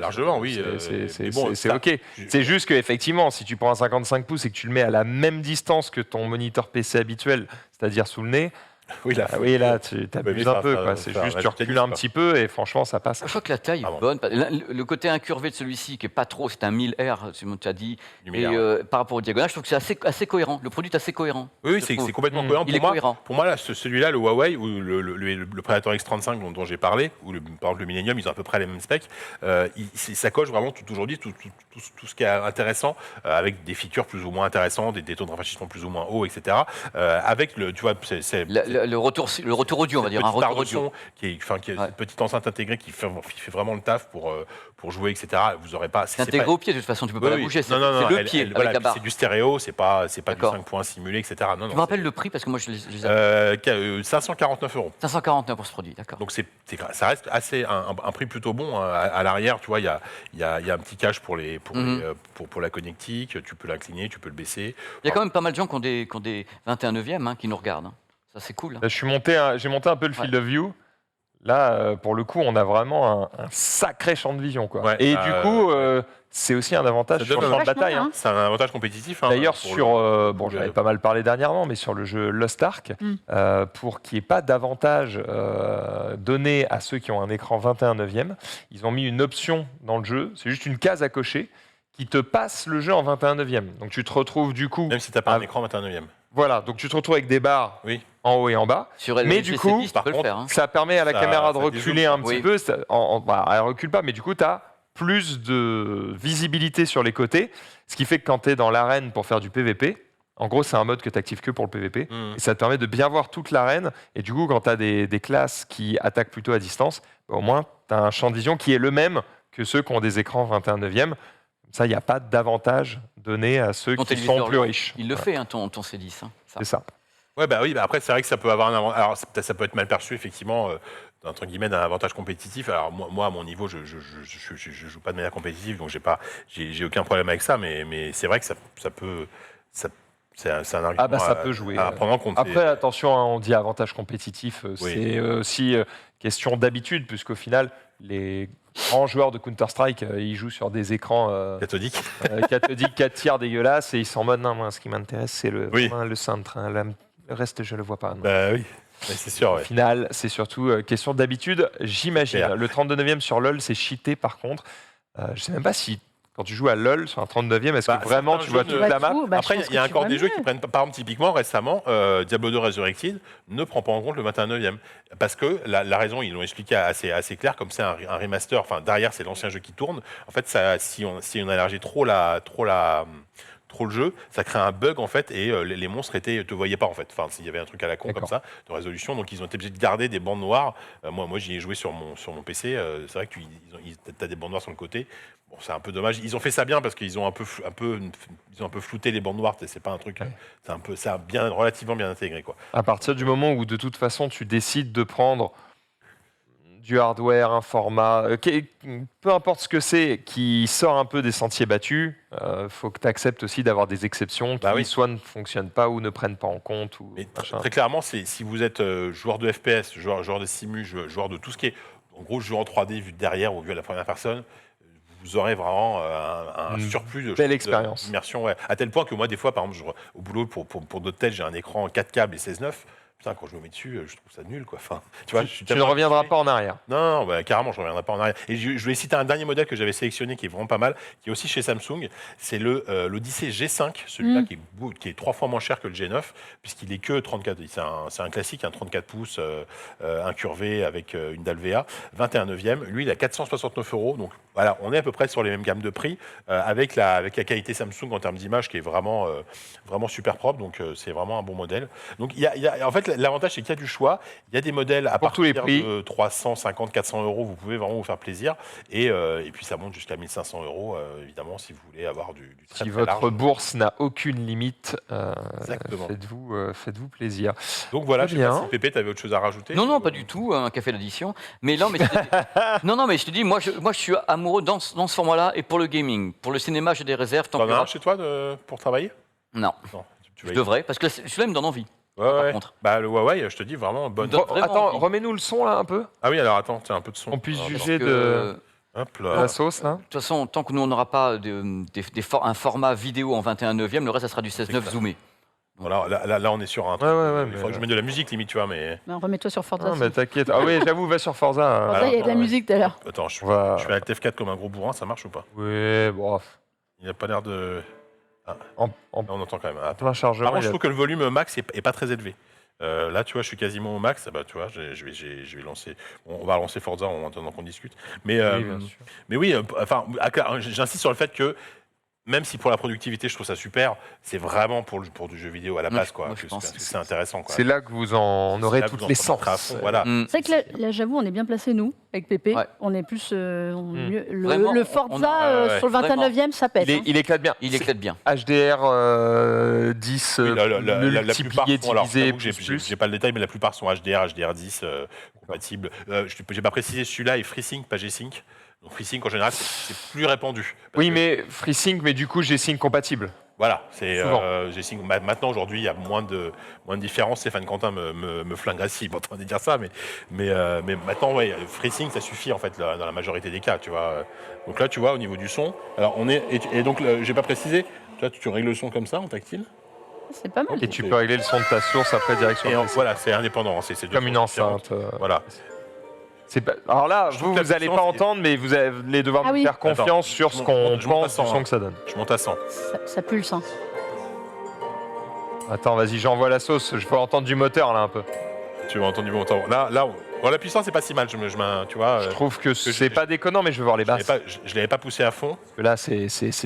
Largement, oui. C'est OK. C'est juste qu'effectivement, si tu prends un 55 pouces et que tu le mets à la même distance que ton moniteur PC habituel, c'est-à-dire sous le nez, Oui, là, Ah oui, là, tu t'abuses ça- un peu, ça- quoi. C'est ça juste, tu reste recules tennis, un quoi. petit peu et franchement, ça passe. Je crois que la taille Ah est bon. bonne. Le côté incurvé de celui-ci, qui est pas trop, c'est un 1000R, tu as dit. Du Et milliard, ouais. par rapport au diagonal, je trouve que c'est assez cohérent. Le produit est assez cohérent. Oui, je c'est trouve. complètement Mm. cohérent. Il est cohérent. Pour moi, là, celui-là, le Huawei ou le Predator X35 dont j'ai parlé, ou par exemple le Millennium, ils ont à peu près les mêmes specs. Ça coche vraiment aujourd'hui tout ce qui est intéressant, avec des features plus ou moins intéressantes, des taux de rafraîchissement plus ou moins hauts, etc. Avec tu vois, Le retour audio, on va dire, un petite barre retour de son audio. qui est Ouais. cette petite enceinte intégrée qui fait vraiment le taf pour jouer, etc. Vous aurez pas. C'est intégré au pied, de toute façon, tu peux pas Oui, la oui. bouger. C'est Non, c'est le elle- pied elle- avec voilà, la puis barre. c'est du stéréo, c'est pas du D'accord. 5 points simulé, etc. Non, Tu non, me rappelles c'est- le prix, parce que moi, je les ai. 549 €. 549 pour ce produit, d'accord. Donc ça reste assez un prix plutôt bon, hein. À l'arrière, tu vois, il y a un petit cache pour la connectique. Tu peux l'incliner, tu peux le baisser. Il y a quand même pas mal de gens qui ont des 21 neuvième qui nous regardent. Hein. Ça, c'est cool. Là, j'ai monté un peu le field of view. Là, pour le coup, on a vraiment un sacré champ de vision, quoi. Ouais, Et du coup, c'est aussi un avantage ça sur donne le champ de vachement bataille. bien, hein. hein. C'est un avantage compétitif. Hein, D'ailleurs, pour sur, pour j'en avais le- pas mal parlé dernièrement, mais sur le jeu Lost Ark, pour qu'il n'y ait pas d'avantage donné à ceux qui ont un écran 21 neuvième, ils ont mis une option dans le jeu, c'est juste une case à cocher, qui te passe le jeu en 21 neuvième. Donc tu te retrouves du coup... Même si tu n'as pas un Ah. écran 21 e Voilà, donc tu te retrouves avec des barres Oui. en haut et en bas. Sur Mais LG du coup, C10, tu par peux le contre, faire. Hein. Ça permet à la Ça- caméra de ça reculer dézoome, un petit oui. peu. Elle recule pas, mais du coup, tu as plus de visibilité sur les côtés. Ce qui fait que quand tu es dans l'arène pour faire du PVP, en gros, c'est un mode que tu n'actives que pour le PVP. Mhm. Et ça te permet de bien voir toute l'arène. Et du coup, quand tu as des classes qui attaquent plutôt à distance, au moins, tu as un champ de vision qui est le même que ceux qui ont des écrans 21 neuvième. Comme ça, il n'y a pas d'avantage donné à ceux Ton qui sont téléviseur, plus riches. Il le Voilà, fait, hein, ton C10. Hein, ça. C'est ça. Ouais, bah oui, bah après, c'est vrai que ça peut avoir un avantage. Alors, ça peut être mal perçu, effectivement, entre guillemets, d'un avantage compétitif. Alors, moi, à mon niveau, je joue pas de manière compétitive, donc j'ai aucun problème avec ça, mais c'est vrai que ça peut. C'est un argument Ah bah, ça peut jouer. à prendre en compte. Après, attention, hein, on dit avantage compétitif, Oui. c'est aussi question d'habitude, puisqu'au final, les grands joueurs de Counter-Strike, ils jouent sur des écrans Cathodique. cathodiques 4 tiers dégueulasses, et ils sont en mode, non, moi, ce qui m'intéresse, c'est Oui. le centre. Hein, le reste, je le vois pas. non. Bah oui, mais c'est sûr, Au ouais. final, c'est surtout question d'habitude, j'imagine. Super. Le 39e sur LoL, c'est cheaté, par contre. Je sais même pas si, quand tu joues à LoL sur un 39e, est-ce Bah, que vraiment certains tu vois jeux toute ne- la map Après, il y a encore des jeux qui prennent, par exemple, typiquement, récemment, Diablo 2 Resurrected ne prend pas en compte le 21e. Parce que la raison, ils l'ont expliqué assez clair, comme c'est un remaster, enfin, derrière, c'est l'ancien jeu qui tourne. En fait, si on élargit trop le jeu, ça crée un bug en fait et les monstres te voyaient pas en fait. Enfin, s'il y avait un truc à la con comme D'accord. ça de résolution, donc ils ont été obligés de garder des bandes noires. Moi j'y ai joué sur mon PC. C'est vrai que t'as des bandes noires sur le côté. Bon, c'est un peu dommage. Ils ont fait ça bien parce qu'ils ont un peu flouté les bandes noires. C'est pas un truc. Ouais. C'est relativement bien intégré quoi. À partir du moment où de toute façon tu décides de prendre du hardware, un format, peu importe ce que c'est, qui sort un peu des sentiers battus, faut que tu acceptes aussi d'avoir des exceptions qui Bah oui. soit ne fonctionnent pas ou ne prennent pas en compte. Ou Mais machin. très clairement, si vous êtes joueur de FPS, joueur de simu, joueur de tout ce qui est en gros jeu en 3D vu de derrière ou vu à la première personne, vous aurez vraiment un Une surplus de belle expérience. d'immersion. Ouais. À tel point que moi, des fois, par exemple, au boulot, pour d'autres tels, j'ai un écran 4 câbles et 16:9. Putain, quand je me mets dessus, je trouve ça nul, quoi. Enfin, tu vois, je suis Tu ne tellement reviendras habitué. pas en arrière. Non, bah, carrément, je ne reviendrai pas en arrière. Et je vais citer un dernier modèle que j'avais sélectionné qui est vraiment pas mal, qui est aussi chez Samsung. C'est l'Odyssey G5, celui-là qui est 3 fois moins cher que le G9, puisqu'il est que 34. C'est un classique, un 34 pouces incurvé avec une dalle VA, 21 neuvième. Lui, il a 469 €. Donc voilà, on est à peu près sur les mêmes gammes de prix, avec la qualité Samsung en termes d'image qui est vraiment super propre. Donc c'est vraiment un bon modèle. Donc en fait, l'avantage, c'est qu'il y a du choix. Il y a des modèles à Pour tous les partir prix. de 350, 400 €. Vous pouvez vraiment vous faire plaisir. Et puis, ça monte jusqu'à 1500 €, évidemment, si vous voulez avoir du très, Si très votre large. bourse n'a aucune limite, Exactement. faites-vous plaisir. Donc voilà, Très je sais pas bien. si Pépé, tu avais autre chose à rajouter Non, pas du tout, un café d'addition. Mais non, mais je te dis, moi, je suis amoureux dans ce format-là et pour le gaming. Pour le cinéma, j'ai des réserves. Tant T'en qu'il y as un aura- chez toi pour travailler Non, Non, tu je vas y- devrais, parce que celui-là il me donne envie. Ouais. contre. Bah, le Huawei, je te dis, vraiment bonne. Donne vraiment Attends, envie. remets-nous le son là un peu, Ah oui, alors attends, tiens, un peu de son. qu'on puisse Alors, juger Que, de Hop de là. la sauce là. De toute façon, tant que nous, on n'aura pas un format vidéo en 21 neuvième, le reste, ça sera du 16-9 clair. zoomé. Voilà, là, on est sur un truc. Ouais, Il faudrait que je mette de la musique limite, tu vois, mais. Ben, remets-toi sur Forza. Non, mais t'inquiète. Ah oui, j'avoue, va sur Forza. Forza, il y a de la attends, musique tout à l'heure. Attends, je On va- fais Alt F4 comme un gros bourrin, ça marche ou pas? Oui, bon, Il n'a pas l'air de. en Là, on entend quand même. Attends. plein chargement. Par contre, il y je a- trouve que le volume max est pas très élevé. Là, tu vois, je suis quasiment au max. Bah, tu vois, je vais lancer. On va lancer Forza en attendant qu'on discute. Mais Oui, bien sûr. mais oui, enfin, j'insiste sur le fait que même si pour la productivité, je trouve ça super, c'est vraiment pour du jeu vidéo à la Moi, base, je- quoi. moi, je pense Parce que que c'est intéressant, quoi. C'est là que vous en C'est aurez là que toutes vous en les profiterez à sens. fond, Voilà. Mm. C'est vrai que là, j'avoue, on est bien placé nous, avec Pépé. Ouais. On est plus. Mieux. Vraiment, Le on Forza a- ouais, sur le 29e, ça pète. Il éclate bien. Il éclate bien. HDR 10 Oui, la plupart multiplié, sont, alors, divisé, j'avoue que j'ai pas le détail, mais la plupart sont HDR 10 compatibles. J'ai pas précisé, celui-là est FreeSync, pas G-Sync. Donc FreeSync en général, c'est plus répandu. Parce Oui, que- mais FreeSync, mais du coup, G-Sync compatible. Voilà, c'est Souvent. G-Sync. Maintenant, aujourd'hui, il y a moins de différence. Stéphane Quentin me flinguerait s'il m'entendait en train de dire ça, mais maintenant, ouais, FreeSync, ça suffit en fait dans la majorité des cas, tu vois. Donc là, tu vois, au niveau du son, alors on est et donc j'ai pas précisé. Tu règles le son comme ça en tactile. C'est pas mal. Et tu peux régler le son de ta source après direction. Et FreeSync. voilà, c'est indépendant. C'est deux Comme une sources différentes. enceinte. Voilà. C'est pas- Alors là, Je trouve vous que la allez pas puissance est- entendre, mais vous allez devoir Ah nous oui. faire confiance Attends, sur ce je qu'on monte- je monte à pense du 100, son hein. que ça donne. Je monte à 100. Ça pulse. Hein. Attends, vas-y, j'envoie la sauce. Je peux entendre du moteur là un peu. Tu vas entendre du bon temps. Là, bon, la puissance, c'est pas si mal. Tu vois. Je trouve que je- c'est pas déconnant, mais je veux voir les je l'avais basses. je l'avais pas poussé à fond. Parce que là, c'est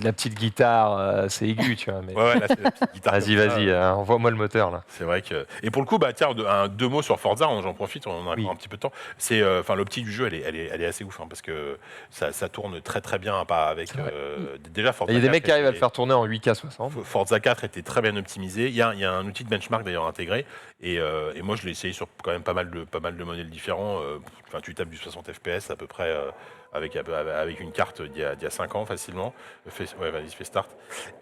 de la petite guitare, c'est aigu, tu vois. Mais... Ouais, là, c'est la petite guitare. Vas-y, comme ça. vas-y, envoie-moi le moteur là. C'est vrai que. Et pour le coup, bah tiens, deux mots sur Forza, j'en profite, on en a Oui. encore un petit peu de temps. C'est, enfin, l'optique du jeu, elle est assez ouf, hein, parce que ça tourne très très bien, pas avec. C'est vrai. Déjà, Forza Il y a des 4 mecs qui arrivent à le était- faire tourner en 8K60. Forza 4 était très bien optimisé. Il y a un outil de benchmark d'ailleurs intégré. Et moi, je l'ai essayé sur quand même pas mal de modèles différents. Enfin, tu tapes du 60 FPS à peu près avec une carte d'il y a 5 ans facilement. Ouais, vas-y, fais start.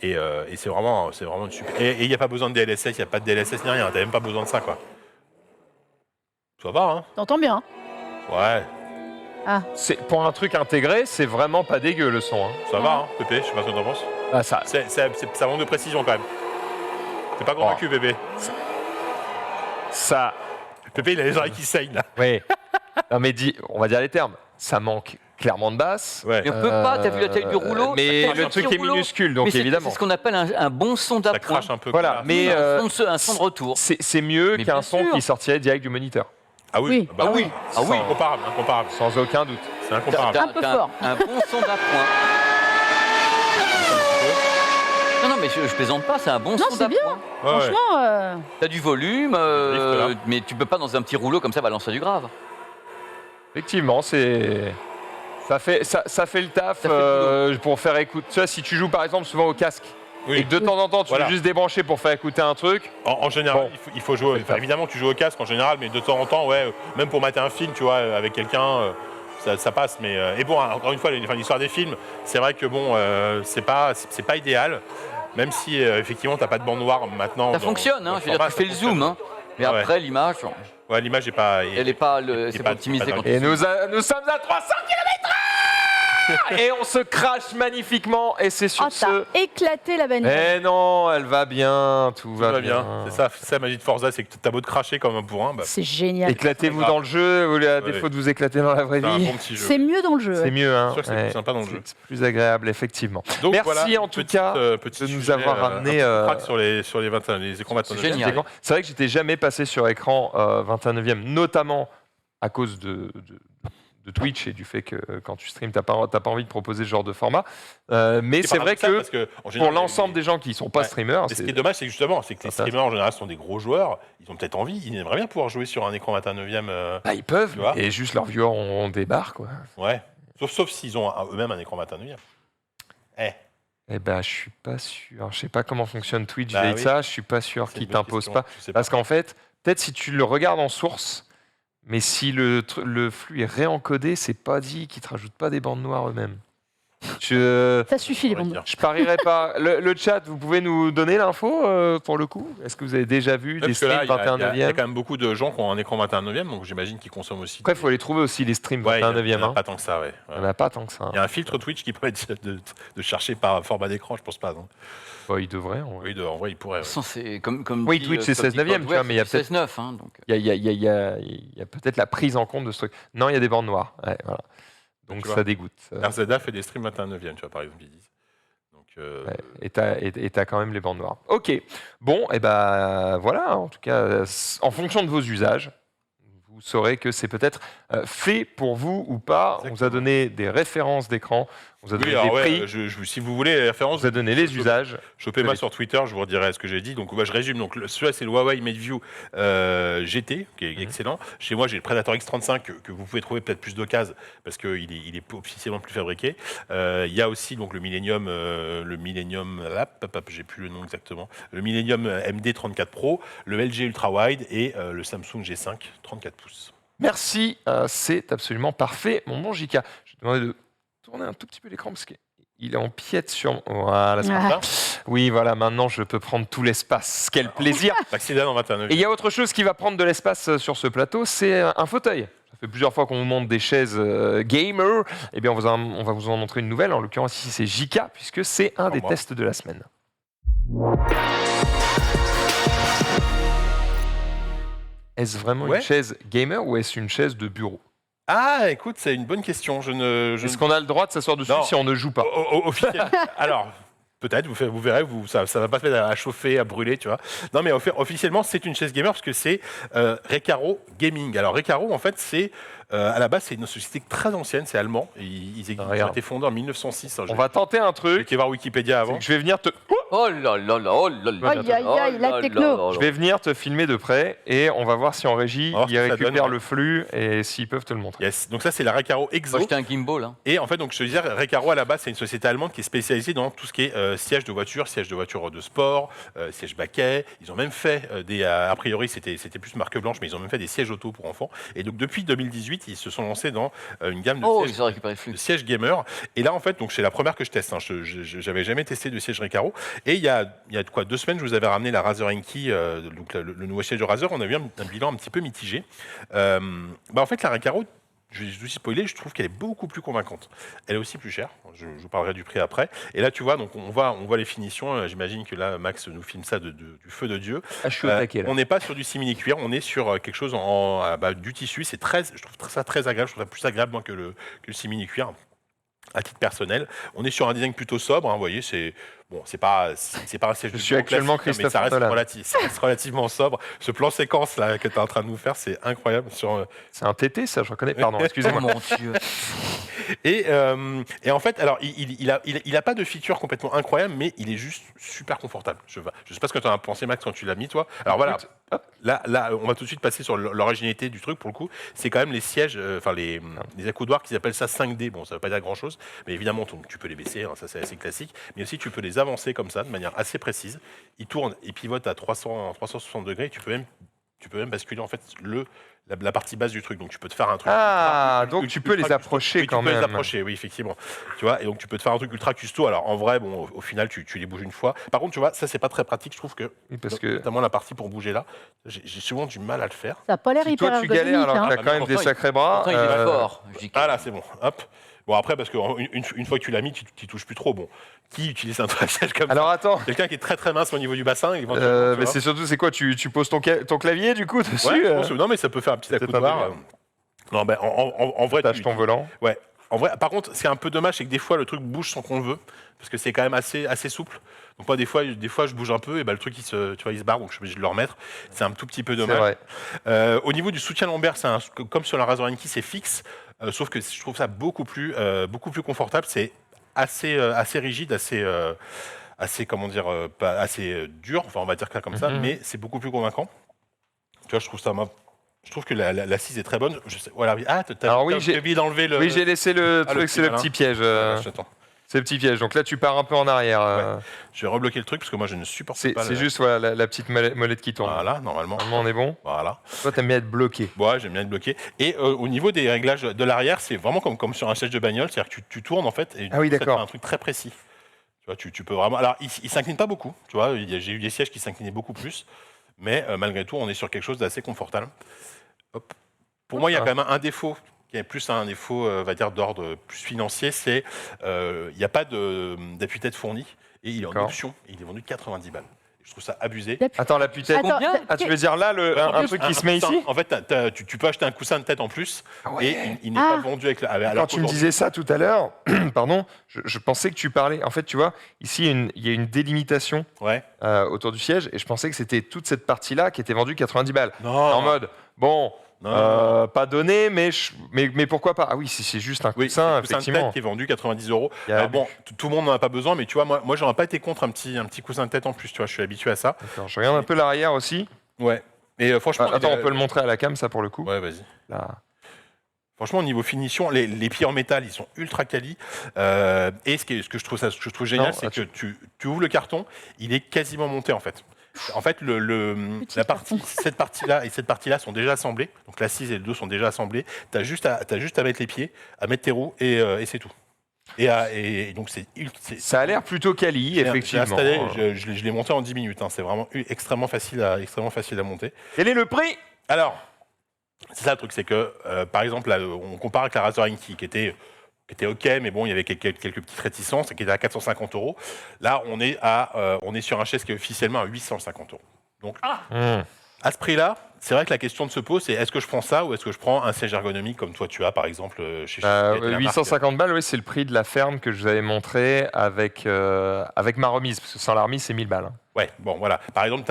Et c'est vraiment une super. Et il n'y a pas besoin de DLSS, il n'y a pas de DLSS ni rien. T'as même pas besoin de ça, quoi. Ça va, hein? T'entends bien. Ouais, Pour un truc intégré, c'est vraiment pas dégueu le son. Hein. ça va, hein, Pépé. Je sais pas ce que t'en penses. Ah, ça, Ça manque de précision quand même. T'es pas convaincu, Pépé? ça, Pépé, il a les oreilles qui saignent là. ouais. Non mais on va dire les termes. Ça manque clairement de basse. Ouais. Et on peut pas, t'as vu la taille du rouleau Mais Ça fait un le truc petit est rouleau. minuscule, donc Mais c'est évidemment. ce qu'on appelle un bon son Ça d'appoint. crache un peu. Voilà, comme ça. mais Un son de retour. c'est mieux Mais qu'un bien son sûr. qui sortirait direct du moniteur. Ah oui, Oui. bah Ah oui. Ah oui. Incomparable. Sans aucun doute. C'est incomparable. Un peu fort. Un bon son d'appoint. Non, mais je plaisante pas, c'est un bon Non, son c'est bien. d'appoint. Ouais, ouais. Franchement, T'as du volume, Drift, là. mais tu peux pas dans un petit rouleau comme ça balancer du grave. Effectivement, ça fait le taf Ça fait le pour faire écouter. Tu vois, si tu joues par exemple souvent au casque Oui. et que de temps en temps tu Voilà. veux juste débrancher pour faire écouter un truc, En général, Bon. il faut jouer. C'est le taf. Évidemment, tu joues au casque en général, mais de temps en temps, ouais, même pour mater un film, tu vois, avec quelqu'un, ça passe. Mais et bon, encore une fois, l'histoire des films, c'est vrai que bon, c'est pas idéal, même si effectivement, t'as pas de bande noire maintenant. Ça dans- fonctionne, dans hein, le je veux dire, format, tu fais ça le zoom, fonctionne. hein. Mais Ouais. après, l'image, Ouais, l'image est pas. elle est pas, est c'est pas- pas optimisé c'est pas quand et tu nous sommes à 300 km et on se crache magnifiquement et c'est sur oh, ce. t'as éclaté la bagnole. Eh non, elle va bien, tout Tout va, va bien. C'est ça la magie de Forza, c'est que t'as beau te cracher comme un bourrin, bah, C'est génial. Éclatez-vous Ah. dans le jeu, ou à Ouais. défaut de vous éclater dans la vraie c'est un vie. bon petit jeu. C'est mieux dans le jeu. C'est mieux, hein. sûr que c'est plus sympa dans le jeu. C'est plus agréable, effectivement. Donc, Merci voilà, en tout petite, cas petit de nous sujet, avoir un ramené, petit crack sur les écrans 29. génial. Écran. C'est vrai que j'étais jamais passé sur écran 21e, notamment à cause de Twitch et du fait que quand tu streams, t'as pas envie de proposer ce genre de format. Mais c'est vrai que pour l'ensemble des gens qui sont pas Ouais. streamers, Mais ce qui est dommage, c'est que justement, c'est que les Ça, streamers en général sont des gros joueurs. Ils ont peut-être envie, ils aimeraient bien pouvoir jouer sur un écran 29e. bah, ils peuvent, Tu vois. et juste leurs viewers on débarque. Quoi. Ouais. Sauf s'ils ont eux-mêmes un écran 29e. Eh ben, je suis pas sûr. Je sais pas comment fonctionne Twitch Bah vis-à-vis de oui. ça. Je suis pas sûr C'est qu'ils une bonne t'imposent question. pas. Je sais pas. Parce qu'en fait, peut-être si tu le regardes en source, mais si le flux est réencodé, c'est pas dit qu'ils te rajoutent pas des bandes noires eux-mêmes. Ça suffit les on va bandes. dire. Je parierais pas. Le chat, vous pouvez nous donner l'info pour le coup? Est-ce que vous avez déjà vu des Parce que là, streams 21 il y a 9e? quand même beaucoup de gens qui ont un écran 21 9e, donc j'imagine qu'ils consomment aussi. Après, il faut aller trouver aussi les streams Ouais, 21 il y en 9e. a pas tant que ça, ouais. Il n'y en a pas tant que ça. Il y a un filtre Twitch qui permet de chercher par format d'écran, je pense pas, non? Bah, il devrait. En vrai. Oui, en vrai, il pourrait. De toute Ouais. façon, c'est comme Oui, dit, Twitch, c'est comme dit 16/9e, tu vois, Codeware, mais il y a c'est peut-être- 16/9, hein, donc. Il y a peut-être la prise en compte de ce truc. Non, il y a des bandes noires. Ouais, voilà. Donc Tu ça vois. dégoûte. RZA fait des streams 21 9e, tu vois, par exemple, ils disent. Donc, Ouais, et t'as quand même les bandes noires. Ok. Bon, et ben voilà. En tout cas, en fonction de vos usages, vous saurez que c'est peut-être fait pour vous ou pas. On vous a Exactement. donné des références d'écran, on vous a donné oui, alors des ouais, prix, si vous voulez les on références, vous a donné les usages. chopez-moi sur Twitter, je vous redirai ce que j'ai dit. Donc, je résume. Donc, celui-là, c'est le Huawei MateView GT, qui est excellent. Chez moi, j'ai le Predator X35 que vous pouvez trouver peut-être plus d'occasion parce qu'il est officiellement plus fabriqué. Il y a aussi donc le Millennium, j'ai plus le nom exactement, le Millennium MD34 Pro, le LG Ultra Wide et le Samsung G5 34 pouces. Merci, c'est absolument parfait, mon bon Jika. Je vais te demander de tourner un tout petit peu l'écran parce qu'il empiète sur. Voilà, c'est Ah. ça. Oui, voilà, maintenant je peux prendre tout l'espace. Quel plaisir! L'accident en 21 Et il y a autre chose qui va prendre de l'espace sur ce plateau, c'est un fauteuil. Ça fait plusieurs fois qu'on vous montre des chaises gamer. Eh bien, on va vous en montrer une nouvelle. En l'occurrence, ici, c'est JK, puisque c'est un des moi. tests de la semaine. Est-ce vraiment Ouais. une chaise gamer ou est-ce une chaise de bureau? Ah, écoute, c'est une bonne question. Est-ce qu'on a le droit de s'asseoir dessus Non. si on ne joue pas? Officiellement. Alors, peut-être, vous verrez, ça va pas se mettre à chauffer, à brûler, tu vois. Non, mais officiellement, c'est une chaise gamer parce que c'est Recaro Gaming. Alors, Recaro, en fait, c'est à la base, c'est une société très ancienne, c'est allemand. Et ils ont Regarde. été fondés en 1906. On va tenter un J'ai truc. été voir Wikipédia C'est avant. que je vais venir te. Oh là là là, oh là là. Aïe, aïe, aïe, la Oh là techno. là là. Je vais venir te filmer de près et on va voir si en régie, On va voir ils ce que ça récupèrent donne, ouais. le flux et s'ils peuvent te le montrer. Yes. Donc ça, c'est la Recaro Exo. Moi, j'étais un gimbal. Hein. Et en fait, donc, je te disais, Recaro, à la base, c'est une société allemande qui est spécialisée dans tout ce qui est siège de voiture de sport, siège baquet. Ils ont même fait a priori, c'était plus marque blanche, mais ils ont même fait des sièges auto pour enfants. Et donc, depuis 2018, ils se sont lancés dans une gamme de Oh, sièges ils ont récupéré le flux. de siège gamer. Et là, en fait, donc c'est la première que je teste. Hein. J'avais jamais testé de siège Recaro. Et il y a quoi, 2 semaines, je vous avais ramené la Razer Inky, donc le nouveau siège de Razer. On a eu un bilan un petit peu mitigé. En fait, la Recaro, je vais juste spoiler, je trouve qu'elle est beaucoup plus convaincante. Elle est aussi plus chère. Je vous parlerai du prix après. Et là, tu vois, donc on voit les finitions. J'imagine que là, Max nous filme ça du feu de Dieu. Ah, je suis au taquet, là. On n'est pas sur du simili cuir, on est sur quelque chose du tissu. Je trouve ça très agréable. Je trouve ça plus agréable moi, que le simili cuir. À titre personnel, on est sur un design plutôt sobre. Hein, vous voyez, c'est pas un siège. Je de suis bureau actuellement classique, mais Christophe ça Nolan. reste relativement sobre. Ce plan séquence là que tu es en train de nous faire, c'est incroyable. C'est un TT, ça, je reconnais. Pardon, Oh excusez-moi. mon Dieu. Et en fait, alors il a pas de feature complètement incroyable, mais il est juste super confortable. Je sais pas ce que tu en as pensé, Max, quand tu l'as mis, toi. Alors voilà, là, on va tout de suite passer sur l'originalité du truc. Pour le coup, c'est quand même les sièges, les accoudoirs qu'ils appellent ça 5D. Bon, ça veut pas dire grand-chose, mais évidemment, tu peux les baisser, hein, ça c'est assez classique. Mais aussi, tu peux les avancer comme ça, de manière assez précise. Ils tournent et pivotent à 360 degrés. Et tu peux même basculer en fait la partie basse du truc. Donc tu peux te faire un truc. Ah, ultra- donc tu peux les approcher oui, quand tu peux même. les approcher, oui, effectivement. Tu vois, et donc tu peux te faire un truc ultra custo. Alors en vrai, bon, au final, tu les bouges une fois. Par contre, tu vois, ça c'est pas très pratique. Je trouve que, Oui, parce que notamment la partie pour bouger là, j'ai souvent du mal à le faire. Ça n'a pas l'air si hyper toi tu galères ergonomique. alors que Hein. t'as quand même des sacrés bras. Pourtant, il est fort. JK. Ah là, c'est bon. Hop. Bon après, parce qu'une fois que tu l'as mis, tu touches plus trop. Bon, qui utilise un siège comme Alors attends, ça? Quelqu'un qui est très très mince au niveau du bassin. éventuellement, tu mais vois. c'est surtout, c'est quoi, tu poses ton clavier du coup dessus Ouais, je pense que- non mais ça peut faire un petit peut-être accoudoir. un peu Non, ben en vrai, tâches ton volant. ouais. En vrai, par contre, c'est un peu dommage, c'est que des fois le truc bouge sans qu'on le veut, parce que c'est quand même assez souple. Donc moi, des fois, je bouge un peu et ben le truc il se barre, donc je suis obligé de le remettre. C'est un tout petit peu C'est dommage. vrai. Au niveau du soutien lombaire, comme sur la Razer Inky, c'est fixe, sauf que je trouve ça beaucoup plus confortable. C'est assez rigide, assez comment dire, pas assez dur. Enfin, on va dire ça comme ça, Mhm. mais c'est beaucoup plus convaincant. Tu vois, je trouve que l'assise est très bonne. Voilà. Ah, Alors oui, j'ai oublié d'enlever le. Oui, j'ai laissé le Ah, le truc, petit c'est le malin. petit piège. J'attends. C'est le petit piège. Donc là, tu pars un peu en arrière. Je vais rebloquer le truc parce que moi, je ne supporte C'est pas. juste voilà, la petite molette qui tourne. Voilà, normalement. Normalement, on est bon. Voilà. Toi, t'aimes bien être bloqué. Ouais, j'aime bien être bloqué. Et au niveau des réglages de l'arrière, c'est vraiment comme sur un siège de bagnole, c'est-à-dire que tu tournes en fait et Ah oui, ça te fait d'accord. un truc très précis. Tu vois, tu peux vraiment. Alors, il s'incline pas beaucoup. Tu vois, j'ai eu des sièges qui s'inclinaient beaucoup plus, mais malgré tout, on est sur quelque chose d'assez confortable. Hop. Pour moi, il y a quand même un défaut qui est plus un défaut, on va dire d'ordre plus financier, c'est il n'y a pas d'appui-tête fourni et il est en D'accord. option. Et il est vendu 90 balles. Je trouve ça abusé. Attends, la putette. Attends, Combien Ah, tu veux dire là, un truc qui se met ici? En fait, tu peux acheter un coussin de tête en plus et il n'est Ah. pas vendu avec la. Quand tu me disais ça tout à l'heure, pardon, je pensais que tu parlais. En fait, tu vois, ici, il y a une délimitation Ouais. autour du siège et je pensais que c'était toute cette partie-là qui était vendue 90 balles. Non. En mode, bon, Non. pas donné, mais pourquoi pas? Ah oui, si c'est juste un Oui, c'est coussin, un coussin de effectivement. tête qui est vendu 90 €. Il y a Alors bon, tout le monde n'en a pas besoin, mais tu vois, moi j'aurais pas été contre un petit coussin de tête en plus. Tu vois, je suis habitué à ça. D'accord, je regarde un peu l'arrière aussi. Ouais. Et franchement, Attends, on peut le montrer à la cam, ça, pour le coup. Ouais, vas-y. Là. Franchement, au niveau finition, les pieds en métal, ils sont ultra quali. Et ce que je trouve génial, Non, c'est là-dessus. que tu ouvres le carton, il est quasiment monté en fait. En fait, cette partie-là et cette partie-là sont déjà assemblées. Donc l'assise et le dos sont déjà assemblés. Tu as juste à mettre les pieds, à mettre tes roues et c'est tout. Et donc c'est Ça a l'air plutôt quali, j'ai effectivement. installé, je l'ai monté en 10 minutes. Hein. C'est vraiment extrêmement facile à monter. Quel est le prix? Alors, c'est ça le truc, c'est que, par exemple, là, on compare avec la Razer Inky, qui était OK, mais bon, il y avait quelques petites réticences, qui était à 450 €. Là, on est sur un chaise qui est officiellement à 850 €. Donc, à ce prix-là, c'est vrai que la question de se pose, c'est est-ce que je prends ça ou est-ce que je prends un siège ergonomique comme toi tu as, par exemple, chez la marque. 850 balles, oui, c'est le prix de la ferme que je vous avais montré avec ma remise, parce que sans la remise, c'est 1000 balles. Ouais, bon, voilà. Par exemple,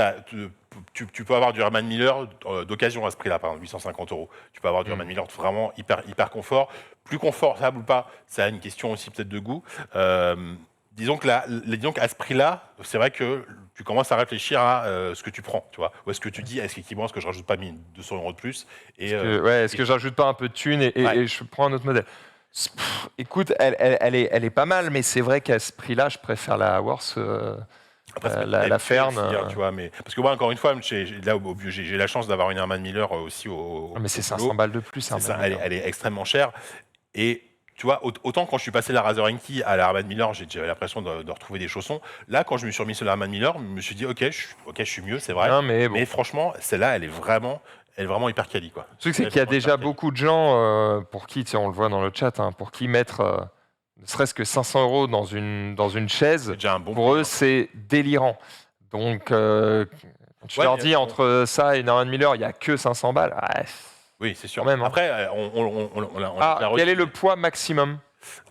tu peux avoir du Herman Miller d'occasion à ce prix-là, par exemple, 850 €. Tu peux avoir du Herman Miller vraiment hyper confort. Plus confortable ou pas, ça a une question aussi peut-être de goût. Disons qu'à ce prix-là, c'est vrai que tu commences à réfléchir à ce que tu prends, tu vois. Ou est-ce que tu dis, effectivement, est-ce que je rajoute pas 200 € de plus Est-ce que j'ajoute pas un peu de thunes et je prends un autre modèle? Écoute, elle est pas mal, mais c'est vrai qu'à ce prix-là, je préfère la Haworth. Après, la Fern, tu vois, mais parce que moi, encore une fois, j'ai la chance d'avoir une Herman Miller aussi au. Mais c'est au 500 boulot. balles de plus. C'est ça, elle est extrêmement chère. Et tu vois, autant quand je suis passé de la Razer Inky à la Herman Miller, j'avais l'impression de retrouver des chaussons. Là, quand je me suis remis sur la Herman Miller, je me suis dit, ok, je suis mieux, c'est vrai. Non, mais bon. Mais franchement, celle-là, elle est vraiment hyper quali, quoi. Le truc, c'est qu'il y a déjà beaucoup de gens pour qui, tu sais, on le voit dans le chat, hein, pour qui mettre ne serait-ce que 500 € dans une chaise, C'est déjà un bon pour prix, eux, hein. c'est délirant. Donc, quand tu Ouais, leur mais dis entre ça et une Herman Miller, il n'y a que 500 balles. Ouais. Oui, c'est sûr. Quand même, hein. Après, on l'a Quel reçu. est le poids maximum?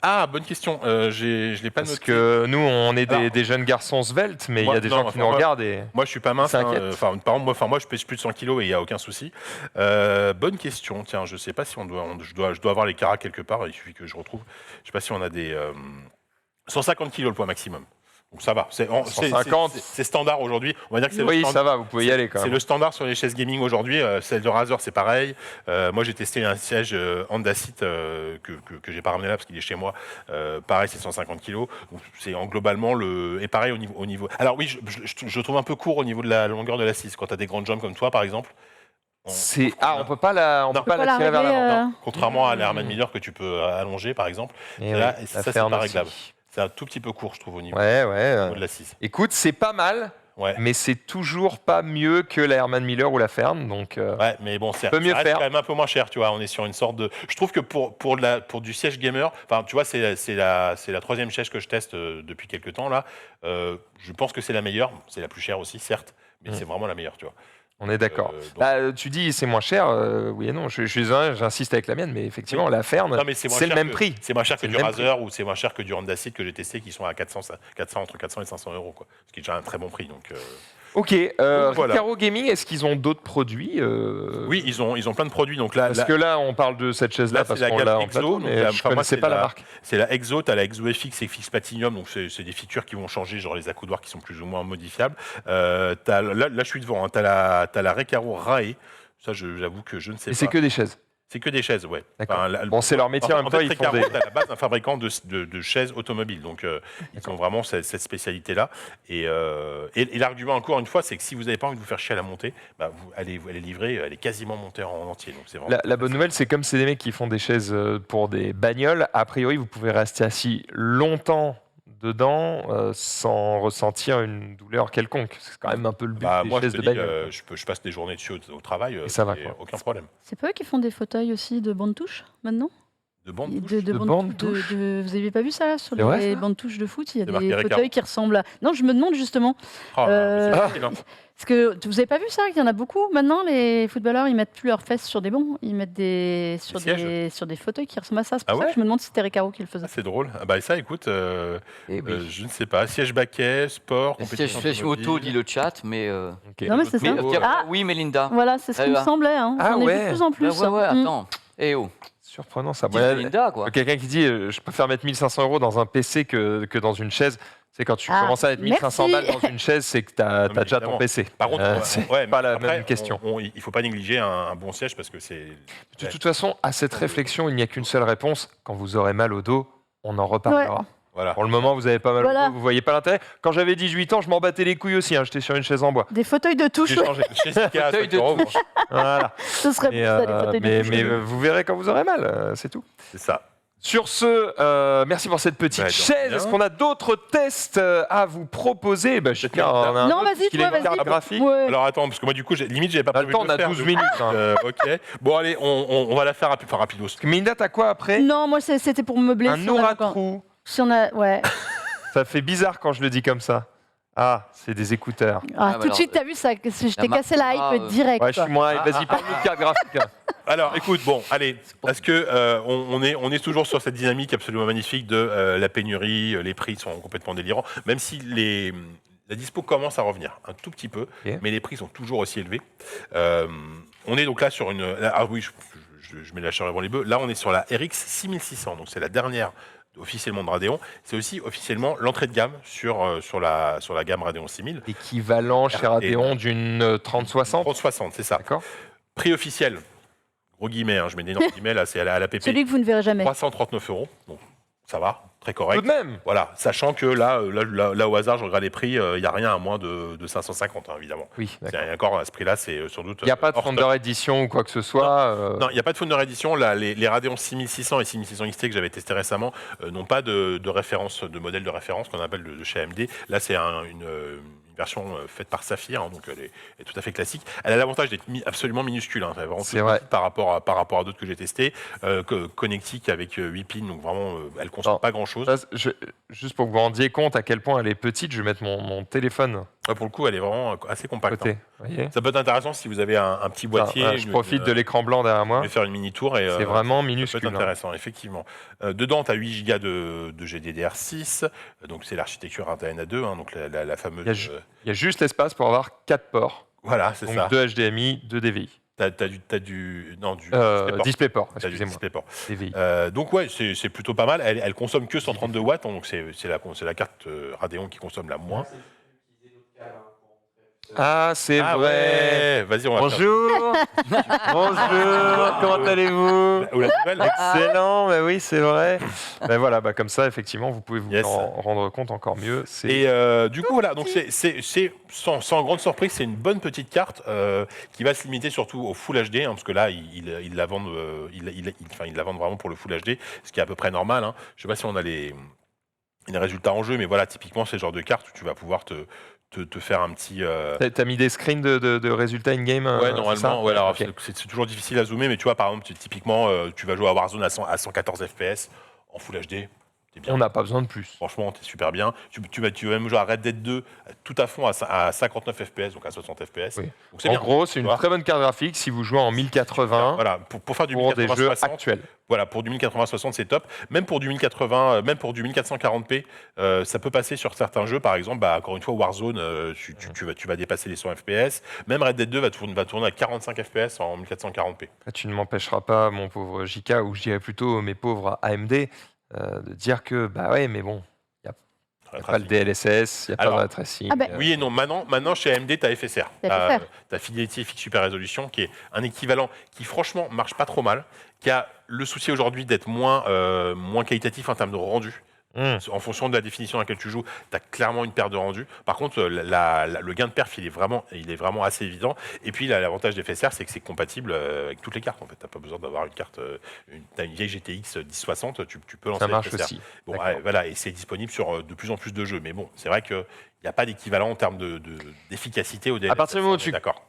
Ah, bonne question. Je l'ai pas Parce noté. que nous, on est Alors, des jeunes garçons sveltes, mais il y moi, a des non, gens qui enfin, nous moi- regardent et... Moi, je suis pas mince. Ça inquiète. Par exemple, moi, je pèse plus de 100 kilos et il n'y a aucun souci. Bonne question. Tiens, je sais pas si je dois avoir les caras quelque part. Il suffit que je retrouve. Je sais pas si on a des 150 kilos le poids maximum. Donc ça va. 150. C'est standard aujourd'hui. On va dire que c'est le Oui, standard. ça va, vous pouvez y aller quand C'est même. le standard sur les chaises gaming aujourd'hui. Celle de Razer, c'est pareil. Moi, j'ai testé un siège Andacite que j'ai pas ramené là parce qu'il est chez moi. Pareil, c'est 150 kg. Donc, c'est globalement et pareil au niveau. Alors oui, je trouve un peu court au niveau de la longueur de l'assise. Quand tu as des grandes jambes comme toi, par exemple. On peut pas la Non. tirer vers régler, l'avant. Non, contrairement à l'Herman Miller que tu peux allonger, par exemple. Et Là, oui, ça, la c'est Fern pas aussi. réglable. C'est un tout petit peu court, je trouve, au niveau Ouais. de l'assise. Écoute, c'est pas mal, Ouais. mais c'est toujours pas mieux que la Herman Miller ou la Fern. Donc, Ouais, mais bon, ça peut mieux reste faire. quand même un peu moins cher, tu vois. On est sur une sorte de. Je trouve que pour du siège gamer, enfin, tu vois, c'est la troisième chaise que je teste depuis quelques temps là. Je pense que c'est la meilleure. C'est la plus chère aussi, certes, mais c'est vraiment la meilleure, tu vois. on est d'accord. donc- Tu dis c'est moins cher, oui et non. J'insiste avec la mienne, mais effectivement, Oui. la Fern, Non, mais c'est moins c'est le cher même que- prix. C'est moins cher que C'est du le même Razer ou c'est moins cher que du Andacite que j'ai testé, qui sont à 400 entre 400 et 500 €, quoi. Ce qui est déjà un très bon prix. Donc, Ok, voilà. Recaro Gaming, est-ce qu'ils ont d'autres produits oui, ils ont plein de produits. Donc là, Parce que là, on parle de cette chaise-là là, parce c'est la qu'on gamme l'a en Exo, plateau, donc mais la- je enfin, moi, connaissais c'est pas la la- marque. c'est la Exo, t'as la Exo FX et FX Platinum, donc c'est des features qui vont changer, genre les accoudoirs qui sont plus ou moins modifiables. Là, je suis devant, hein, t'as la Recaro Rae, ça j'avoue que je ne sais Et pas. c'est que des chaises. C'est que des chaises, ouais. D'accord. Bon, c'est leur métier, en même temps, ils font Recaro des... est à la base un fabricant de chaises automobiles. Donc, ils ont vraiment cette spécialité-là. Et l'argument, encore une fois, c'est que si vous n'avez pas envie de vous faire chier à la montée, bah, elle est livrée, elle est quasiment montée en entier. Donc, c'est vraiment La bonne nouvelle, c'est comme c'est des mecs qui font des chaises pour des bagnoles, a priori, vous pouvez rester assis longtemps dedans sans ressentir une douleur quelconque. C'est quand même un peu le but Bah, des moi, je chaises te de dis, bagnole. je passe des journées dessus au travail, Et ça va, et quoi. aucun problème. C'est pas eux qui font des fauteuils aussi de bandes touches maintenant? De bande De De bandes bandes touches Vous n'avez pas vu ça sur C'est vrai, les ça bandes touches de foot? Il y a C'est marqué des Recaro. fauteuils qui ressemblent à. Non, je me demande justement. Oh, Euh, c'est facile, hein. Parce que vous n'avez pas vu ça? Il y en a beaucoup maintenant. Les footballeurs, ils mettent plus leurs fesses sur des bancs, ils mettent sur des fauteuils qui ressemblent à ça. C'est pour Ah ça ouais que je me demande si c'était Recaro qui le faisait. Ah, c'est drôle. Ah bah ça, écoute, Eh oui. je ne sais pas. Siège baquet, sport, compétition Siège auto, dit le chat, mais. Ok. Non, mais c'est ça. Pierre, oui, Mélinda. Voilà, c'est ce qui me Ah, semblait. Hein. Ah J'en ai vu ouais. de plus en plus. Ouais, hein. attends. Eh oh. Surprenant ça. Dis Ouais, Mélinda, quoi. quelqu'un qui dit je préfère mettre 1500 € dans un PC que dans une chaise. C'est quand tu Ah, commences à mettre 1500 merci. balles dans une chaise, c'est que tu as mais déjà évidemment. ton PC. Par contre, c'est ouais, mais pas la après, même question. il ne faut pas négliger un bon siège parce que c'est. De toute façon, à cette réflexion, il n'y a qu'une seule réponse. Quand vous aurez mal au dos, on en reparlera. Ouais. Voilà. Pour le moment, vous n'avez pas mal Voilà. au dos, vous voyez pas l'intérêt. Quand j'avais 18 ans, je m'en battais les couilles aussi. hein, J'étais sur une chaise en bois. Des fauteuils de touche, J'ai changé chez Ikea à Fauteuil 5 de euros. touche. Voilà. ce serait Mais, pour ça, les fauteuils de touche. vous verrez quand vous aurez mal, c'est tout. C'est ça. Sur ce, merci pour cette petite Ouais, de chaise. rien. Est-ce qu'on a d'autres tests à vous proposer chacun en a un Non, autre, vas-y, puisqu'il a toi, une carte vas-y. graphique. Ouais. Alors attends, parce que moi du coup, limite, j'avais pas Dans le prévu temps, de on a le faire, 12 de- minutes. hein. Ok. Bon, allez, on va la faire rapidos. Minda, t'as quoi après Non, moi, c'était pour me blesser. Un Noratrou. Si on a. Ouais. Ça fait bizarre quand je le dis comme ça. Ah, c'est des écouteurs. Ah, bah tout de alors, suite, t'as vu ça? Je t'ai marque cassé la pas, hype direct. Ouais, je quoi. suis moins. Vas-y, parle-nous de carte graphique. hein. Alors, écoute, bon, allez, parce que on est toujours sur cette dynamique absolument magnifique de la pénurie, les prix sont complètement délirants, même si la dispo commence à revenir un tout petit peu, Ok. mais les prix sont toujours aussi élevés. On est donc là sur une. Ah oui, je mets la charrue avant les bœufs. Là, on est sur la RX 6600, donc c'est la dernière officiellement de Radeon. C'est aussi officiellement l'entrée de gamme sur la gamme Radeon 6000. Équivalent chez Radeon d'une 3060. 3060, c'est ça. D'accord. Prix officiel, gros guillemets, hein, je mets des énormes guillemets, là c'est à la PP. Celui que vous ne verrez jamais. 339 €. Bon, ça va, très Tout correct. de même. Voilà, sachant que là, au hasard, je regarde les prix, il n'y a rien à moins de 550, hein, évidemment. Oui, d'accord. C'est encore à ce prix-là, c'est sans doute. Il n'y a pas de hors Founder stock. Edition ou quoi que ce soit. Non, il n'y a pas de Founder Edition. Là, les Radeon 6600 et 6600 XT que j'avais testé récemment n'ont pas de référence, de modèle de référence qu'on appelle de chez AMD. Là, c'est une version faite par Saphir, hein, donc elle est tout à fait classique. Elle a l'avantage d'être absolument minuscule, hein, vraiment C'est toute vrai. petite par rapport à d'autres que j'ai testés. Connectique avec 8 pins, donc vraiment, elle consomme Non. pas grand-chose. Ça, juste pour que vous vous rendiez compte à quel point elle est petite, je vais mettre mon téléphone Ouais, pour le coup, elle est vraiment assez à compacte. côté. hein. Vous voyez. Ça peut être intéressant si vous avez un petit boîtier. Enfin, je profite de l'écran blanc derrière moi. Je vais faire une mini tour et C'est vraiment ça peut minuscule. être hein. intéressant, effectivement. Dedans, tu as 8 Go de GDDR6, donc c'est l'architecture Arduino 2, hein, donc la fameuse. Il y a juste l'espace pour avoir 4 ports. Voilà, c'est Donc ça. 2 HDMI, 2 DVI. T'as du DisplayPort, T'as du excusez-moi. DisplayPort. DVI. Donc ouais, c'est plutôt pas mal. Elle consomme que 132 watts, hein, donc c'est la carte Radeon qui consomme la moins. Ah, c'est Ah vrai. ouais, vas-y, on va faire. Bonjour. Bonjour. Comment allez-vous? Ou la nouvelle. Excellent, mais oui, c'est vrai. Ben voilà, comme ça, effectivement, vous pouvez vous Yes. en rendre compte encore mieux. C'est Et du coup, voilà, donc c'est sans grande surprise, c'est une bonne petite carte qui va se limiter surtout au Full HD, hein, parce que là, ils la vendent, ils la vendent vraiment pour le Full HD, ce qui est à peu près normal. Hein. Je sais pas si on a les résultats en jeu, mais voilà, typiquement, c'est le genre de carte où tu vas pouvoir te faire un petit. T'as mis des screens de résultats in-game Ouais, normalement. Ouais, alors, Ok. c'est toujours difficile à zoomer, mais tu vois, par exemple, typiquement, tu vas jouer à Warzone à 114 FPS en Full HD. T'es bien. On n'a pas besoin de plus. Franchement, t'es super bien. Tu vas même jouer à Red Dead 2 tout à fond à 59 FPS, donc à 60 FPS. Oui. Donc c'est En bien. gros, c'est une tu vois. très bonne carte graphique si vous jouez en 1080 Voilà, pour faire du pour des jeux 1080-60, actuels. voilà, pour du 1080-60, c'est top. Même pour du 1080, même pour du 1440p, ça peut passer sur certains jeux. Par exemple, encore une fois, Warzone, tu vas dépasser les 100 FPS. Même Red Dead 2 va tourner à 45 FPS en 1440p. Là, tu ne m'empêcheras pas, mon pauvre JK, ou je dirais plutôt mes pauvres AMD, de dire que, bah ouais, mais bon, Il n'y a pas le DLSS, il n'y a pas Alors, de ray tracing. Ah ben, Oui et non. Maintenant, chez AMD, tu as FSR. T'as FSR. Tu as Fidelity Fixed Super Resolution, qui est un équivalent qui, franchement, marche pas trop mal, qui a le souci aujourd'hui d'être moins qualitatif en termes de rendu. En fonction de la définition à laquelle tu joues, tu as clairement une perte de rendu. Par contre, le gain de perf, il est vraiment assez évident. Et puis, l'avantage des FSR, c'est que c'est compatible avec toutes les cartes. En fait, tu n'as pas besoin d'avoir une carte. Tu as une vieille GTX 1060, tu peux lancer Ça marche FSR. aussi. Bon, D'accord. voilà, et c'est disponible sur de plus en plus de jeux. Mais bon, c'est vrai qu'il n'y a pas d'équivalent en termes d'efficacité au DLSS. À partir du moment où on est tu- d'accord.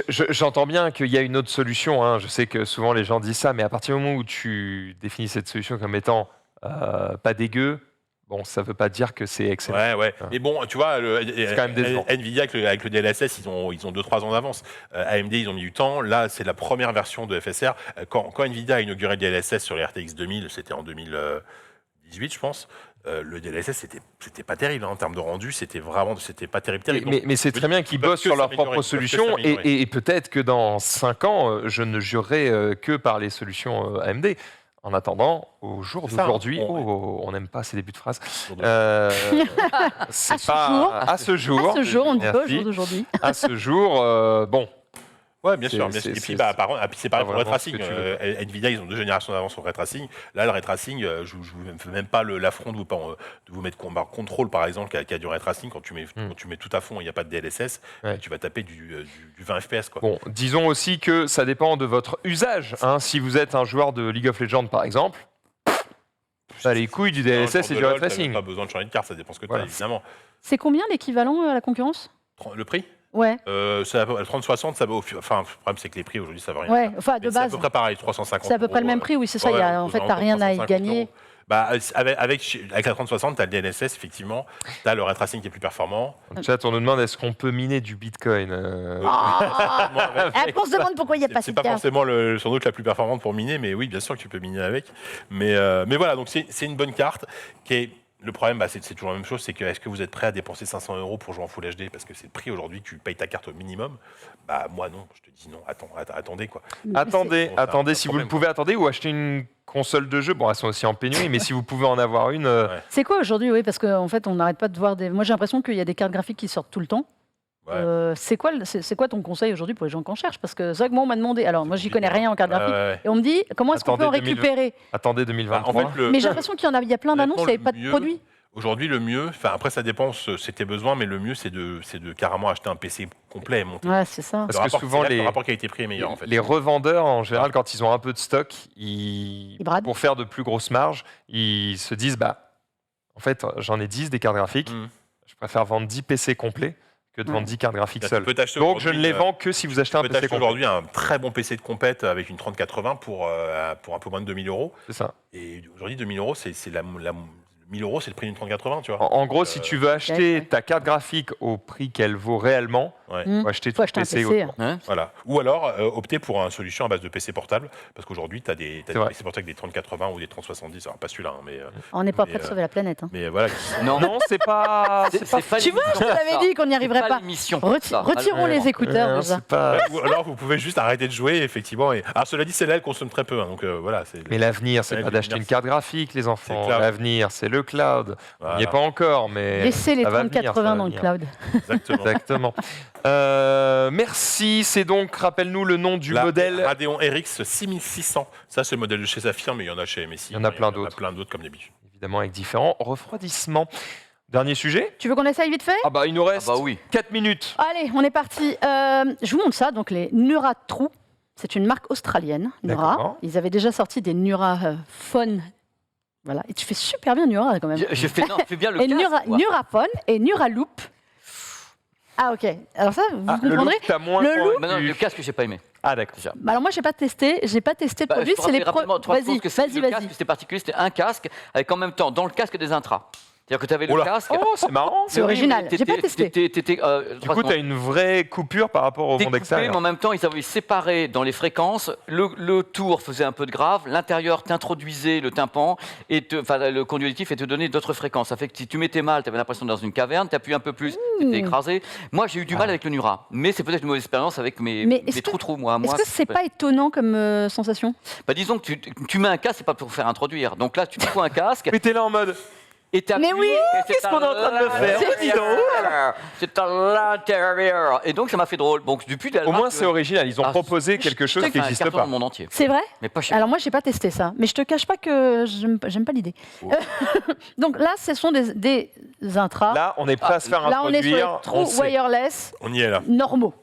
J'entends bien qu'il y a une autre solution. Hein. Je sais que souvent les gens disent ça, mais à partir du moment où tu définis cette solution comme étant pas dégueu, bon, ça ne veut pas dire que c'est excellent. Ouais. Mais bon, tu vois, C'est quand même décevant. Nvidia avec le DLSS, ils ont 2-3 ans d'avance. AMD, ils ont mis du temps. Là, c'est la première version de FSR. Quand Nvidia a inauguré le DLSS sur les RTX 2000, c'était en 2018, je pense. Le DLSS, c'était pas terrible hein, en termes de rendu. C'était pas terrible. Mais c'est très bien qu'ils bossent sur leur propre solution et peut-être que dans 5 ans, je ne jurerai que par les solutions AMD. En attendant, au jour C'est ça, d'aujourd'hui, bon, on n'aime pas ces débuts de phrase. À C'est À ce pas- jour. à ce jour. à ce jour, on ne dit pas au Merci. jour d'aujourd'hui. À ce jour, bon. Ouais, bien C'est- sûr. c'est- Et puis, c'est- c'est pareil pour le ray vraiment ce que tracing. tu veux. Nvidia, ils ont 2 générations d'avance sur le ray tracing. Là, le ray tracing, je ne vous fais même pas l'affront de vous mettre contrôle, par exemple, qui a du ray tracing. Quand tu mets tout à fond, il n'y a pas de DLSS, Ouais. tu vas taper du 20 FPS. Quoi. Bon, disons aussi que ça dépend de votre usage. Hein. Si vous êtes un joueur de League of Legends, par exemple, ça a les couilles du DLSS et du ray Tu n'as tracing. pas besoin de changer de carte, ça dépend ce que tu Voilà. as, évidemment. C'est combien l'équivalent à la concurrence? Le prix Ouais, le 30-60, ça va le problème, c'est que les prix aujourd'hui, ça va rien. ouais, enfin de C'est à base. peu près pareil, 350. C'est à peu près le même prix, oui, c'est ça. En fait, tu n'as rien à y gagner. Bah, avec la 3060, tu as le DLSS, effectivement. Tu as le ray tracing qui est plus performant. En chat, on nous demande est-ce qu'on peut miner du Bitcoin Et on se demande pourquoi il n'y a pas C'est cette pas carte. forcément sans doute la plus performante pour miner, mais oui, bien sûr que tu peux miner avec. Mais voilà, donc c'est une bonne carte qui est. Le problème, c'est toujours la même chose, c'est que est-ce que vous êtes prêt à dépenser 500 € pour jouer en Full HD parce que c'est le prix aujourd'hui, tu payes ta carte au minimum. Bah moi non, je te dis non, attendez quoi. Attendez, Bon, c'est attendez, un si vous problème, le pouvez, attendez, ou acheter une console de jeu. Bon, elles sont aussi en pénurie, mais si vous pouvez en avoir une. C'est quoi aujourd'hui, oui, parce qu'en fait, on n'arrête pas de voir des. Moi, j'ai l'impression qu'il y a des cartes graphiques qui sortent tout le temps. Ouais. C'est quoi ton conseil aujourd'hui pour les gens qui en cherchent? Parce que Zog, moi, on m'a demandé. Alors, moi, j'y connais rien en carte graphique. Ouais. Et on me dit, comment est-ce qu'on peut en Attendez 2020. récupérer? Attendez Bah, 2023. en fait, Mais j'ai l'impression qu'il y a plein d'annonces, il n'y avait pas de mieux- produits. Aujourd'hui, le mieux, après ça dépend c'est tes besoins, mais le mieux c'est de carrément acheter un PC complet et monter. Ouais, c'est ça. Parce que souvent, le rapport qualité-prix est meilleur en fait. les revendeurs, en général, quand ils ont un peu de stock, ils, Ils bradent. pour faire de plus grosses marges, ils se disent en fait, j'en ai 10 des cartes graphiques, Mm. je préfère vendre 10 PC complets que de Ouais. vendre 10 cartes graphiques Tu seules. peux t'acheter Donc, je ne aujourd'hui, les vends que si vous achetez un Tu peux PC t'acheter complet. aujourd'hui un très bon PC de compète avec une 3080 pour un peu moins de 2000 €. C'est ça. Et aujourd'hui, 2000 €, c'est 1000 €, c'est le prix d'une 3080, tu vois. En gros, si tu veux acheter ouais. ta carte graphique au prix qu'elle vaut réellement, Ouais. Mm. faut acheter Faut tout acheter un PC. PC. autour. Hein Voilà. Ou alors opter pour une solution à base de PC portable, parce qu'aujourd'hui, tu as des vrai. PC portables avec des 3080 ou des 3070, alors pas celui-là, hein, On n'est pas Mais, prêt de sauver la planète. hein. mais voilà. Non, Non, c'est pas. c'est pas Tu vois, je te l'avais dit qu'on n'y arriverait pas. l'émission. Retirons les écouteurs déjà. c'est pas. Ou alors vous pouvez juste arrêter de jouer, effectivement. Alors cela dit, celle-là, elle consomme très peu, hein, donc voilà. Mais l'avenir, c'est Ouais, pas d'acheter une l'avenir, carte graphique, les enfants. cloud. L'avenir, c'est le cloud. On n'y est Voilà. pas encore, mais. Laissez les ça va venir, 3080 ça va dans le venir. cloud. Exactement. Exactement. Merci. C'est donc, rappelle-nous le nom du La modèle. Radeon RX 6600. Ça, c'est le modèle de chez Saphir, mais il y en a chez MSI. Il y en a plein Il y en d'autres. a plein d'autres comme d'habitude. Évidemment, avec différents refroidissements. Dernier sujet. Tu veux qu'on essaye vite fait? Ah bah, il nous reste Ah bah oui. 4 minutes. Allez, on est parti. Je vous montre ça, donc les Nura True. C'est une marque australienne, Nura. D'accord. Ils avaient déjà sorti des Nura Phone. Voilà, et tu fais super bien Nura quand même. Je fais bien le Et casque, moi. Nura Phone et Nura Loop. Ah ok, alors ça, vous Ah, le comprendrez. look, t'as moins Le convaincu. look- Bah non, le casque, j'ai pas aimé. Ah d'accord. Déjà. Bah alors moi j'ai pas testé le Bah, produit, je te c'est les rappelle rapidement trois choses que c'est. vas-y, Le casque, c'était particulier, c'était un casque avec en même temps dans le casque des intras. C'est-à-dire que tu avais le Oula. casque. Oh, c'est marrant. C'est original. J'ai pas testé. Du coup, tu as une vraie coupure par rapport au monde découpé, mais extérieur. en même temps, ils avaient séparé dans les fréquences. Le tour faisait un peu de grave. L'intérieur t'introduisait le tympan, le conductif, et te donnait d'autres fréquences. Ça fait que si tu mettais mal, tu avais l'impression d'être dans une caverne. Tu appuies un peu plus, tu étais écrasé. Moi, j'ai eu du mal avec le Nura. Mais c'est peut-être une mauvaise expérience avec mes est-ce que- trous-trous, moi. Est-ce que c'est pas étonnant comme sensation? Bah, disons que tu mets un casque, c'est pas pour faire introduire. Donc là, tu te fous un casque. Mais t'es là en mode. est appuyé. Mais oui, et c'est qu'est-ce qu'on est en train de le faire C'est dis donc. C'est à l'intérieur. Et donc, ça m'a fait drôle. Donc, depuis, Au moins, c'est original. Ils ont Ah, proposé quelque chose qui n'existe dans pas. le monde entier. C'est vrai? Mais pas chez Alors moi, j'ai pas testé ça, mais je te cache pas que j'aime pas l'idée. Donc là, ce sont des intras. Là, on est prêt à se faire Là, on est sur les introduire. trous sait. wireless On y est là. normaux.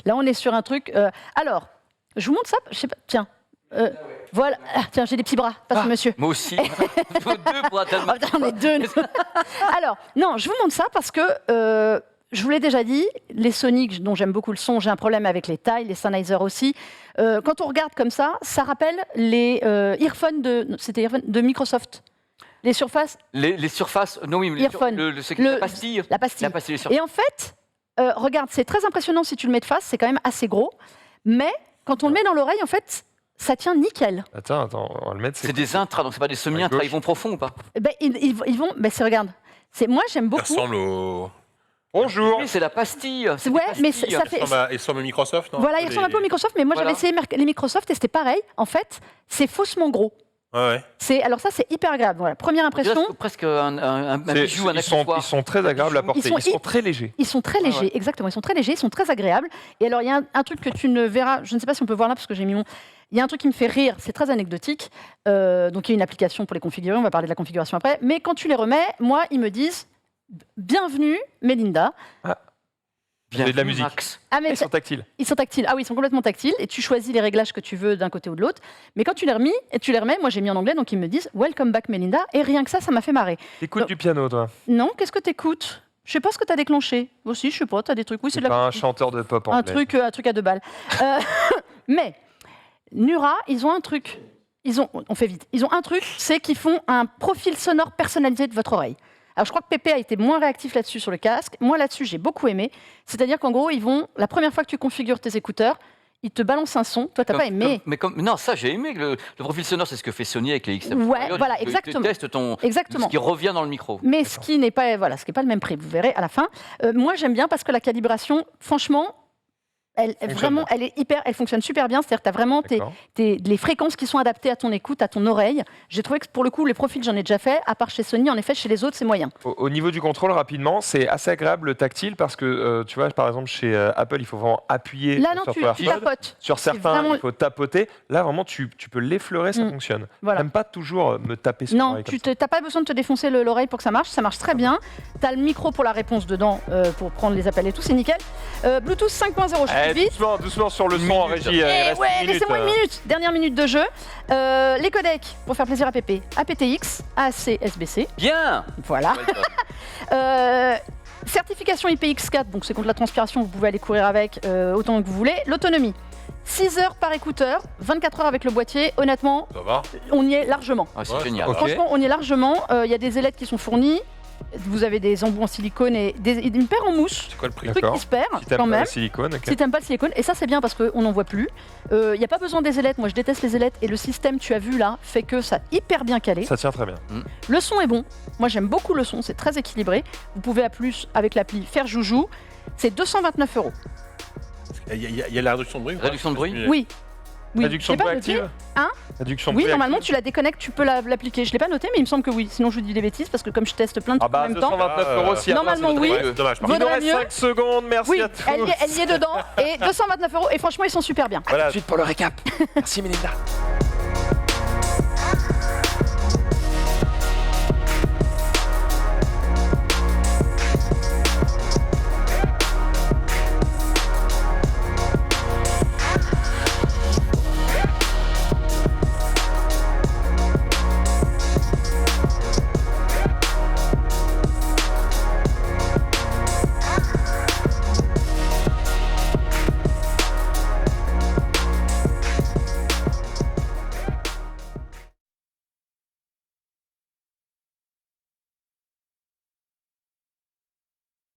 Là, on est sur un truc. Alors, je vous montre ça. Je sais pas. Tiens. Voilà. Ah, tiens, j'ai des petits bras. Passe, monsieur. Moi aussi. Faut deux pour atteindre Ah, putain, on est deux. Alors, non, je vous montre ça parce que je vous l'ai déjà dit, les Sonic, dont j'aime beaucoup le son, j'ai un problème avec les tailles, les Sennheiser aussi. Quand on regarde comme ça rappelle les earphones de Microsoft. Les surfaces, les surfaces. Non, oui, mais Earphone. c'est Le- la pastille. la pastille. La pastille, les surfaces. Et en fait, regarde, c'est très impressionnant si tu le mets de face, c'est quand même assez gros. Mais quand on le met dans l'oreille, en fait, ça tient nickel. Attends, on va le mettre. C'est des intras, donc c'est pas des semi-intras. gauche. Ils vont profond ou pas? Eh ben, ils vont. Ben, regarde. Moi, j'aime Ça beaucoup. ressemble au. Bonjour. Oui, c'est la pastille. C'est Ouais, des mais pastilles. ça fait. Il ressemble à Microsoft, non? Voilà, il ressemble un peu au Microsoft, mais moi Voilà. j'avais essayé les Microsoft et c'était pareil. En fait, c'est faussement gros. Ouais. Alors ça, c'est hyper agréable. Voilà, première On dirait impression. presque un bijou, un Ils sont accessoire. très agréables à porter. Ils sont Ils sont très légers. Ils sont très légers, exactement. Ils sont très légers, ils sont très agréables. Et alors, il y a un truc que tu ne verras, je ne sais pas si on peut voir là parce que j'ai mis mon. Il y a un truc qui me fait rire, c'est très anecdotique. Donc, il y a une application pour les configurer, on va parler de la configuration après. Mais quand tu les remets, moi, ils me disent bienvenue, Mélinda. Bien C'est de la vu, musique. Max. Ah, mais Ils sont tactiles. ils sont tactiles. Ah oui, ils sont complètement tactiles. Et tu choisis les réglages que tu veux d'un côté ou de l'autre. Mais quand tu les remets, moi j'ai mis en anglais, donc ils me disent Welcome back, Mélinda. Et rien que ça m'a fait marrer. T'écoutes Non. du piano, toi. Non, qu'est-ce que t'écoutes? Je sais pas ce que t'as déclenché. Aussi, je sais pas, t'as des trucs. Oui, c'est C'est de la pas un chanteur de pop anglais. un truc à 2 balles. Mais Nura, ils ont un truc. On fait vite. Ils ont un truc, c'est qu'ils font un profil sonore personnalisé de votre oreille. Alors je crois que Pépé a été moins réactif là-dessus sur le casque. Moi là-dessus, j'ai beaucoup aimé. C'est-à-dire qu'en gros, la première fois que tu configures tes écouteurs, ils te balancent un son. Toi, t'as pas aimé. Non, ça j'ai aimé. Le profil sonore, c'est ce que fait Sony avec les XM. Ouais, voilà, exactement. Tu testes Exactement. ce qui revient dans le micro. Mais ce qui n'est pas le même prix, vous verrez à la fin. Moi, j'aime bien parce que la calibration, franchement, elle fonctionne super bien. C'est-à-dire que tu as vraiment D'accord. les fréquences qui sont adaptées à ton écoute, à ton oreille. J'ai trouvé que pour le coup, les profils, j'en ai déjà fait. À part chez Sony, en effet, chez les autres, c'est moyen. Au niveau du contrôle, rapidement, c'est assez agréable le tactile parce que, tu vois, par exemple, chez Apple, il faut vraiment appuyer Là, non, sur tu ton AirPod. tapotes. Sur certains, vraiment- il faut tapoter. Là, vraiment, tu peux l'effleurer, ça fonctionne. Voilà. J'aime pas toujours me taper sur Non, l'oreille tu comme n'as pas besoin de te défoncer l'oreille pour que ça marche très bien. Tu as le micro pour la réponse dedans, pour prendre les appels et tout, c'est nickel. Bluetooth 5.0, je ça. suis vite. Doucement sur le son en régie. il Eh reste ouais, une minute, laissez-moi une minute. Dernière minute de jeu. Les codecs, pour faire plaisir à Pépé. aptX, AAC, SBC. Bien. Voilà. Certification IPX4, donc c'est contre la transpiration, vous pouvez aller courir avec autant que vous voulez. L'autonomie, 6 heures par écouteur, 24 heures avec le boîtier. Honnêtement, Ça va? on y est largement. Ah, c'est Ouais, génial. ok. Franchement, on y est largement. Il y a des ailettes qui sont fournies. Vous avez des embouts en silicone et une paire en mousse. C'est quoi le prix? Un truc D'accord. qui se perd Si t'aimes quand pas même. le silicone, ok. Si t'aimes pas le silicone, et ça c'est bien parce qu'on n'en voit plus. Il n'y a pas besoin des ailettes, moi je déteste les ailettes et le système, tu as vu là, fait que ça hyper bien calé. Ça tient très bien. Le son est bon, moi j'aime beaucoup le son, c'est très équilibré. Vous pouvez à plus avec l'appli faire joujou, c'est 229 €. Il y a la réduction de bruit ou pas? Réduction de bruit? Oui. Oui. Réduction Je de l'ai bruit pas noté. active Hein Réduction de Oui, bruit normalement active tu la déconnectes, tu peux l'appliquer. Je l'ai pas noté, mais il me semble que oui. Sinon je vous dis des bêtises parce que comme je teste plein de Ah trucs en bah même temps. 229 € si Normalement, après, oui. c'est Dommage, par Il contre. nous Vaudrait reste mieux. 5 secondes, merci Oui, à tous. elle y est dedans et 229 € et franchement ils sont super bien. Voilà. Ensuite pour le récap. Merci Mélinda.